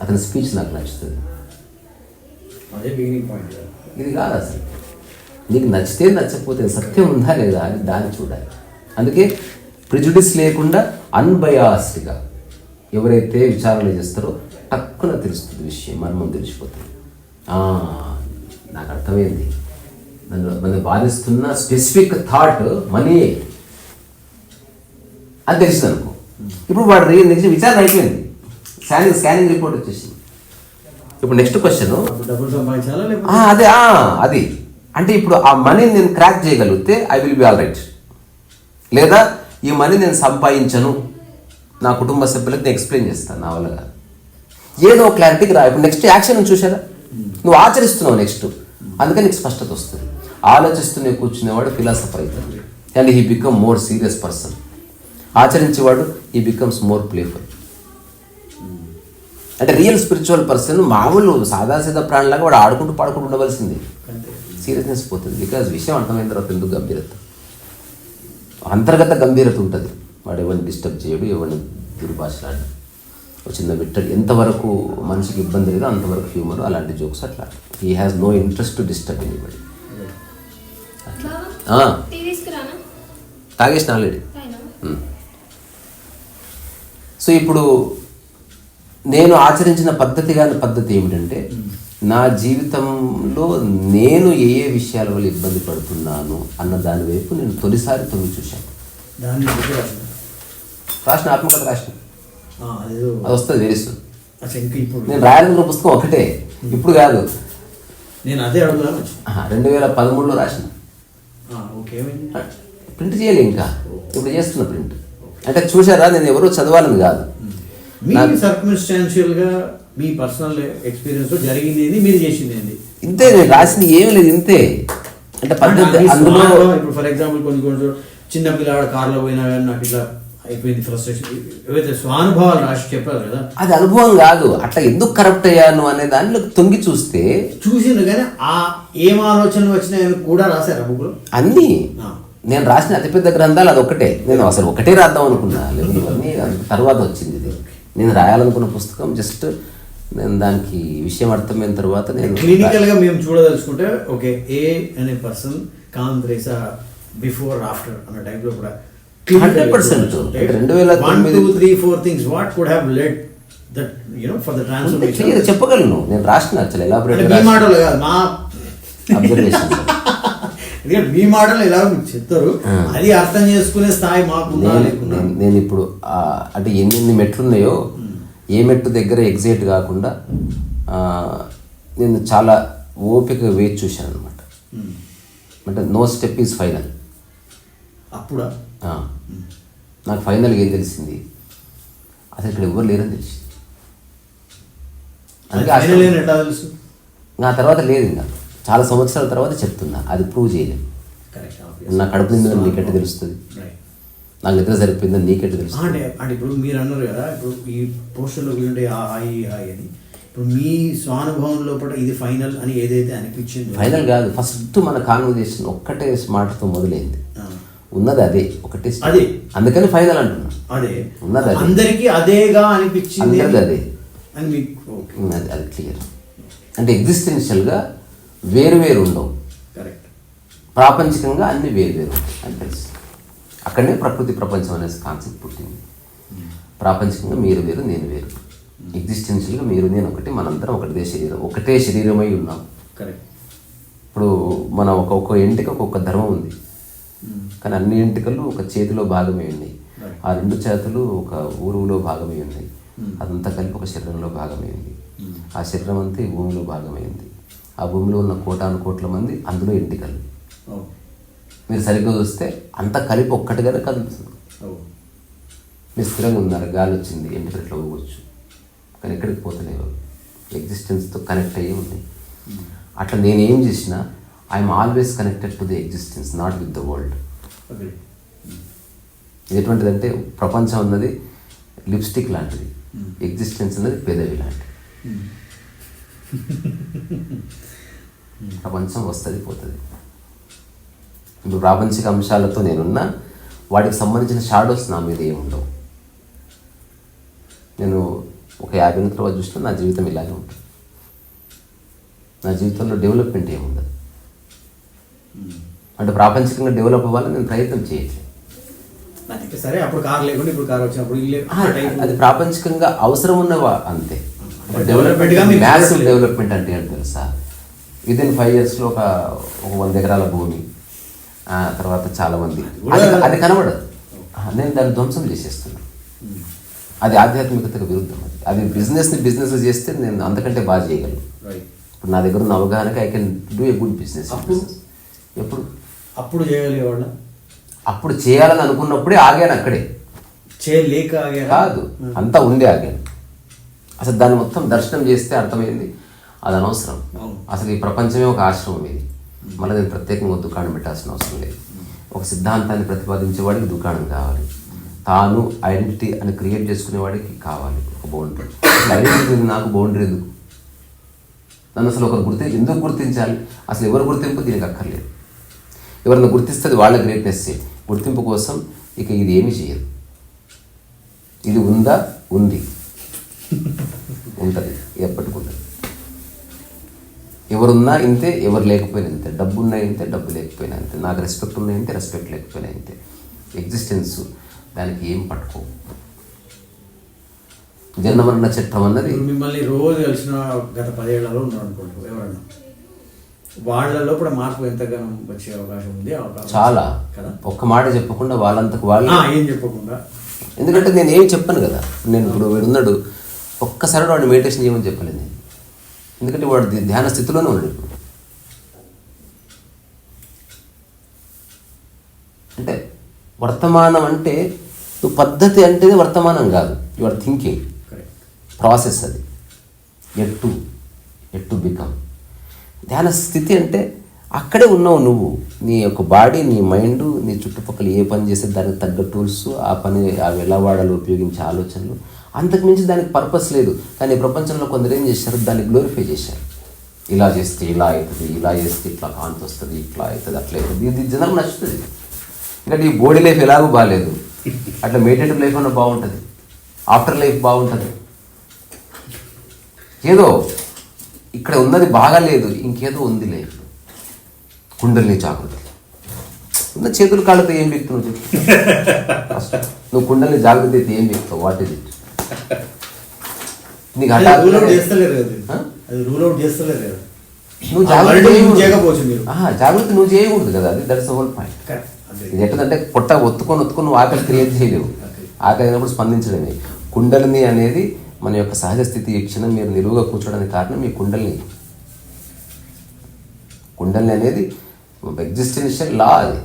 S1: అతని స్పీచ్ నాకు నచ్చుతుంది. ఇది కాదు అసలు. నీకు నచ్చితే నచ్చకపోతే సత్యం ఉందా లేదా అని దాన్ని చూడాలి. అందుకే ప్రిజుడిస్ లేకుండా అన్బయాస్డ్గా ఎవరైతే విచారణ చేస్తారో టక్కున తెలుస్తుంది విషయం, మర్మం తెలిసిపోతుంది. నాకు అర్థమైంది, నన్ను బాధిస్తున్న స్పెసిఫిక్ థాట్ మనీ అని తెలిసింది అనుకో. ఇప్పుడు వాడు నెక్స్ట్ విచారణ అయిపోయింది, స్కానింగ్ రిపోర్ట్ వచ్చేసింది. ఇప్పుడు నెక్స్ట్ క్వశ్చన్ అదే అది అంటే ఇప్పుడు ఆ మనీని నేను క్రాక్ చేయగలిగితే I will be all right. లేదా ఈ మనీ నేను సంపాదించను, నా కుటుంబ సభ్యులకు నేను ఎక్స్ప్లెయిన్ చేస్తాను, నా వల్ల కాదు, ఏదో క్లారిటీకి రా. ఇప్పుడు నెక్స్ట్ యాక్షన్ చూసారా, నువ్వు ఆచరిస్తున్నావు నెక్స్ట్, అందుకని నీకు స్పష్టత వస్తుంది. ఆలోచిస్తూనే కూర్చునేవాడు ఫిలాసఫర్ అవుతాడు, and he become more serious person. ఆచరించేవాడు హీ బికమ్స్ మోర్ ప్లేఫుల్. అంటే రియల్ స్పిరిచువల్ పర్సన్ మామూలు సాదాసీదా ప్రాణిలాగా వాడు ఆడుకుంటూ పాడుకుంటూ ఉండవలసింది. సీరియస్నెస్ పోతుంది, బికాజ్ విషయం అర్థమైన తర్వాత ఎందుకు గంభీరత, అంతర్గత గంభీరత ఉంటుంది. వాడు ఎవరిని డిస్టర్బ్ చేయడు, ఎవరిని దుర్భాషలాడు, చిన్న బిట్టడు. ఎంతవరకు మనిషికి ఇబ్బంది లేదో అంతవరకు హ్యూమర్. అలాంటి జోక్స్ అట్లా. He has no interest to disturb anybody. తాగేసిన ఆల్రెడీ. సో ఇప్పుడు నేను ఆచరించిన పద్ధతి ఏమిటంటే నా జీవితంలో నేను ఏ ఏ విషయాల వల్ల ఇబ్బంది పడుతున్నాను అన్న దాని వైపు నేను తొలిసారి తొంగి చూశాను.
S2: దాన్ని
S1: రాసిన ఆత్మకథ రాసిన
S2: అదేదో
S1: అది వస్తుంది తెలుస్తుంది.
S2: అసలు ఇంకా ఇప్పుడు
S1: నేను రాయాలనుకున్న పుస్తకం ఒకటే, ఇప్పుడు కాదు,
S2: నేను అదే అడుగుదాను
S1: 2013లో రాసిన.
S2: ఓకే ఏమైంది?
S1: ప్రింట్ చేయాలి, ఇంకా ఇప్పుడు చేస్తున్న ప్రింట్. అంటే చూసారా, నేను ఎవరో చదవాలని కాదు,
S2: మీ సర్కమ్స్టాన్షియల్ గా మీ పర్సనల్ ఎక్స్పీరియన్స్ లో జరిగింది ఏంది, మీరు చేసింది ఏంది,
S1: ఇంతే. నేను రాసింది ఏమీ లేదు, ఇంతే. అంటే పద్ధతి అందులో
S2: ఇప్పుడు ఫర్ ఎగ్జాంపుల్ కొన్ని చిన్న పిల్లవాడు కార్లో పోయినా కానీ నాకు ఇట్లా అయిపోయింది ఫ్రస్ట్రేషన్, ఏవైతే స్వానుభవాలు రాసి చెప్పారు కదా,
S1: అది అనుభవం కాదు. అట్లా ఎందుకు కరప్ట్ అయ్యాను అనే దానిలో తొంగి చూస్తే
S2: చూసిండు. కానీ ఆ ఏం ఆలోచనలు వచ్చినాయని కూడా రాశారు ఆ బుక్లో
S1: అన్నీ. నేను రాసిన అతిపెద్ద గ్రంథాలు అది ఒకటే. నేను అసలు ఒకటే రాద్దాం అనుకున్నా, లేదు ఇవన్నీ తర్వాత వచ్చింది. ఇది నేను రాయాలనుకున్న పుస్తకం జస్ట్ నేను దానికి విషయం అర్థమైన తర్వాత నేను
S2: క్లినికల్ గా మేము చూడదలుచుకుంటే ఓకే ఏ అనే పర్సన్ కామ్ త్రేసా బిఫోర్ ఆఫ్టర్ అన్న టైంలో కూడా
S1: 100%
S2: 1, 2, 3, 4 things what could have led that for the transformation.
S1: Clear చెప్పగలను. నేను రాసిన యాక్చువల్ ఎలాబొరేట్
S2: మీ మాటలు కాదు, మా
S1: అబ్జర్వేషన్.
S2: ఎందుకంటే మీ మాటలు ఎలా చెప్తారు, అది అర్థం చేసుకునే స్థాయి మాకు.
S1: నేను ఇప్పుడు అంటే ఎన్ని మెట్లున్నాయో ఏ మెట్టు దగ్గర ఎగ్జైట్ కాకుండా నేను చాలా ఓపిక వేచి చూశాను అనమాట. అంటే నో స్టెప్ ఈజ్ ఫైనల్.
S2: అప్పుడా
S1: నాకు ఫైనల్గా ఏం తెలిసింది, అసలు ఇక్కడ ఎవరు లేరని తెలిసింది. అందుకే
S2: తెలుసు
S1: నా తర్వాత లేదు, ఇంకా చాలా సంవత్సరాల తర్వాత చెప్తున్నా, అది ప్రూవ్ చేయలేదు. నా కడుపు నిందని నీకెట్టు తెలుస్తుంది, నాకు నిద్ర సరిపోయిందని నీకెట్టు తెలుస్తుంది.
S2: అంటే ఇప్పుడు మీరు అన్నారు కదా, ఇప్పుడు ఈ పోస్టర్లో ఉండే హాయి హాయి అని, ఇప్పుడు మీ స్వానుభవం లోపల ఇది ఫైనల్ అని ఏదైతే అనిపించింది,
S1: ఫైనల్ కాదు. ఫస్ట్ మన కాన్వర్జేషన్ ఒక్కటే మాటతో మొదలైంది, ఉన్నది అదే ఒకటే,
S2: అదే
S1: అందుకని ఫైనల్ అంటున్నా.
S2: అదే
S1: ఉన్నది అదే,
S2: అందరికీ అదేగా అనిపించింది,
S1: అదే
S2: అని మీకు
S1: అది క్లియర్. అంటే ఎగ్జిస్టెన్షియల్గా వేరు వేరు ఉండవు,
S2: కరెక్ట్.
S1: ప్రాపంచికంగా అన్ని వేరు వేరు అని తెలుసు. అక్కడనే ప్రకృతి ప్రపంచం అనే కాన్సెప్ట్ పుట్టింది. ప్రాపంచికంగా మీరు వేరు, నేను వేరు. ఎగ్జిస్టెన్షియల్గా మీరు నేను ఒకటి, మనందరం ఒకటే శరీరమై ఉన్నాం.
S2: కరెక్ట్.
S1: ఇప్పుడు మన ఒక్కొక్క ఎంటిక ఒక్కొక్క ధర్మం ఉంది, కానీ అన్ని ఎంటికలు ఒక చేతిలో భాగమే ఉన్నాయి. ఆ 2 చేతులు ఒక ఊరువులో భాగమే ఉన్నాయి. అదంతా కలిపి ఒక శరీరంలో భాగమే ఉంది. ఆ శరీరం అంతా ఈ భూమిలో భాగమే ఉంది. ఆ భూమిలో ఉన్న కోటాను కోట్ల మంది అందులో ఎంటికలు. మీరు సరిగ్గా చూస్తే అంతా కలిపి ఒక్కటిగానే కదులుతుంది. మీరు స్థిరంగా ఉన్నారు, గాలి వచ్చింది, ఎంటికలు ఇట్లా పోవచ్చు, కానీ ఎక్కడికి పోతలేవు, ఎగ్జిస్టెన్స్తో కనెక్ట్ అయ్యి ఉన్నాయి. అట్లా నేనేం చేసినా I'm always connected to the existence, not with the world. ఇది ఎటువంటిదంటే ప్రపంచం అన్నది లిప్స్టిక్ లాంటిది, ఎగ్జిస్టెన్స్ అన్నది పెదవి లాంటిది. ప్రపంచం వస్తుంది పోతుంది. ఇప్పుడు ప్రాపంచిక అంశాలతో నేనున్నా, వాటికి సంబంధించిన షాడోస్ నా మీద ఏముండవు. నేను ఒక 50 ఏళ్ళ తర్వాత చూస్తే నా జీవితం ఇలాగే ఉంటుంది. నా జీవితంలో డెవలప్మెంట్ ఏముండదు. అంటే ప్రాపంచికంగా డెవలప్ అవ్వాలని నేను ప్రయత్నం చేయట్లేదు.
S2: సరే, అప్పుడు కారు లేకుండా ఇప్పుడు కారు వచ్చినప్పుడు
S1: అది ప్రాపంచికంగా అవసరం ఉన్నవా అంతే.
S2: డెవలప్మెంట్
S1: మ్యాసివ్ డెవలప్మెంట్ అంటే ఏంటి తెలుసా, విదిన్ 5 yearsలో ఒక 100 ఎకరాల భూమి, తర్వాత చాలామంది, అది కనబడదు. నేను దాన్ని ధ్వంసం చేసేస్తున్నాను. అది ఆధ్యాత్మికతకు విరుద్ధం. అది బిజినెస్ని బిజినెస్ చేస్తే నేను అంతకంటే బాగా చేయగలను. ఇప్పుడు నా దగ్గర ఉన్న అవగాహనకి I can do a good business.
S2: అప్పుడు చేయగలిగేవాళ్ళ,
S1: అప్పుడు చేయాలని అనుకున్నప్పుడే ఆగాను. అక్కడే
S2: చేయలేక
S1: కాదు, అంతా ఉండే ఆగాను. అసలు దాన్ని మొత్తం దర్శనం చేస్తే అర్థమైంది అది అనవసరం. అసలు ఈ ప్రపంచమే ఒక ఆశ్రమం. ఇది మళ్ళీ నేను ప్రత్యేకంగా దుకాణం పెట్టాల్సిన అవసరం లేదు. ఒక సిద్ధాంతాన్ని ప్రతిపాదించేవాడికి దుకాణం కావాలి, తాను ఐడెంటిటీ అని క్రియేట్ చేసుకునేవాడికి కావాలి ఒక బౌండరీ. ఐడెంటిటీ నాకు బౌండరీ ఎందుకు? నన్ను అసలు ఒక ఎందుకు గుర్తించాలి? అసలు ఎవరు గుర్తింపు దీనికి అక్కర్లేదు. ఎవరిని గుర్తిస్తే వాళ్ళ గ్రేట్నెస్. గుర్తింపు కోసం ఇక ఇది ఏమి చేయదు. ఇది ఉందా, ఉంది, ఉంటుంది, ఎప్పటికి ఉంటుంది. ఎవరున్నా ఇంతే, ఎవరు లేకపోయినా ఇంతే. డబ్బు ఉన్నా ఇంతే, డబ్బు లేకపోయినా ఇంతే. నాకు రెస్పెక్ట్ ఉన్నా ఇంతే, రెస్పెక్ట్ లేకపోయినా ఇంతే. ఎగ్జిస్టెన్స్ దానికి ఏం పట్టుకో. జన్మమరణ చట్టం అన్నది
S2: ఇప్పుడు మిమ్మల్ని రోజు కలిసిన గత 10 ఏళ్లలో ఉన్నారు అనుకోండి ఎవరన్నా, వాళ్ళలో కూడా మార్పు ఎంతగానో వచ్చే అవకాశం ఉంది.
S1: చాలా
S2: కదా,
S1: ఒక్క మాట చెప్పకుండా వాళ్ళంతకు వాళ్ళు
S2: ఏం చెప్పకుండా.
S1: ఎందుకంటే నేను ఏం చెప్పాను కదా, నేను ఇప్పుడు వీడున్నాడు ఒక్కసారి వాడు మెడిటేషన్ చేయమని చెప్పలేదు నేను, ఎందుకంటే వాడు ధ్యాన స్థితిలోనే ఉన్నాడు ఇప్పుడు. అంటే వర్తమానం అంటే నువ్వు పద్ధతి అంటేనే వర్తమానం కాదు, యు ఆర్ థింకింగ్ ప్రాసెస్, అది ఎట్ టు బికమ్. ధ్యాన స్థితి అంటే అక్కడే ఉన్నావు నువ్వు, నీ యొక్క బాడీ, నీ మైండ్, నీ చుట్టుపక్కల ఏ పని చేస్తే దానికి తగ్గ టూల్స్, ఆ పని అవి ఎలా వాడాలో ఉపయోగించే ఆలోచనలు, అంతకుమించి దానికి పర్పస్ లేదు. కానీ ప్రపంచంలో కొందరు ఏం చేశారు, దాన్ని గ్లోరిఫై చేశారు. ఇలా చేస్తే ఇలా అవుతుంది, ఇలా చేస్తే ఇట్లా కాంతి వస్తుంది, ఇట్లా అవుతుంది, అట్లా అవుతుంది. ఇది జనం నచ్చుతుంది. ఎందుకంటే ఈ బాడీ లైఫ్ ఎలాగో బాగాలేదు, అట్లా మెడిటేటివ్ లైఫ్ అన్న బాగుంటుంది, ఆఫ్టర్ లైఫ్ బాగుంటుంది. ఏదో ఇక్కడ ఉన్నది బాగాలేదు, ఇంకేదో ఉంది లైఫ్. కుండలిని జాగృతి ఉన్న చేతులు కాళ్ళతో ఏం వ్యక్తువు నువ్వు చెప్పు. నువ్వు కుండలిని జాగృతి అయితే ఏం వ్యక్తావు, వాట్ ఇస్ ఇట్? నీకు
S2: రూల్ అవుట్ చేస్తలేరు కదా, అది రూల్ అవుట్ చేస్తలేరు కదా.
S1: నువ్వు జాగృతి
S2: చేయకపోవచ్చు మీరు,
S1: జాగృతి నువ్వు చేయకూడదు కదా, అది దట్స్ ద హోల్ పాయింట్. ఇది ఎట్లంటే పొట్ట ఒత్తుకొని నువ్వు ఆకలి క్రియేట్ చేయలేవు. ఆకలి అయినప్పుడు స్పందించడమే. కుండలిని అనేది మన యొక్క సహజ స్థితి. ఈ క్షణం మీరు నిలువుగా కూర్చోడానికి కారణం మీ కుండలిని. కుండలిని అనేది ఎగ్జిస్టెన్షియల్ లా. అది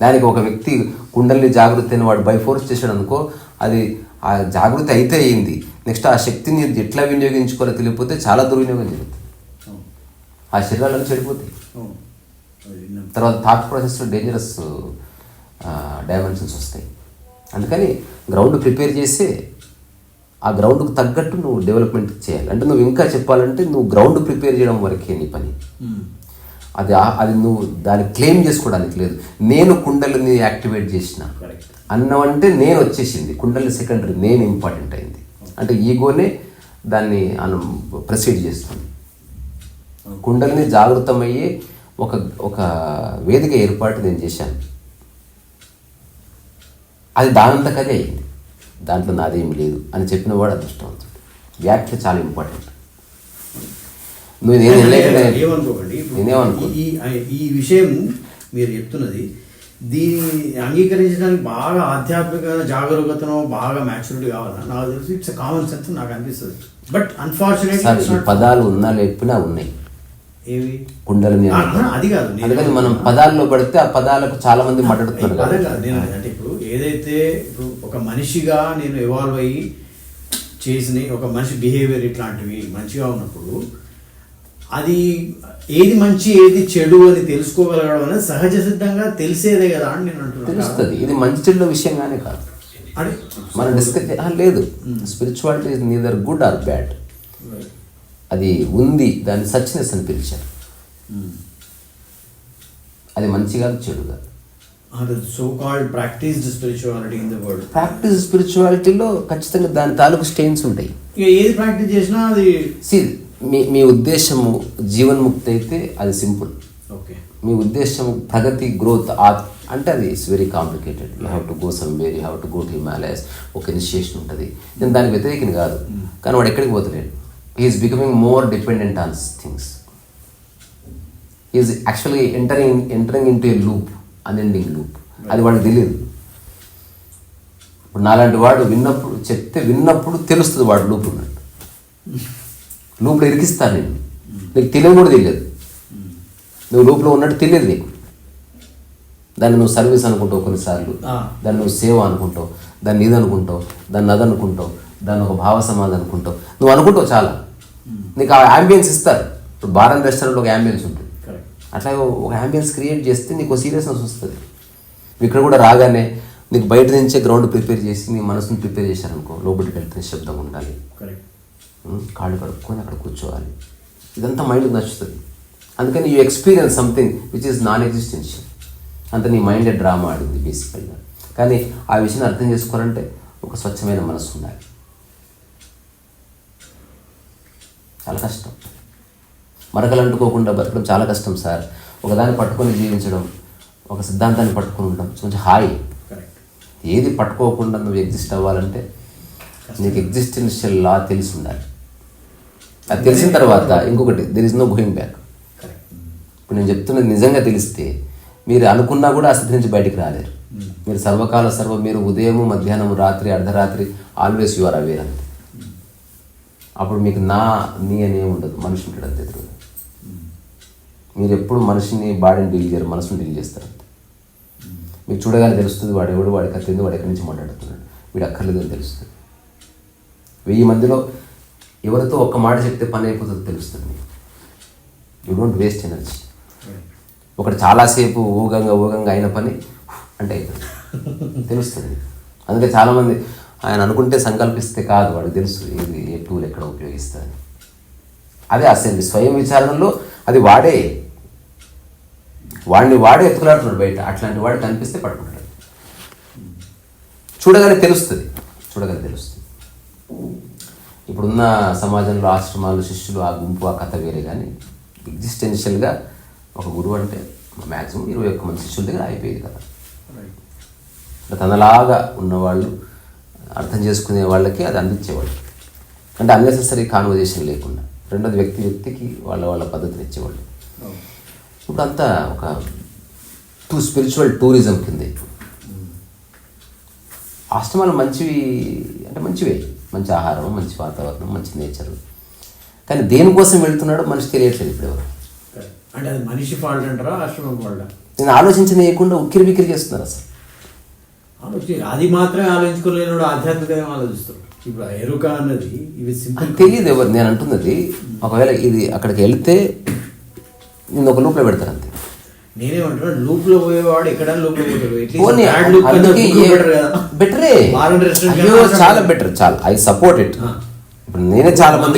S1: దానికి ఒక వ్యక్తి కుండలిని జాగృతి అని వాడు బై ఫోర్స్ చేశాడు అనుకో, అది ఆ జాగృతి అయితే అయ్యింది. నెక్స్ట్ ఆ శక్తిని ఎట్లా వినియోగించుకోవాలో తెలియకపోతే చాలా దుర్వినియోగం జరుగుతుంది, ఆ శరీరాలను చెడిపోతాయి. తర్వాత థాట్ ప్రాసెస్లో డేంజరస్ డైమెన్షన్స్ వస్తాయి. అందుకని గ్రౌండ్ ప్రిపేర్ చేస్తే ఆ గ్రౌండ్కు తగ్గట్టు నువ్వు డెవలప్మెంట్ చేయాలి. అంటే నువ్వు ఇంకా చెప్పాలంటే నువ్వు గ్రౌండ్ ప్రిపేర్ చేయడం వరకే నీ పని. అది నువ్వు దాన్ని క్లెయిమ్ చేసుకోవడానికి లేదు. నేను కుండలిని యాక్టివేట్ చేసిన అన్నవంటే నేను వచ్చేసింది, కుండలిని సెకండరీ, నేను ఇంపార్టెంట్ అయింది. అంటే ఈగోనే దాన్ని ప్రొసీడ్ చేస్తుంది. కుండలిని జాగృతమయ్యే ఒక వేదిక ఏర్పాటు నేను చేశాను. అది దానంతకదే అయింది, దాంట్లో నాదేమి లేదు అని చెప్పిన వాడు అదృష్టవంతుడు. వ్యాఖ్య చాలా ఇంపార్టెంట్. నువ్వు
S2: ఏమనుకోకండి, ఈ విషయం మీరు చెప్తున్నది దీన్ని అంగీకరించడానికి బాగా ఆధ్యాత్మిక జాగరూకతను, బాగా మ్యాచ్యూరిటీ కావాలా నాకు తెలిసి ఇట్స్ కామన్ సెన్స్ నాకు అనిపిస్తుంది. బట్ అన్ఫార్చునేట్లీ
S1: పదాలు ఉన్నా లేకపోయినా ఉన్నాయి.
S2: ఏవి
S1: కుండలిని
S2: అది కాదు,
S1: అందుకని మనం పదాల్లో పడితే ఆ పదాలకు చాలా మంది మాట్లాడుతున్నారు.
S2: అంటే ఇప్పుడు ఏదైతే ఇప్పుడు ఒక మనిషిగా నేను ఎవాల్వ్ అయ్యి చేసిన ఒక మనిషి బిహేవియర్ ఇట్లాంటివి మంచిగా ఉన్నప్పుడు అది ఏది మంచి ఏది చెడు అని తెలుసుకోగలగడం అనేది సహజ సిద్ధంగా తెలిసేదే కదా అని నేను అంటున్నాను.
S1: తెలుస్తుంది. ఇది మంచి చెడుల విషయంగానే కాదు,
S2: అంటే
S1: మనం డిస్కస్ లేదు. Spirituality is neither good or bad. అది ఉంది, దాన్ని సచ్నెస్ అని పిలిచారు. అది మంచి కాదు, చెడు కాదు.
S2: So called practised spirituality in the world.
S1: Practice స్పిరిచువాలిటీలో ఖచ్చితంగా దాని తాలూకు స్టెయిన్స్ ఉంటాయి.
S2: ఇక ఏది ప్రాక్టీస్ చేసినా అది
S1: మీ ఉద్దేశము జీవన్ముక్తి అయితే అది సింపుల్.
S2: ఓకే,
S1: మీ ఉద్దేశం ప్రగతి, గ్రోత్ అంటే అది it's very complicated. You have to go somewhere, you have to go to Himalayas. ఒక ఇనిషియేషన్ ఉంటుంది. నేను దానికి వ్యతిరేకం కాదు, కానీ వాడు ఎక్కడికి పోతలేడు. Is becoming more dependent on things. Is actually entering in to a loop, unending loop. అది వాడికి తెలియదు. ఇప్పుడు నాలాంటి వాడు విన్నప్పుడు తెలుస్తుంది వాడు లూప్ ఉన్నట్టు. లూప్లో ఇరికిస్తాను నేను, నీకు తెలియదు కూడా తెలియదు. నువ్వు లూప్లో ఉన్నట్టు తెలియదు నీకు. దాన్ని నువ్వు సర్వీస్ అనుకుంటావు, కొన్నిసార్లు దాన్ని నువ్వు సేవ అనుకుంటావు, దాన్ని ఇది అనుకుంటావు, దాన్ని అది అనుకుంటావు, దాన్ని ఒక భావ సమాధి అనుకుంటావు. నువ్వు అనుకుంటావు చాలా. నీకు ఆ యాంబియన్స్ ఇస్తారు. ఇప్పుడు బార్ రెస్టారెంట్లో ఒక యాంబియన్స్ ఉంటుంది. అట్లా ఒక యాంబియన్స్ క్రియేట్ చేస్తే నీకు సీరియస్నెస్ వస్తుంది. ఇక్కడ కూడా రాగానే నీకు బయట నుంచే గ్రౌండ్ ప్రిపేర్ చేసి నీ మనసుని ప్రిపేర్ చేశారనుకో, లోపలికి వెళ్తే శబ్దం ఉండాలి, కాళ్ళు కడుక్కొని అక్కడ కూర్చోవాలి. ఇదంతా మైండ్కి నచ్చుతుంది. అందుకని you experience something which is non existential. అంత నీ మైండే డ్రామా ఆడింది బేసికల్గా. కానీ ఆ విషయాన్ని అర్థం చేసుకోవాలంటే ఒక స్వచ్ఛమైన మనసు ఉండాలి. చాలా కష్టం. మరకలు అంటుకోకుండా బతకడం చాలా కష్టం సార్. ఒకదాన్ని పట్టుకొని జీవించడం, ఒక సిద్ధాంతాన్ని పట్టుకొని ఉండడం కొంచెం హాయి. ఏది పట్టుకోకుండా నువ్వు ఎగ్జిస్ట్ అవ్వాలంటే నీకు ఎగ్జిస్టెన్షియల్ లా తెలిసి ఉండాలి. అది తెలిసిన తర్వాత ఇంకొకటి, there is no going back. ఇప్పుడు నేను చెప్తున్నది నిజంగా తెలిస్తే మీరు అనుకున్నా కూడా ఆ స్థితి నుంచి బయటికి రాలేరు. మీరు సర్వకాల మీరు ఉదయం, మధ్యాహ్నం, రాత్రి, అర్ధరాత్రి ఆల్వేస్ యు ఆర్ అవేర్ అంతే. అప్పుడు మీకు నీ అనే ఉండదు, మనిషి ఉంటాడు అంతే ఎదురు. మీరు ఎప్పుడు మనిషిని బాడీని డీల్ చేయరు, మనసుని డీల్ చేస్తారు అంతే. మీకు చూడగానే తెలుస్తుంది వాడు ఎవడు, వాడికి అత్తింది, వాడు ఎక్కడి నుంచి మాట్లాడుతున్నాడు, వీడు అక్కర్లేదు అని తెలుస్తుంది. 1000 మందిలో ఎవరితో ఒక్క మాట చెప్తే పని అయిపోతుందో తెలుస్తుంది మీకు. You don't waste energy. ఒకటి చాలాసేపు ఊగంగా అయిన పని అంటే అయిపోతుంది, తెలుస్తుంది. అందుకే చాలామంది ఆయన అనుకుంటే సంకల్పిస్తే కాదు, వాడికి తెలుసు ఏది ఏ టూల్ ఎక్కడ ఉపయోగిస్తుంది. అదే అసలు స్వయం విచారణలో అది వాడే ఎత్తుకులాడుతున్నాడు బయట. అట్లాంటి వాడు కనిపిస్తే పట్టుకుంటాడు. చూడగానే తెలుస్తుంది. ఇప్పుడున్న సమాజంలో ఆశ్రమాలు, శిష్యులు, ఆ గుంపు, ఆ కథ వేరే. కానీ ఎగ్జిస్టెన్షియల్గా ఒక గురువు అంటే మ్యాక్సిమం 21 మంది శిష్యుల దగ్గర అయిపోయేది కదా. తనలాగా ఉన్నవాళ్ళు, అర్థం చేసుకునే వాళ్ళకి అది అందించేవాళ్ళు. అంటే అన్నెసెసరీ కాన్వర్జేషన్ లేకుండా. రెండోది వ్యక్తికి వాళ్ళ పద్ధతిని ఇచ్చేవాళ్ళు. ఇప్పుడు అంతా ఒక స్పిరిచువల్ టూరిజం కింద. ఆశ్రమాలు మంచివి అంటే మంచివే, మంచి ఆహారం, మంచి వాతావరణం, మంచి నేచరు. కానీ దేనికోసం వెళ్తున్నాడో మనిషి తెలియట్లేదు ఇప్పుడు ఎవరు.
S2: అంటే అది మనిషి ఫాల్ట్ అంటారా, ఆశ్రమం ఫాల్ట్?
S1: నేను ఆలోచించనీయకుండా ఉక్కిరి చేస్తున్నారు అసలు.
S2: అది మాత్రమే ఆలోచించుకోలేని ఆధ్యాత్మికంగా ఆలోచిస్తారు. ఇప్పుడు ఎరుక అన్నది ఇవి సింపుల్
S1: తెలియదు ఎవరు. నేను అంటున్నది ఒకవేళ ఇది అక్కడికి వెళ్తే నేను ఒక లూప్లో పెడతాను అంతే.
S2: నేనేమంటున్నాను, లూప్ లో పోయేవాడు ఎక్కడ లూప్ లో పోతాడు.
S1: బెటరే, చాలా బెటర్, చాలా ఐ సపోర్ట్ ఇట్. ఇప్పుడు నేనే చాలా మంది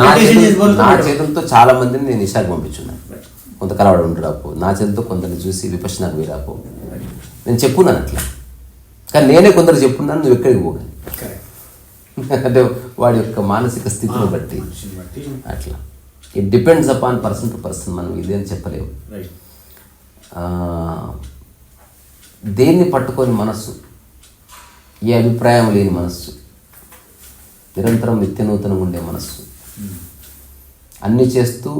S1: నా చేతులతో చాలా మందిని నేను ఇషాకి పంపించున్నాను. కొంత కలవాడు ఉంటాడు, నా చేతులతో కొందరిని చూసి విపక్షనాకు వీరాపో నేను చెప్పున్నాను అట్లా. కానీ నేనే కొందరు చెప్పున్నాను, నువ్వు ఎక్కడికి పోగా అంటే వాడి యొక్క మానసిక స్థితిని బట్టి అట్లా. It depends upon person to person. మనం ఇదే అని చెప్పలేము. దేన్ని పట్టుకొని మనస్సు, ఏ అభిప్రాయం లేని మనస్సు, నిరంతరం నిత్యనూతనంగా ఉండే మనస్సు, అన్నీ చేస్తూ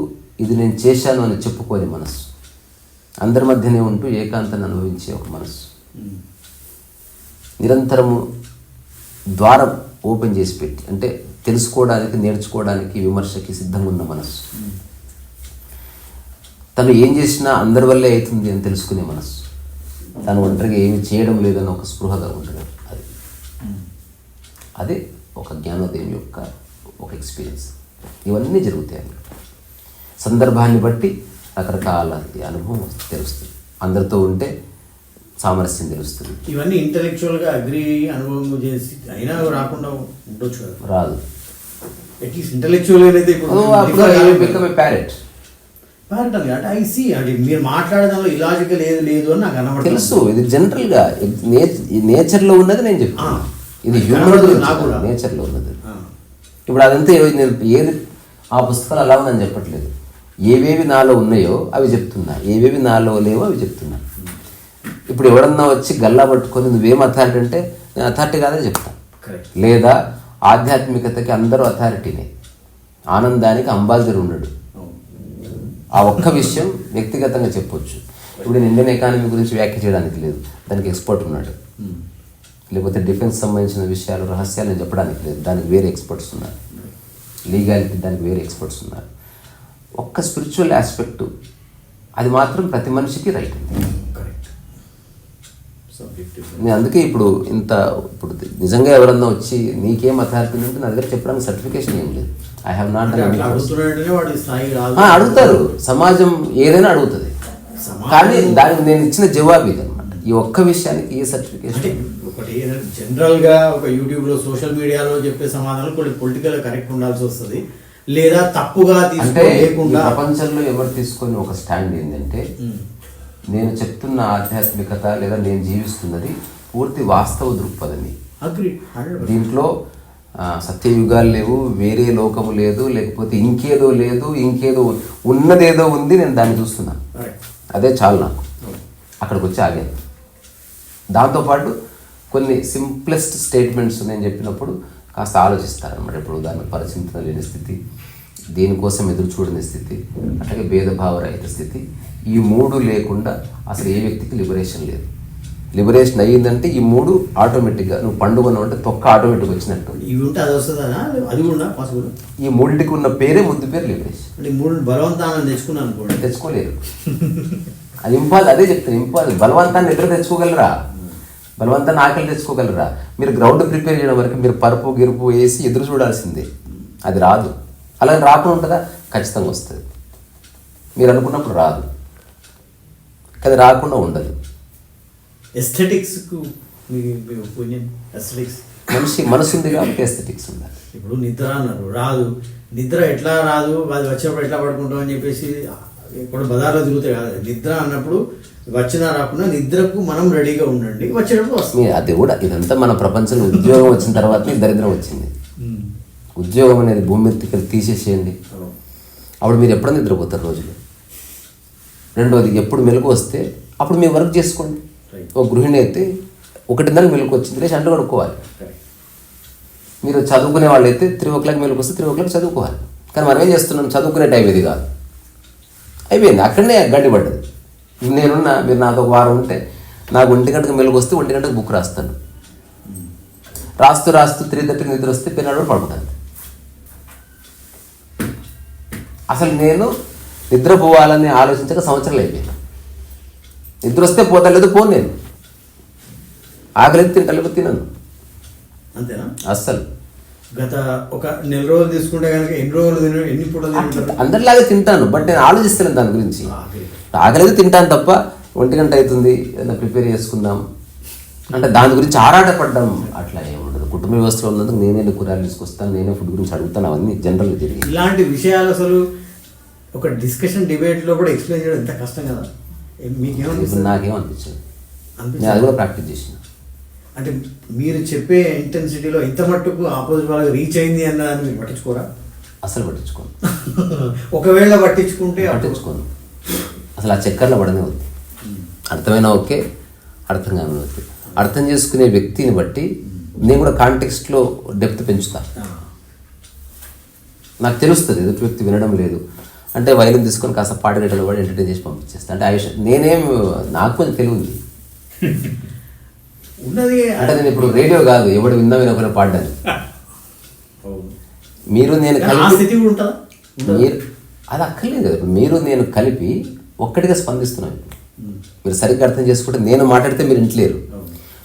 S1: ఇది నేను చేశాను అని చెప్పుకోని మనస్సు, అందరి మధ్యనే ఉంటూ ఏకాంతాన్ని అనుభవించే ఒక మనస్సు, నిరంతరము ద్వారం ఓపెన్ చేసి పెట్టి అంటే తెలుసుకోవడానికి, నేర్చుకోవడానికి, విమర్శకి సిద్ధంగా ఉన్న మనస్సు, తను ఏం చేసినా అందరి వల్లే అవుతుంది అని తెలుసుకునే మనస్సు, తను ఒంటరిగా ఏమి చేయడం లేదని ఒక స్పృహగా ఉండడం, అదే ఒక జ్ఞానోదయం యొక్క ఒక ఎక్స్పీరియన్స్. ఇవన్నీ జరుగుతాయి. సందర్భాన్ని బట్టి రకరకాల అనుభవం తెలుస్తుంది. అందరితో ఉంటే సామరస్యం తెలుస్తుంది.
S2: ఇవన్నీ ఇంటెలెక్చువల్గా అగ్రి అనుభవం చేసి అయినా రాకుండా ఉండొచ్చు కదా.
S1: రాదు.
S2: అట్లీస్ట్ ఇంటెలెక్చువల్ అయితే
S1: ప్యారెట్
S2: అంటే ఐ సీ అంటే మీరు మాట్లాడడంలో ఇలాజికల్ ఏది లేదు అని నాకు అన్నమాట.
S1: తెలుసు. ఇది జనరల్గా నేచర్లో ఉన్నది నేను చెప్తాను. ఇది హ్యూమన్ నేచర్లో ఉన్నది. ఇప్పుడు అదంతా నేను ఏది ఆ పుస్తకాలు అలా ఉందని చెప్పట్లేదు. ఏవేవి నాలో ఉన్నాయో అవి చెప్తున్నా, ఏవేవి నాలో లేవో అవి చెప్తున్నా. ఇప్పుడు ఎవడన్నా వచ్చి గల్లా పట్టుకొని నువ్వేం అథారిటీ అంటే నేను అథారిటీ కాదని చెప్తాను. లేదా ఆధ్యాత్మికతకి అందరూ అథారిటీనే, ఆనందానికి అంబాసిడర్ ఉన్నాడు. ఆ ఒక్క విషయం వ్యక్తిగతంగా చెప్పొచ్చు. ఇప్పుడు నేను ఇండియన్ ఎకానమీ గురించి వ్యాఖ్య చేయడానికి లేదు, దానికి ఎక్స్పర్ట్ ఉన్నాడు. లేకపోతే డిఫెన్స్ సంబంధించిన విషయాలు, రహస్యాలను చెప్పడానికి లేదు, దానికి వేరే ఎక్స్పర్ట్స్ ఉన్నారు. లీగాలిటీ దానికి వేరే ఎక్స్పర్ట్స్ ఉన్నారు. ఒక్క స్పిరిచువల్ ఆస్పెక్టు అది మాత్రం ప్రతి మనిషికి రైట్ ఉంది. నేను అందుకే ఇప్పుడు నిజంగా ఎవరన్నా వచ్చి నీకేం అథారిటీ ఉంటే నా దగ్గర చెప్పడానికి సర్టిఫికేషన్ ఏం లేదు. ఐ హ్యావ్ నాట్ అడుగుతారు, సమాజం ఏదైనా అడుగుతుంది. కానీ దానికి నేను ఇచ్చిన జవాబు ఇది అనమాట. ఈ ఒక్క విషయానికి ఏ సర్టిఫికేషన్.
S2: ఒకటి జనరల్గా ఒక యూట్యూబ్లో, సోషల్ మీడియాలో చెప్పే సమాధానం కొన్ని పొలిటికల్ కరెక్ట్ ఉండాల్సి వస్తుంది, లేదా తప్పుగా
S1: అంటే ప్రపంచంలో ఎవరు తీసుకొని ఒక స్టాండ్ ఏంటంటే నేను చెప్తున్న ఆధ్యాత్మికత లేదా నేను జీవిస్తున్నది పూర్తి వాస్తవ దృక్పథమే. దీంట్లో సత్యయుగాలు లేవు, వేరే లోకము లేదు, లేకపోతే ఇంకేదో లేదు, ఇంకేదో ఉన్నదేదో ఉంది, నేను దాన్ని చూస్తున్నాను. అదే చాలు నాకు. అక్కడికి వచ్చి ఆగాను. దాంతోపాటు కొన్ని సింప్లెస్ట్ స్టేట్మెంట్స్ నేను చెప్పినప్పుడు కాస్త ఆలోచిస్తారనమాట. ఇప్పుడు దాన్ని పరిచింతన లేని స్థితి, దేనికోసం ఎదురు చూడని స్థితి, అట్లాగే భేదభావరహిత స్థితి, ఈ మూడు లేకుండా అసలు ఏ వ్యక్తికి లిబరేషన్ లేదు. లిబరేషన్ అయ్యిందంటే ఈ మూడు ఆటోమేటిక్గా, నువ్వు పండుగను అంటే తొక్క ఆటోమేటిక్ వచ్చినట్టు.
S2: ఇవి ఉంటే అది వస్తుందా, అది కూడా పాసిబుల్.
S1: ఈ మూడింటికి ఉన్న పేరే ముద్దు పేరు లిబరేషన్.
S2: అంటే మూడు బలవంతాన్ని తెచ్చుకున్నాను అనుకోండి,
S1: తెచ్చుకోలేరు. అది అదే చెప్తాను, ఇంపాసిబుల్. బలవంతాన్ని నిద్ర తెచ్చుకోగలరా? బలవంతాన్ని ఆకలి తెచ్చుకోగలరా? మీరు గ్రౌండ్ ప్రిపేర్ చేయడం వరకు మీరు పరుపు గిరుపు వేసి ఎదురు చూడాల్సిందే. అది రాదు. అలాగే రాకుండా ఉంటుందా? ఖచ్చితంగా వస్తుంది. మీరు అనుకున్నప్పుడు రాదు, అది రాకుండా ఉండదు.
S2: ఎస్థెటిక్స్కు మీ ఒపీనియన్? ఎస్థెటిక్స్
S1: మనసు ఉంది కాబట్టి ఎస్థెటిక్స్ ఉండాలి.
S2: ఇప్పుడు నిద్ర అన్నారు, రాదు. నిద్ర ఎట్లా రాదు, అది వచ్చినప్పుడు ఎట్లా పడుకుంటాం అని చెప్పేసి ఇప్పుడు బజార్లో తిరుగుతాయి కాదు. నిద్ర అన్నప్పుడు వచ్చినా రాకుండా నిద్రకు మనం రెడీగా ఉండండి, వచ్చేటప్పుడు వస్తుంది.
S1: అది కూడా ఇదంతా మన ప్రపంచంలో ఉద్యోగం వచ్చిన తర్వాత దరిద్రం వచ్చింది. ఉద్యోగం అనేది భూమి మీద తీసేసేయండి, అప్పుడు మీరు ఎప్పుడైనా నిద్రపోతారు రోజులు. రెండోది, ఎప్పుడు మెలకు వస్తే అప్పుడు మీరు వర్క్ చేసుకోండి. ఒక గృహిణి అయితే 1:30 మెలకు వచ్చింది, లేచి అంటు కడుక్కోవాలి. మీరు చదువుకునే వాళ్ళు అయితే 3 o'clock మెలకు వస్తే 3 o'clock చదువుకోవాలి. కానీ మనం ఏం చేస్తున్నాం, చదువుకునే టైం ఇది కాదు, అయిపోయింది, అక్కడనే గడ్డిపడ్డది. నేనున్నా, మీరు నాతో ఒక వారం ఉంటే నాకు 1 గంటకు మెలకు వస్తే 1 గంటకు బుక్ రాస్తాను. రాస్తూ 3:30 నిద్ర వస్తే పిల్లలు పడుకుంటాను. అసలు నేను నిద్రపోవాలని ఆలోచించక సంవత్సరాలు అయిపోయాను. నిద్ర వస్తే పోతా, లేదు పోను. నేను ఆకలికి తింటలేదు, తినను.
S2: అంతేనా?
S1: అస్సలు.
S2: గత ఒక నెల రోజులు తీసుకుంటే కనుక ఎన్ని రోజులు ఎన్ని పూటలు తింటారు?
S1: అందరిలాగే తింటాను, బట్ నేను ఆలోచిస్తాను దాని గురించి. ఆకలికి తింటాను తప్ప 1 గంట అవుతుంది ఏదైనా ప్రిపేర్ చేసుకుందాం అంటే దాని గురించి ఆరాటపడ్డం అట్లా ఏముండదు. కుటుంబ వ్యవస్థలో ఉన్నందుకు నేనే కూరలు తీసుకొస్తాను, నేనే ఫుడ్ గురించి అడుగుతాను, అవన్నీ జనరల్గా జరిగి.
S2: ఇలాంటి విషయాలు అసలు ఒక డిస్కషన్ డిబేట్లో కూడా ఎక్స్ప్లెయిన్ చేయడం ఎంత కష్టం కదా. మీకేమనిపిస్తుంది?
S1: నాకేమనిపించదు, నేను అది కూడా ప్రాక్టీస్ చేసిన.
S2: అంటే మీరు చెప్పే ఇంటెన్సిటీలో ఇంత మట్టుకు ఆపోజిట్ వాళ్ళకి రీచ్ అయింది అన్న దాన్ని మీరు పట్టించుకోరా?
S1: అసలు పట్టించుకోను.
S2: ఒకవేళ పట్టించుకుంటే
S1: పట్టించుకోను, అసలు ఆ చక్కర్లో పడనే వద్దు. అర్థమైనా ఓకే, అర్థం కాని ఓకే. అర్థం చేసుకునే వ్యక్తిని బట్టి నేను కూడా కాంటెక్స్ట్లో డెప్త్ పెంచుతాను. నాకు తెలుస్తుంది ఎదుటి వ్యక్తి వినడం లేదు అంటే వైలిన్ తీసుకొని కాస్త పాటగట్టలు కూడా ఎంటర్టైన్ చేసి పంపించేస్తాను. అంటే ఆయుష్ నేనేం, నాకు కొంచెం తెలివి ఉంది
S2: ఉన్నది.
S1: అంటే నేను ఇప్పుడు రేడియో కాదు, ఎవడు వినకుండా పాడడానికి. మీరు నేను కలిపి మీరు అది అక్కర్లేదు కదా. ఇప్పుడు మీరు నేను కలిపి ఒక్కటిగా స్పందిస్తున్నాను. మీరు సరిగ్గా అర్థం చేసుకుంటే నేను మాట్లాడితే మీరు వింటలేరు,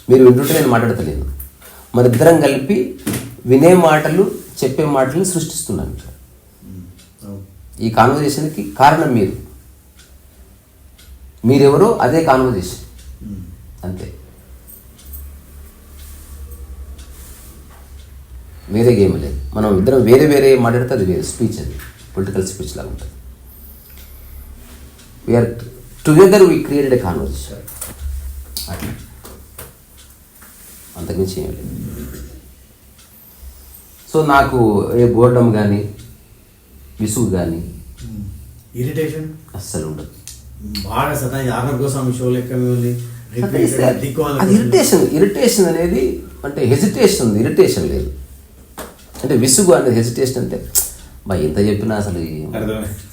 S1: మీరు వింటుంటే నేను మాట్లాడతలేను. మన ఇద్దరం కలిపి వినే మాటలు చెప్పే మాటలు సృష్టిస్తున్నాను. ఈ కాన్వర్జేషన్కి కారణం మీరెవరో అదే కాన్వర్జేషన్, అంతే. వేరే గేమ్ లేదు. మనం ఇద్దరం వేరే వేరే మాట్లాడితే అది వేరే స్పీచ్, అది పొలిటికల్ స్పీచ్ లాగా ఉంటుంది. We are together we created a conversation, అట్లా, అంతకుమించి ఏం లేదు. సో నాకు ఏ బోర్డమ్ కానీ విసుగు కానీ
S2: ఇరిటేషన్
S1: అస్సలు ఉండదు.
S2: బాగా సదా ఆర్నబ్ గోస్వామి షో లెక్క ఉంది.
S1: అది ఇరిటేషన్ అనేది అంటే హెజిటేషన్ ఉంది, ఇరిటేషన్ లేదు. అంటే విసుగు అనేది హెజిటేషన్ అంటే బా ఎంత చెప్పినా అసలు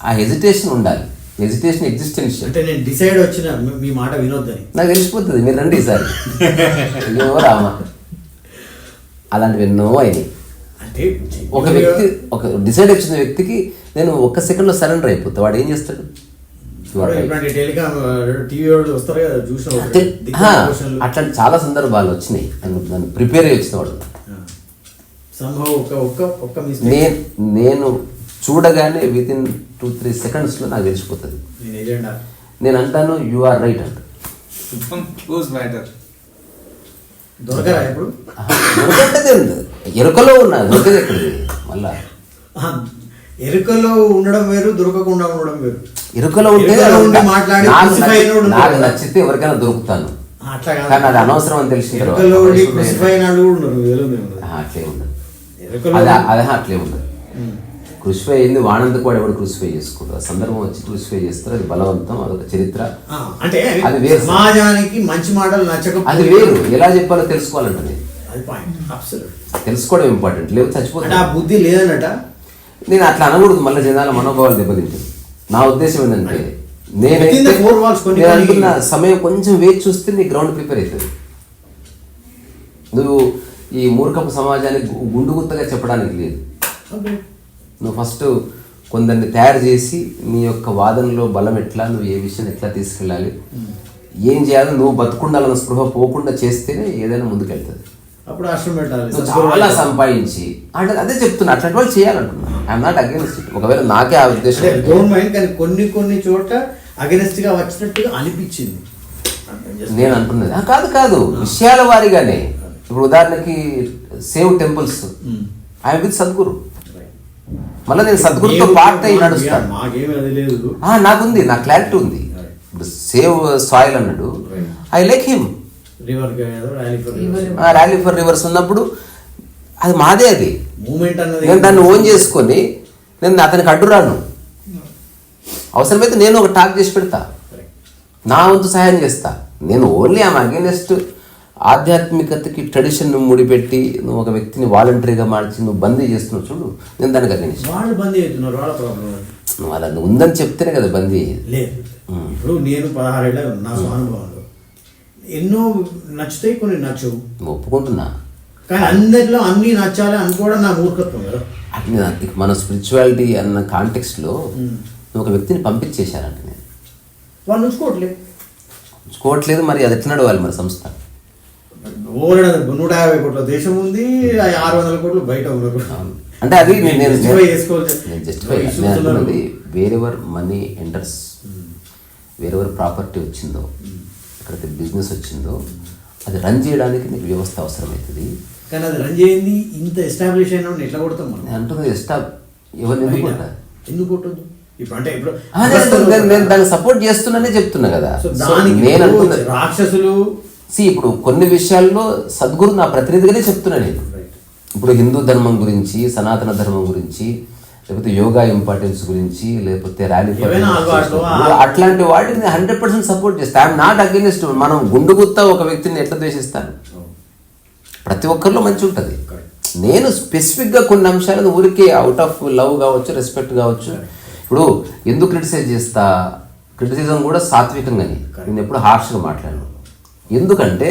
S1: ఆ హెజిటేషన్ ఉండాలి. Hesitation existential.
S2: అంటే నేను డిసైడ్ వచ్చిన మీ మాట వినొద్దని
S1: నాకు తెలిసిపోతుంది. మీరు రండి ఈసారి రామా, అలాంటివి ఎన్నో అయినాయి.
S2: అంటే
S1: ఒక వ్యక్తి ఒక డిసైడ్ వచ్చిన వ్యక్తికి నేను 1 సెకండ్లో సరెండర్ అయిపోతా. వాడు ఏం చేస్తాడు?
S2: టెలికామ్ టీవీ వాళ్ళు వస్తారు కదా, చూసిన
S1: అట్లాంటి చాలా సందర్భాలు వచ్చినాయి. నన్ను ప్రిపేర్ అయ్యి వచ్చిన వాడు నేను చూడగానే వితిన్ 2-3 సెకండ్స్లో నాకు తెలిసిపోతుంది. నేను అంటాను యు ఆర్ రైట్ అంట.
S2: దొరకరా ఇప్పుడు?
S1: దొరకదే ఉండదు, ఎరుకలో ఉన్నది, దొరికేది ఎక్కడిది మళ్ళా.
S2: ఎరుకలో ఉండడం వేరు, దొరకకుండా ఉండడం వేరు.
S1: ఎరుకలో ఉంటే నాకు నచ్చితే ఎవరికైనా దొరుకుతాను, కానీ అది అనవసరం అని తెలిసిన తర్వాత అట్లే ఉండదు. అదే అట్లే ఉండదు. క్రూసిఫై అయింది వాడందుకు వాడు ఎవడు క్రూసిఫై చేసుకోడు. ఆ సందర్భం వచ్చి క్రూసిఫై చేస్తారు, అది బలవంతం, అదొక చరిత్ర.
S2: అంటే
S1: అది వేరు,
S2: సమాజానికి మంచి మాటలు నచ్చకపోతే
S1: అది వేరు. ఎలా చెప్పాలో తెలుసుకోవాలంటే
S2: అది పాయింట్. అబ్సల్యూట్.
S1: తెలుసుకోవడం ఇంపార్టెంట్, లేకపోతే చచ్చిపోతుంది.
S2: ఆ బుద్ధి లేదనట.
S1: నేను అట్లా అనకూడదు, మళ్ళీ జనాల మనోభావాలు దెబ్బతింటుంది. నా ఉద్దేశం ఏంటంటే
S2: Within the four walls కొన్ని
S1: నేను అంటున్న సమయం కొంచెం వేచి చూస్తే నీ గ్రౌండ్ ప్రిపేర్ అవుతుంది. నువ్వు ఈ మూర్ఖపు సమాజానికి గుండు గుత్తగా చెప్పడానికి లేదు. నువ్వు ఫస్ట్ కొందరిని తయారు చేసి నీ యొక్క వాదనలో బలం ఎట్లా, నువ్వు ఏ విషయం ఎట్లా తీసుకెళ్ళాలి, ఏం చేయాలి, నువ్వు బతుకుండాలన్న స్పృహ పోకుండా చేస్తేనే ఏదైనా ముందుకెళ్తుంది.
S2: అప్పుడు ఆశ్రమం పెట్టాలి.
S1: నువ్వు చాలా సంపాదించి అంటే అదే చెప్తున్నా, అట్లాంటి వాళ్ళు చేయాలంటున్నా. I'm not against it. ఒకవేళ నాకే ఆ ఉద్దేశం
S2: డోంట్ మైండ్, కానీ కొన్ని చోట అగెనెస్ట్ గా వచ్చినట్టుగా అనిపించింది.
S1: నేను అంటున్నది కాదు విషయాల వారిగానే. ఇప్పుడు ఉదాహరణకి save temples, I'm with Sadhguru. మళ్ళీ నేను సద్గురుతో పార్ట్ అయి నడుస్తాను.
S2: మాకేమీ అది లేదు.
S1: నాకుంది, నా క్లారిటీ ఉంది. ఇప్పుడు సేవ్ సాయిల్ అన్నాడు, I like him. Rally for rivers ఉన్నప్పుడు అది మాదే, అది
S2: మూమెంట్ అన్నది.
S1: నేను దాన్ని ఓన్ చేసుకొని నేను అతనికి అడ్డురాను. అవసరమైతే నేను ఒక టాక్ చేసి పెడతా, నా వంతు సహాయం చేస్తా. నేను ఓన్లీ ఆమె అగేనెస్ట్ ఆధ్యాత్మికతకి ట్రెడిషన్ ముడిపెట్టి నువ్వు ఒక వ్యక్తిని వాలంటరీగా మార్చి నువ్వు బందీ చేస్తున్నావు చూడు, నేను దానికి అగేనెస్ట్.
S2: వాళ్ళు బందీ అవుతున్నారు, వాళ్ళ ప్రాబ్లం.
S1: నువ్వు అలా ఉందని చెప్తేనే కదా బందీ అయ్యేది.
S2: లేదు, ఇప్పుడు నేను 16 ఏళ్ళ నా అనుభవంలో ఎన్నో నచ్చుతాయి, కొన్ని నచ్చవు.
S1: నువ్వు ఒప్పుకుంటున్నా,
S2: కానీ అందరిలో అన్ని నచ్చాలి అనుకోవడం నా మూర్ఖత్వం కదా.
S1: మన స్పిరిచువాలిటీ అన్న కాంటెక్స్ట్లో నువ్వు ఒక వ్యక్తిని పంపించేశారంట. నేను
S2: వాళ్ళు ఉంచుకోవట్లేదు.
S1: మరి అది ఎట్లా నడవాలి మరి సంస్థ?
S2: 150 కోట్ల దేశం ఉంది, 600 కోట్లు బయట ఉన్నారు.
S1: అంటే అది నేను
S2: జస్టిఫై
S1: అంటున్నది, wherever money enters, wherever property వచ్చిందో, ఎక్కడైతే బిజినెస్ వచ్చిందో, అది రన్ చేయడానికి నీకు వ్యవస్థ అవసరమవుతుంది.
S2: కానీ అది రన్ చేయండి, ఇంత ఎస్టాబ్లిష్ అయినా ఎట్లా కొడతాం మనం?
S1: నేను అంటున్నది ఎవరిని
S2: ఎందుకు కొట్టద్దు? ఇప్పుడు అంటే ఇప్పుడు
S1: నేను దాన్ని సపోర్ట్ చేస్తున్నానే చెప్తున్నా కదా.
S2: నేను అంటున్నది రాక్షసులు.
S1: ఇప్పుడు కొన్ని విషయాల్లో సద్గురు నా ప్రతినిధిగానే చెప్తున్నా నేను. ఇప్పుడు హిందూ ధర్మం గురించి, సనాతన ధర్మం గురించి, లేకపోతే యోగా ఇంపార్టెన్స్ గురించి, లేకపోతే ర్యాలీ అట్లాంటి వాటిని 100% సపోర్ట్ చేస్తా. I'm not against. మనం గుండు గుత్తా ఒక వ్యక్తిని ఎట్లా ద్వేషిస్తాను? ప్రతి ఒక్కరిలో మంచి ఉంటుంది. నేను స్పెసిఫిక్గా కొన్ని అంశాలను ఊరికే అవుట్ ఆఫ్ లవ్ కావచ్చు, రెస్పెక్ట్ కావచ్చు. ఇప్పుడు ఎందుకు క్రిటిసైజ్ చేస్తా? క్రిటిసిజం కూడా సాత్వికంగానే, నేను ఎప్పుడు హార్ష్గా మాట్లాడను. ఎందుకంటే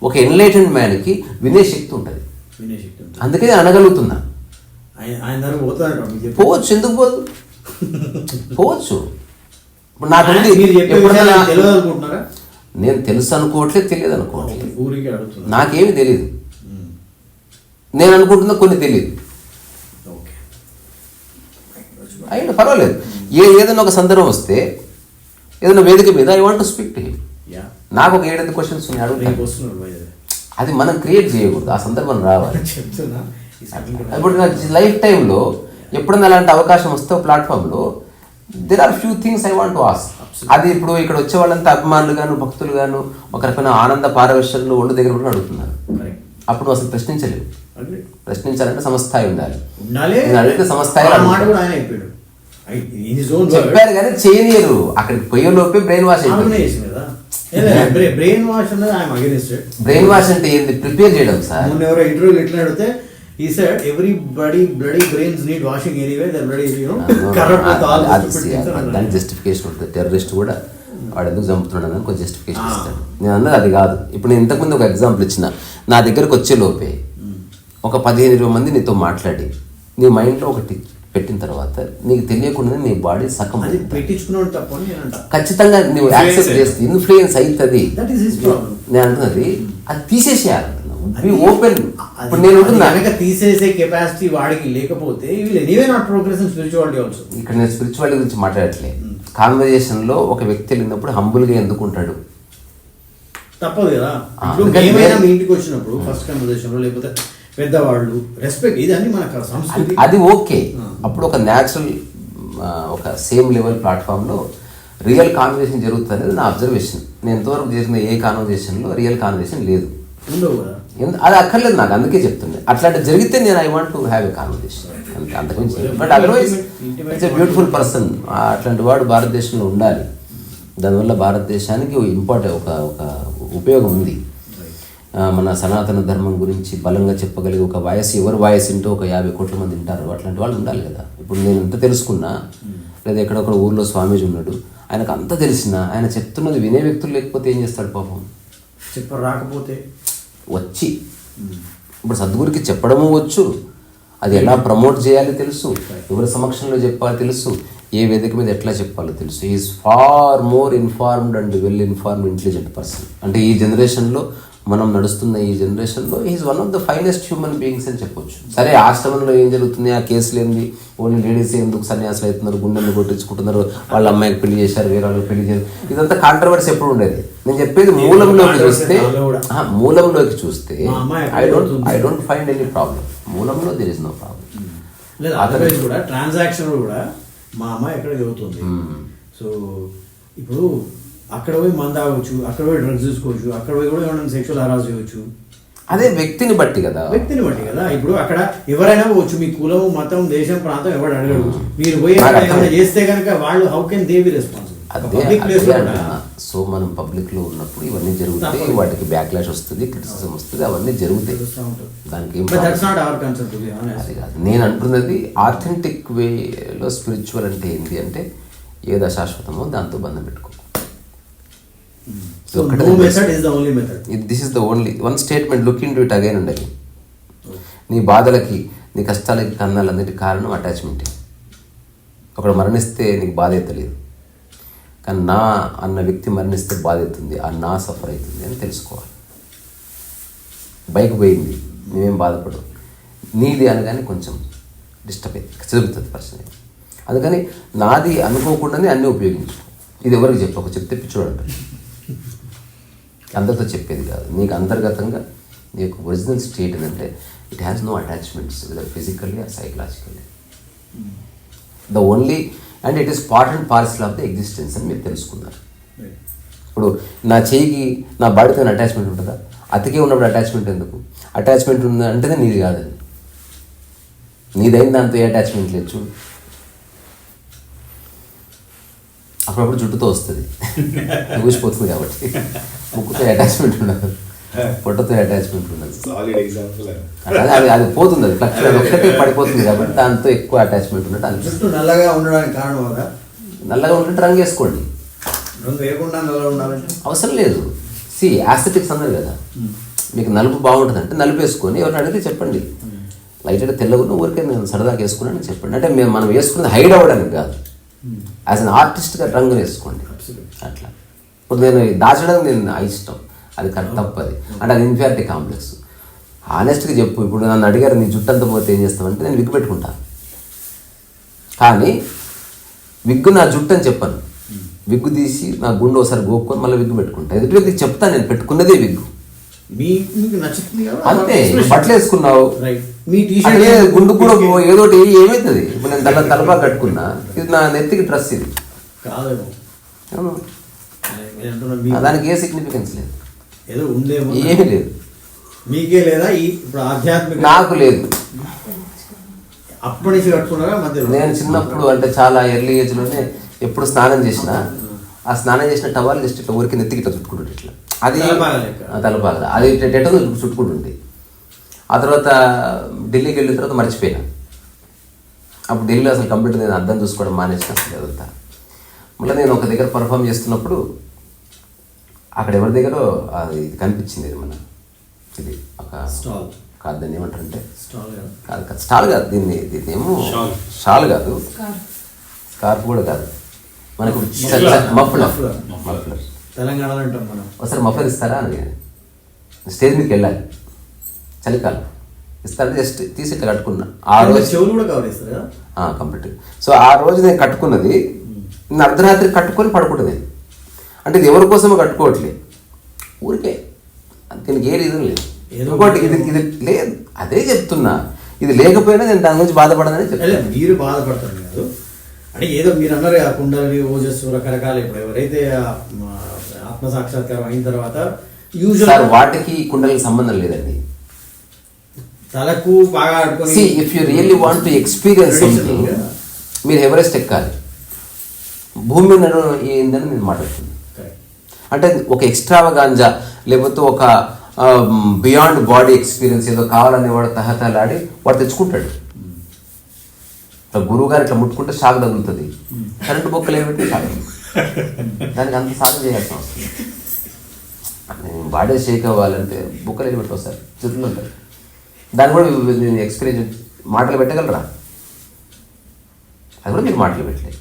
S1: ఒక ఎన్లైటెండ్ మ్యాన్కి వినే శక్తి ఉంటుంది, అందుకే అనగలుగుతున్నా. పోవచ్చు, ఎందుకు పోదు? పోవచ్చు. ఇప్పుడు నాకు నేను తెలుసు అనుకోవట్లేదు, తెలియదు అనుకోవట్లేదు, నాకేమి తెలియదు. నేను అనుకుంటున్నా కొన్ని తెలియదు. అయినా పర్వాలేదు. ఏదైనా ఒక సందర్భం వస్తే ఏదైనా వేదిక మీద I want to speak to him. నాకు ఒక 7-8 క్వశ్చన్స్ ఉన్నాయి, అడుగుతాను. అది మనం క్రియేట్ చేయకూడదు, ఆ సందర్భం రావాలి. ఇప్పుడు నా లైఫ్ టైంలో ఎప్పుడన్నా అలాంటి అవకాశం వస్తే ప్లాట్ఫామ్లో there are few things I want to ask. అది ఇప్పుడు ఇక్కడ వచ్చే వాళ్ళంతా అభిమానులు గాను, భక్తులు గాను, ఒక రకమైన ఆనంద పారవశ్యంలో ఒళ్ళు దగ్గర కూడా అడుగుతున్నారు. అప్పుడు అసలు ప్రశ్నించలేవు. ప్రశ్నించాలంటే సమస్థాయి ఉండాలి. అడిగితే సమస్థాయి చెప్పారు కానీ చేయలేరు. అక్కడికి పోయే లోపే బ్రెయిన్ వాష్ అయిపోయింది.
S2: బ్రెయిన్ వాష్
S1: బ్రెయిన్ వాష్ అంటే ఏంటి? ప్రిపేర్ చేయడం సార్.
S2: ఎవరో ఇంటర్వ్యూలో ఎట్లా అడిగితే he said everybody bloody brains need washing anyway, they're bloody, you know, corrupt with all the stupid things.
S1: దాని జస్టిఫికేషన్ ఉంటుంది. టెర్రరిస్ట్ కూడా వాడు ఎందుకు చంపుతున్నాడు అని కొంచెం జస్టిఫికేషన్ ఇస్తాడు. నేను అన్నది అది కాదు. ఇప్పుడు నేను ఇంతకుముందు ఒక ఎగ్జాంపుల్ ఇచ్చిన, నా దగ్గరకు వచ్చే లోపే ఒక 15-20 మంది నీతో మాట్లాడి నీ మైండ్లో ఒకటి పెట్టిన తర్వాత నీకు తెలియకుండా నీ బాడీ సగం
S2: పెట్టించుకున్నాడు తప్ప
S1: ఖచ్చితంగా నువ్వు యాక్సెప్ట్ చేస్తే ఇన్ఫ్లుయెన్స్ అవుతుంది. నేను అంటున్నది అది తీసేసేయాలి. ఓపెన్. ఇప్పుడు నేను
S2: తీసేసే కెపాసిటీ వాడికి లేకపోతే
S1: ఇక్కడ నేను స్పిరిచువాలిటీ గురించి మాట్లాడట్లే. కాన్వర్జేషన్ లో ఒక వ్యక్తి వెళ్ళినప్పుడు హంబుల్ గా ఎందుకు ఉంటాడు?
S2: తప్పదు కదా. ఏమైనా మీ ఇంటికి వచ్చినప్పుడు ఫస్ట్ కన్వర్జేషన్ లో లేకపోతే పెద్దవాళ్ళు రెస్పెక్ట్, ఇది అన్ని మన సంస్కృతి,
S1: అది ఓకే. అప్పుడు ఒక న్యాచురల్ ఒక సేమ్ లెవెల్ ప్లాట్ఫామ్లో రియల్ కాన్వర్జేషన్ జరుగుతుంది అనేది నా అబ్జర్వేషన్. నేను ఇంతవరకు చేసిన ఏ కాన్వర్జేషన్లో రియల్ కాన్వర్జేషన్ లేదు.
S2: ఉండవు కదా,
S1: అది అక్కర్లేదు నాకు. అందుకే చెప్తుంది అట్లాంటి జరిగితే నేను I want to have a conversation. అంతే, అంతకుమించి. But otherwise it's a beautiful person. అట్లాంటి వాడు భారతదేశంలో ఉండాలి. దానివల్ల భారతదేశానికి ఒక ఉపయోగం ఉంది. మన సనాతన ధర్మం గురించి బలంగా చెప్పగలిగే ఒక వాయిస్, ఎవరు వాయిస్ వింటూ ఒక 50 కోట్ల మంది వింటారు. అట్లాంటి వాళ్ళు ఉండాలి కదా. ఇప్పుడు నేను ఎంత తెలుసుకున్నా, లేదా ఎక్కడొక్కడ ఊర్లో స్వామీజీ ఉన్నాడు, ఆయనకు అంత తెలిసినా ఆయన చెప్తున్నది వినే వ్యక్తులు లేకపోతే ఏం చేస్తాడు పాపం.
S2: రాకపోతే
S1: వచ్చి ఇప్పుడు సద్గురికి చెప్పడము వచ్చు, అది ఎలా ప్రమోట్ చేయాలో తెలుసు, ఎవరి సమక్షంలో చెప్పాలో తెలుసు, ఏ వేదిక మీద ఎట్లా చెప్పాలో తెలుసు. Is far more informed and well informed intelligent person. అంటే ఈ జనరేషన్లో, మనం నడుస్తున్న ఈ జనరేషన్లో is one of the finest human beings అని చెప్పొచ్చు. సరే, ఆశ్రమంలో ఏం జరుగుతుంది, ఆ కేసులు ఏంది, ఓన్లీ లేడీస్ ఎందుకు సన్యాసులు అవుతున్నారు, గుండెలు కొట్టించుకుంటున్నారు, వాళ్ళ అమ్మాయికి పెళ్లి చేశారు, వేరే వాళ్ళకి పెళ్లి చేశారు, ఇదంతా కాంట్రవర్సీ ఎప్పుడు ఉండేది. నేను చెప్పేది మూలంలోకి చూస్తే I don't find any problem. మూలంలో there is no problem.
S2: Otherwise కూడా ట్రాన్సాక్షన్ కూడా మా అమ్మాయి ఎక్కడ చదువుతుంది. సో ఇప్పుడు అక్కడ పోయి మంద తాగొచ్చు, అక్కడ పోయి డ్రగ్స్ తీసుకోవచ్చు, అక్కడ పోయి కూడా ఏమైనా సెక్షువల్ హరాస్ చేయవచ్చు.
S1: అదే వ్యక్తిని బట్టి కదా.
S2: ఇప్పుడు అక్కడ ఎవరైనా పోవచ్చు, మీ కులం, మతం, దేశం, ప్రాంతం ఎవరు అడగడు. మీరు పోయి ఏమైనా చేస్తే కనుక వాళ్ళు how can they be responsible?
S1: So మనం పబ్లిక్ లో ఉన్నప్పుడు ఇవన్నీ జరుగుతాయి, వాటికి బ్యాక్లాష్ వస్తుంది, క్రిటిసిజం వస్తుంది, అవన్నీ జరుగుతాయి. దానికి అది కాదు నేను అంటున్నది. ఆథెంటిక్ వేలో స్పిరిచువల్ అంటే ఏంటి అంటే ఏది అశాశ్వతమో దాంతో బంధం పెట్టుకో. This is the only one statement. Look in to it again and again. నీ బాధలకి, నీ కష్టాలకి, కన్నాలన్నిటి కారణం అటాచ్మెంటే. ఒకడు మరణిస్తే నీకు బాధ తెలియదు, కానీ నా అన్న వ్యక్తి మరణిస్తే బాధ అవుతుంది, ఆ నా సఫర్ అవుతుంది అని తెలుసుకోవాలి. బైక్ పోయింది, మేమేం బాధపడవు, నీది అనగానే కొంచెం డిస్టర్బ్ అవుతుంది, చెబుతుంది పర్సన్. అందుకని నాది అనుకోకుండానే అన్నీ ఉపయోగించు. ఇది ఎవరికి చెప్పక, చెప్తే పిచ్చోడంట. అందరితో చెప్పేది కాదు. నీకు అంతర్గతంగా నీ యొక్క ఒరిజినల్ స్టేట్ ఏంటంటే it has no attachments with physically or psychologically. The only and it is part and parcel of the existence అని మీరు తెలుసుకున్నారు. ఇప్పుడు నా చేయికి నా బాడీతో అటాచ్మెంట్ ఉంటుందా? అతికే ఉన్నప్పుడు అటాచ్మెంట్ ఎందుకు? అటాచ్మెంట్ ఉంది అంటేనే నీది కాదని. నీదైన దాంతో ఏ అటాచ్మెంట్ లేదు చూడు. అప్పుడప్పుడు జుట్టుతో వస్తుంది, ఊసిపోతుంది కాబట్టి. ముక్కుతో అటాచ్మెంట్ ఉండదు, పొట్టతో అటాచ్మెంట్ ఉండదు. అది పోతుంది, అది ఫ్లక్చర్, అది ఒక్కటే పడిపోతుంది కాబట్టి దాంతో ఎక్కువ అటాచ్మెంట్ ఉన్నట్టు అనిపిస్తుంది.
S2: నల్లగా ఉండడానికి కారణం అదా?
S1: నల్లగా ఉంటే రంగు వేసుకోండి,
S2: రంగు వేయకుండా నల్లగా ఉండాలంటే
S1: అవసరం లేదు. యాస్థెటిక్స్ అన్నారు కదా, మీకు నలుపు బాగుంటుంది అంటే నలుపు వేసుకొని ఎవరిని అడిగితే చెప్పండి. లైట్ అయితే తెల్లగా ఊరికే నేను సరదాగా వేసుకున్నాను చెప్పండి. అంటే మనం వేసుకున్నది హైడ్ అవ్వడానికి కాదు, యాజ్ అన్ ఆర్టిస్ట్గా రంగు వేసుకోండి అట్లా. ఇప్పుడు నేను దాచడం నేను నా ఇష్టం, అది తప్పది అంటే అది ఇన్ఫీరియారిటీ కాంప్లెక్స్. ఆనెస్ట్గా చెప్పు. ఇప్పుడు నన్ను అడిగారు నీ జుట్టు అంతా పోతే ఏం చేస్తామంటే నేను విగ్గు పెట్టుకుంటాను, కానీ విగ్గు నా జుట్టు అని చెప్పాను. విగ్గు తీసి నా గుండె ఒకసారి గోక్కొని మళ్ళీ విగ్గు పెట్టుకుంటాను. ఎదుటి వ్యక్తికి చెప్తాను నేను పెట్టుకున్నదే విగ్గు అంతే. బట్టలు వేసుకున్నావు, గుండు కూడా ఏదోటి ఏమవుతుంది. ఇప్పుడు నేను తలపా కట్టుకున్నా, ఇది నా నెత్తికి డ్రెస్, ఇది దానికి ఏ సిగ్నిఫికెన్స్ లేదు, ఏమీ లేదు.
S2: మీకే లేదా? ఇప్పుడు ఆధ్యాత్మిక
S1: నాకు లేదు.
S2: అప్పటి నుంచి కట్టుకున్నారా?
S1: నేను చిన్నప్పుడు అంటే చాలా ఎర్లీ ఏజ్లోనే ఎప్పుడు స్నానం చేసినా ఆ స్నానం చేసిన టవాల్ జస్ట్ ఇట్లా ఊరికి నెత్తికి ఇట్లా చుట్టుకుంటుంటే ఇట్లా, అది తలపాగల, అది టెటో చుట్టుకుంటుంటే. ఆ తర్వాత ఢిల్లీకి వెళ్ళిన తర్వాత మర్చిపోయినా. అప్పుడు ఢిల్లీలో అసలు కంప్యూటర్ నేను అర్థం చూసుకోవడం మానేసిన అసలు అదంతా. మళ్ళీ నేను ఒక దగ్గర పర్ఫామ్ చేస్తున్నప్పుడు అక్కడ ఎవరి దగ్గర అది కనిపించింది, ఇది మన ఇది ఒక కాదు, దాన్ని ఏమంటారంటే స్టాల్ కాదు, దీన్ని ఏమో షాల్ కాదు, స్కార్ఫ్ కూడా కాదు, మనకు మఫ్లర్.
S2: తెలంగాణలో ఉంటాం మనం.
S1: ఒకసారి మఫ్లర్ ఇస్తారా అని స్టేజ్ మీదకి వెళ్ళాలి, చలికాలం ఇస్తారంటే జస్ట్ తీసి ఇట్లా కట్టుకున్నా. ఆ రోజు
S2: చెవులు కూడా కవర్ చేస్తారు కదా
S1: కంప్లీట్. సో ఆ రోజు నేను కట్టుకున్నది నేను అర్ధరాత్రి కట్టుకొని పడుకుంటుంది. అంటే ఇది ఎవరి కోసమో కట్టుకోవట్లేదు, ఊరికే, దీనికి ఏ రీజన్ లేదు. ఇంకోటి ఇది లేదు, అదే చెప్తున్నా. ఇది లేకపోయినా నేను దాని గురించి బాధపడదని చెప్తాను.
S2: మీరు బాధపడతారు కాదు అంటే ఏదో మీరు అన్నారు కదా, కుండలి, ఓజస్సు, రకరకాలు. ఇప్పుడు ఎవరైతే ఆత్మసాక్షాత్కారం అయిన తర్వాత
S1: సార్ వాటికి కుండలికి సంబంధం లేదండి.
S2: తలకు బాగా ఆడుకొని
S1: see if you really want to experience something మీరు ఎవరెస్ట్ ఎక్కాలి. భూమి మీద ఏందని నేను మాట్లాడుతుంది. అంటే ఒక ఎక్స్ట్రావగాంజా లేకపోతే ఒక బియాండ్ బాడీ ఎక్స్పీరియన్స్ ఏదో కావాలని వాడు తహతలాడి వాడు తెచ్చుకుంటాడు. గురువు గారు ఇట్లా ముట్టుకుంటే షాక్ తగులుతుంది, కరెంటు బొక్కలు ఏమిటి షాక్, దానికి అంత సాధన చేయాల్సిన అవసరం. నేను బాడీ షేక్ అవ్వాలంటే బొక్కలు ఏమి పెట్టు సార్ చేతులు ఉంటాయి. దాన్ని కూడా నేను ఎక్స్పీరియన్స్ మాటలు పెట్టగలరా? అది కూడా మీరు మాటలు పెట్టలేదు.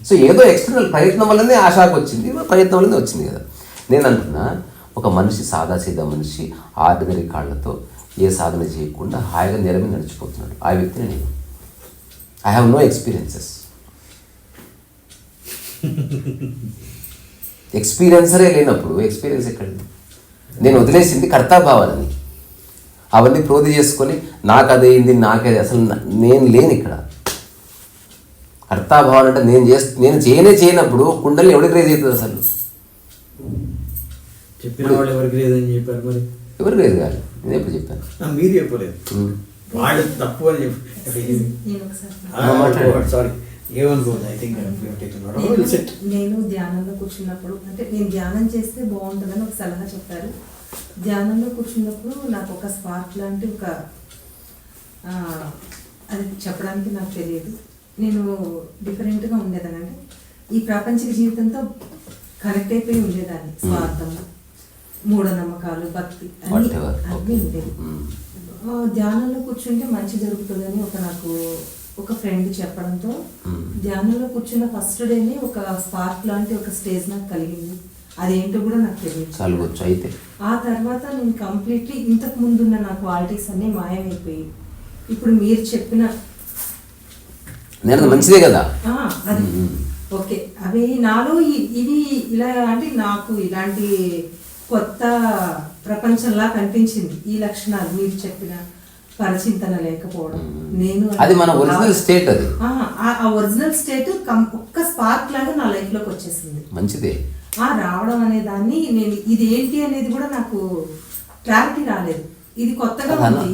S1: సో ఏదో ఎక్స్టర్నల్ ప్రయత్నం వల్లనే ఆ షాక్ వచ్చింది, ప్రయత్నం వల్లనే వచ్చింది కదా. నేను అంటున్నా ఒక మనిషి సాదాసీదా మనిషి ఆర్డినరీ కాళ్ళతో ఏ సాధన చేయకుండా హాయిగా నేల మీద నడిచిపోతున్నాడు. ఆ వ్యక్తిని నేను ఐ హ్యావ్ నో ఎక్స్పీరియన్సెస్. ఎక్స్పీరియన్సరే లేనప్పుడు ఎక్స్పీరియన్స్ ఎక్కడిది? నేను వదిలేసింది కర్తాభావాలని, అవన్నీ ప్రోధి చేసుకొని నాకు అదేంది నాకదే, అసలు నేను లేను ఇక్కడ. కర్తాభావం అంటే నేను చేయనప్పుడు కుండలి ఎవరికి రేజ్ అవుతుంది? అసలు
S2: చెప్పిన వాళ్ళు ఎవరికి లేదని చెప్పారు. మరి
S1: ఎవరికి రేజ్ కాదు, నేను ఎప్పుడు చెప్పాను?
S2: మీరు చెప్పలేదు, వాళ్ళు తప్పు అని చెప్పి. సారీ, ఏమనుకోవద్దు. ఐ థింక్
S5: నేను ధ్యానంలో కూర్చున్నప్పుడు, అంటే నేను ధ్యానం చేస్తే బాగుంటుందని ఒక సలహా చెప్పారు. ధ్యానంలో కూర్చున్నప్పుడు నాకు ఒక స్పార్క్ లాంటి ఒక అది చెప్పడానికి నాకు తెలియదు. నేను డిఫరెంట్గా ఉండేదాన్ని. అంటే ఈ ప్రాపంచిక జీవితంతో కనెక్ట్ అయిపోయి ఉండేదాన్ని. స్వార్థం, మూఢనమ్మకాలు, భక్తి అన్నీ ఉండేది. ధ్యానంలో కూర్చుంటే మంచి జరుగుతుందని నాకు ఒక ఫ్రెండ్ చెప్పడంతో ధ్యానంలో కూర్చున్న ఫస్ట్ డేనే ఒక స్పార్క్ లాంటి ఒక స్టేజ్ నాకు కలిగింది. అదేంటో కూడా నాకు తెలియదు.
S1: అయితే
S5: ఆ తర్వాత నేను కంప్లీట్లీ ఇంతకు ముందున్న నా క్వాలిటీస్ అన్నీ మాయమైపోయి ఇప్పుడు మీరు చెప్పిన
S1: మంచిదే కదా
S5: అది ఓకే. అవి నాలో ఇవి ఇలా అంటే నాకు ఇలాంటి కొత్త ప్రపంచంలా కనిపించింది. ఈ లక్షణాలు మీరు చెప్పిన పరచింతన లేకపోవడం, నేను
S1: అది మన ఒరిజినల్ స్టేట్. అది
S5: ఆ ఒరిజినల్ స్టేట్ ఒక్క స్పార్క్ లాగా నా లైఫ్ లోకి వచ్చేసింది.
S1: మంచిదే.
S5: రావడం అనే దాన్ని నేను ఇది ఏంటి అనేది కూడా నాకు క్లారిటీ రాలేదు. ఇది కొత్తగా ఉంది.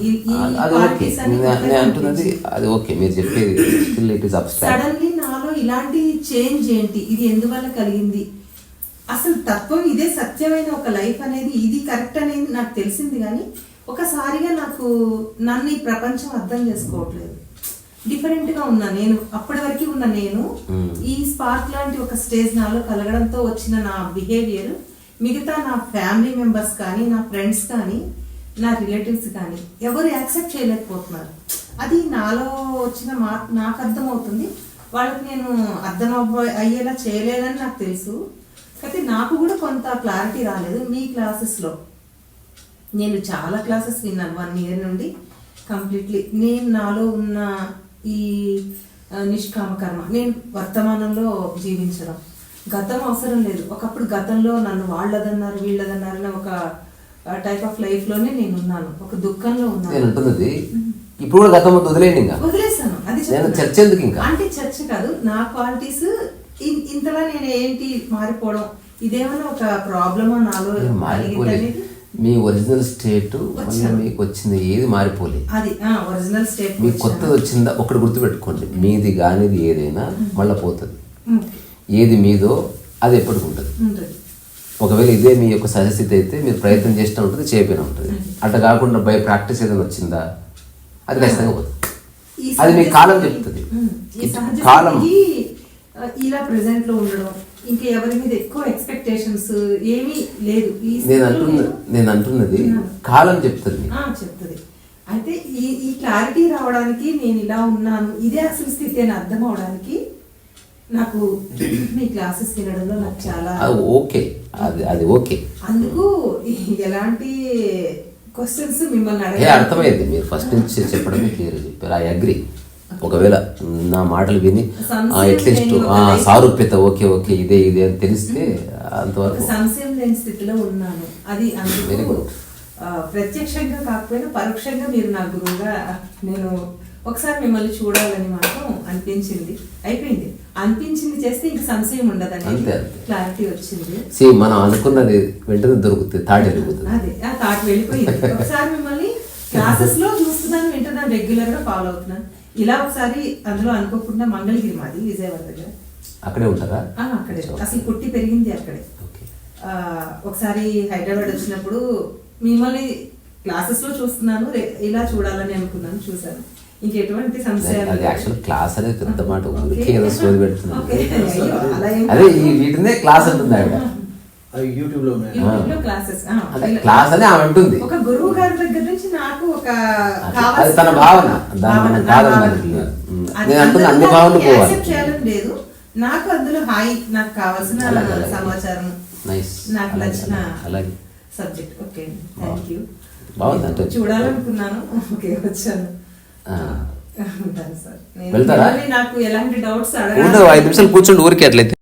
S1: అది ఓకే మీరు చెప్పేది.
S5: సడన్లీ నాలో ఇలాంటి చేంజ్ ఏంటి, ఇది ఎందువల్ల కలిగింది, అసలు తత్వం ఇదే సత్యమైన ఒక లైఫ్ అనేది ఇది కరెక్ట్ అనేది నాకు తెలిసింది. కానీ ఒకసారిగా నాకు నన్ను ఈ ప్రపంచం అర్థం చేసుకోవట్లేదు. డిఫరెంట్ గా ఉన్నా నేను, అప్పటి వరకు ఉన్న నేను ఈ స్పార్క్ లాంటి ఒక స్టేజ్ నాలో కలగడంతో వచ్చిన నా బిహేవియర్ మిగతా నా ఫ్యామిలీ మెంబర్స్ కానీ, నా ఫ్రెండ్స్ కానీ, నా రిలేటివ్స్ కానీ ఎవరు యాక్సెప్ట్ చేయలేకపోతున్నారు. అది నాలో వచ్చిన మార్పు నాకు అర్థమవుతుంది. వాళ్ళకి నేను అర్థం అయ్యేలా చేయలేదని నాకు తెలుసు. అయితే నాకు కూడా కొంత క్లారిటీ రాలేదు. మీ క్లాసెస్లో నేను చాలా క్లాసెస్ విన్నాను 1 year నుండి కంప్లీట్లీ. నేను నాలో ఉన్న ఈ నిష్కామ కర్మ, నేను వర్తమానంలో జీవించడం, గతం అవసరం లేదు. ఒకప్పుడు గతంలో నన్ను వాళ్ళదన్నారు వీళ్ళదన్నారు అని ఒక టైప్ ఆఫ్ లైఫ్ లోనే నేను ఉన్నాను, ఒక దుఃఖంలో ఉన్నాను.
S1: ఇప్పుడు కూడా గతం
S5: వదిలేసాను. అది
S1: చర్చ ఎందుకు ఇంకా?
S5: అంటే చర్చ కాదు, నా క్వాలిటీస్ ఇంతలా నేను ఏంటి మారిపోవడం, ఇదేమన్నా ఒక ప్రాబ్లమా నాలో?
S1: మీ ఒరిజినల్ స్టేట్ మీకు వచ్చింది ఏది మారిపోలేదు.
S5: అది ఒరిజినల్ స్టేట్.
S1: మీకు కొత్తది వచ్చిందా ఒకటి గుర్తుపెట్టుకోండి, మీది కానిది ఏదైనా మళ్ళీ పోతుంది. ఏది మీదో అది ఎప్పటికి ఉంటుంది. ఒకవేళ ఇదే మీ యొక్క సహస్థితి అయితే మీరు ప్రయత్నం చేస్తూ ఉంటుంది, చేయకపోయినా ఉంటుంది. అట్లా కాకుండా బై ప్రాక్టీస్ ఏదైనా వచ్చిందా అది ఖచ్చితంగా పోతుంది. అది మీ కాలం చెప్తుంది. కాలం
S5: ఇలా ప్రెసెంట్ లో ఉండడం, ఇంకా ఎవరి మీద ఎక్కువ ఎక్స్పెక్టేషన్స్ ఏమీ లేదు.
S1: నేను అంటున్నది కాలం చెప్తుంది.
S5: చెప్తుంది. అయితే ఈ క్లారిటీ రావడానికి, నేను ఇలా ఉన్నాను ఇదే అసలు స్థితి అని అర్థం అవడానికి నాకు మీ క్లాసెస్ వినడంలో నాకు చాలా
S1: ఓకే. అది ఓకే.
S5: అందుకు ఎలాంటి క్వశ్చన్స్ మిమ్మల్ని అడగ
S1: అర్థమైంది. మీరు ఫస్ట్ నుంచి చెప్పడమే క్లియర్ చెప్పారు. I agree. ఒకవేళ నా మాటలు విని అట్లీస్ట్ సారూప్యత ఓకే ఓకే ఇదే అని తెలిస్తే అంతవరకు
S5: సంశయం లేని స్థితిలో ఉన్నాను. అది అందుకు ప్రత్యక్షంగా కాకపోయినా పరోక్షంగా మీరు నా గురువుగా నేను ఒకసారి మిమ్మల్ని చూడాలని మాత్రం అనిపించింది. అయిపోయింది. అనిపించింది చేస్తే ఇంక సంశయం ఉండదని క్లారిటీ వచ్చింది.
S1: మనం అనుకున్నది వెంటనే దొరుకుతుంది, తాటి వెళ్ళిపోతుంది.
S5: అదే ఆ తాటి వెళ్ళిపోయింది. ఒకసారి మిమ్మల్ని క్లాసెస్ లో చూస్తున్నాను, వింటున్నాను, రెగ్యులర్ గా ఫాలో అవుతున్నాను. ఇలా ఒకసారి అందులో అనుకోకుండా మంగళగిరి మాది విజయవాడ దగ్గర,
S1: అక్కడే ఉంటారా?
S5: అక్కడే అసలు పుట్టి పెరిగింది అక్కడే.
S1: ఓకే.
S5: ఒకసారి హైదరాబాద్ వచ్చినప్పుడు మిమ్మల్ని క్లాసెస్ లో చూస్తున్నాను, ఇలా చూడాలని అనుకున్నాను, చూసాను. ఇంకెటువంటి సమస్య
S1: అది యాక్చువల్ క్లాస్ అనేది పెద్ద మాట, ఊరికే ఏదో సోది పెడుతున్నాను.
S5: అలా ఏం
S1: అదే ఈ వీటినే క్లాస్ అంటుంది ఆవిడ.
S2: అవి యూట్యూబ్ లో ఉన్నాయి.
S5: యూట్యూబ్ లో క్లాసెస్
S1: అదే క్లాస్ అని ఆమె అంటుంది.
S5: ఒక గురువు గారి దగ్గర నుంచి నాకు ఒక
S1: అది తన భావన, దాన్ని మనం కాదనడానికి లేదు. నేను అంటున్నా అన్ని భావనలు పోవాలి.
S5: చేయాలని లేదు, నాకు అందులో హాయ్, నాకు కావాల్సిన సమాచారం,
S1: నైస్,
S5: నాకు నచ్చిన
S1: అలాగే
S5: సబ్జెక్ట్. Okay, thank you.
S1: బాగుంది అంటే
S5: చూడాలనుకున్నాను. ఓకే, వచ్చాను. ఉంటాను సార్.
S1: వెళ్తారా?
S5: నాకు ఎలాంటి డౌట్స్
S1: ఉండు, 5 నిమిషాలు కూర్చోండి ఊరికే అట్లయితే.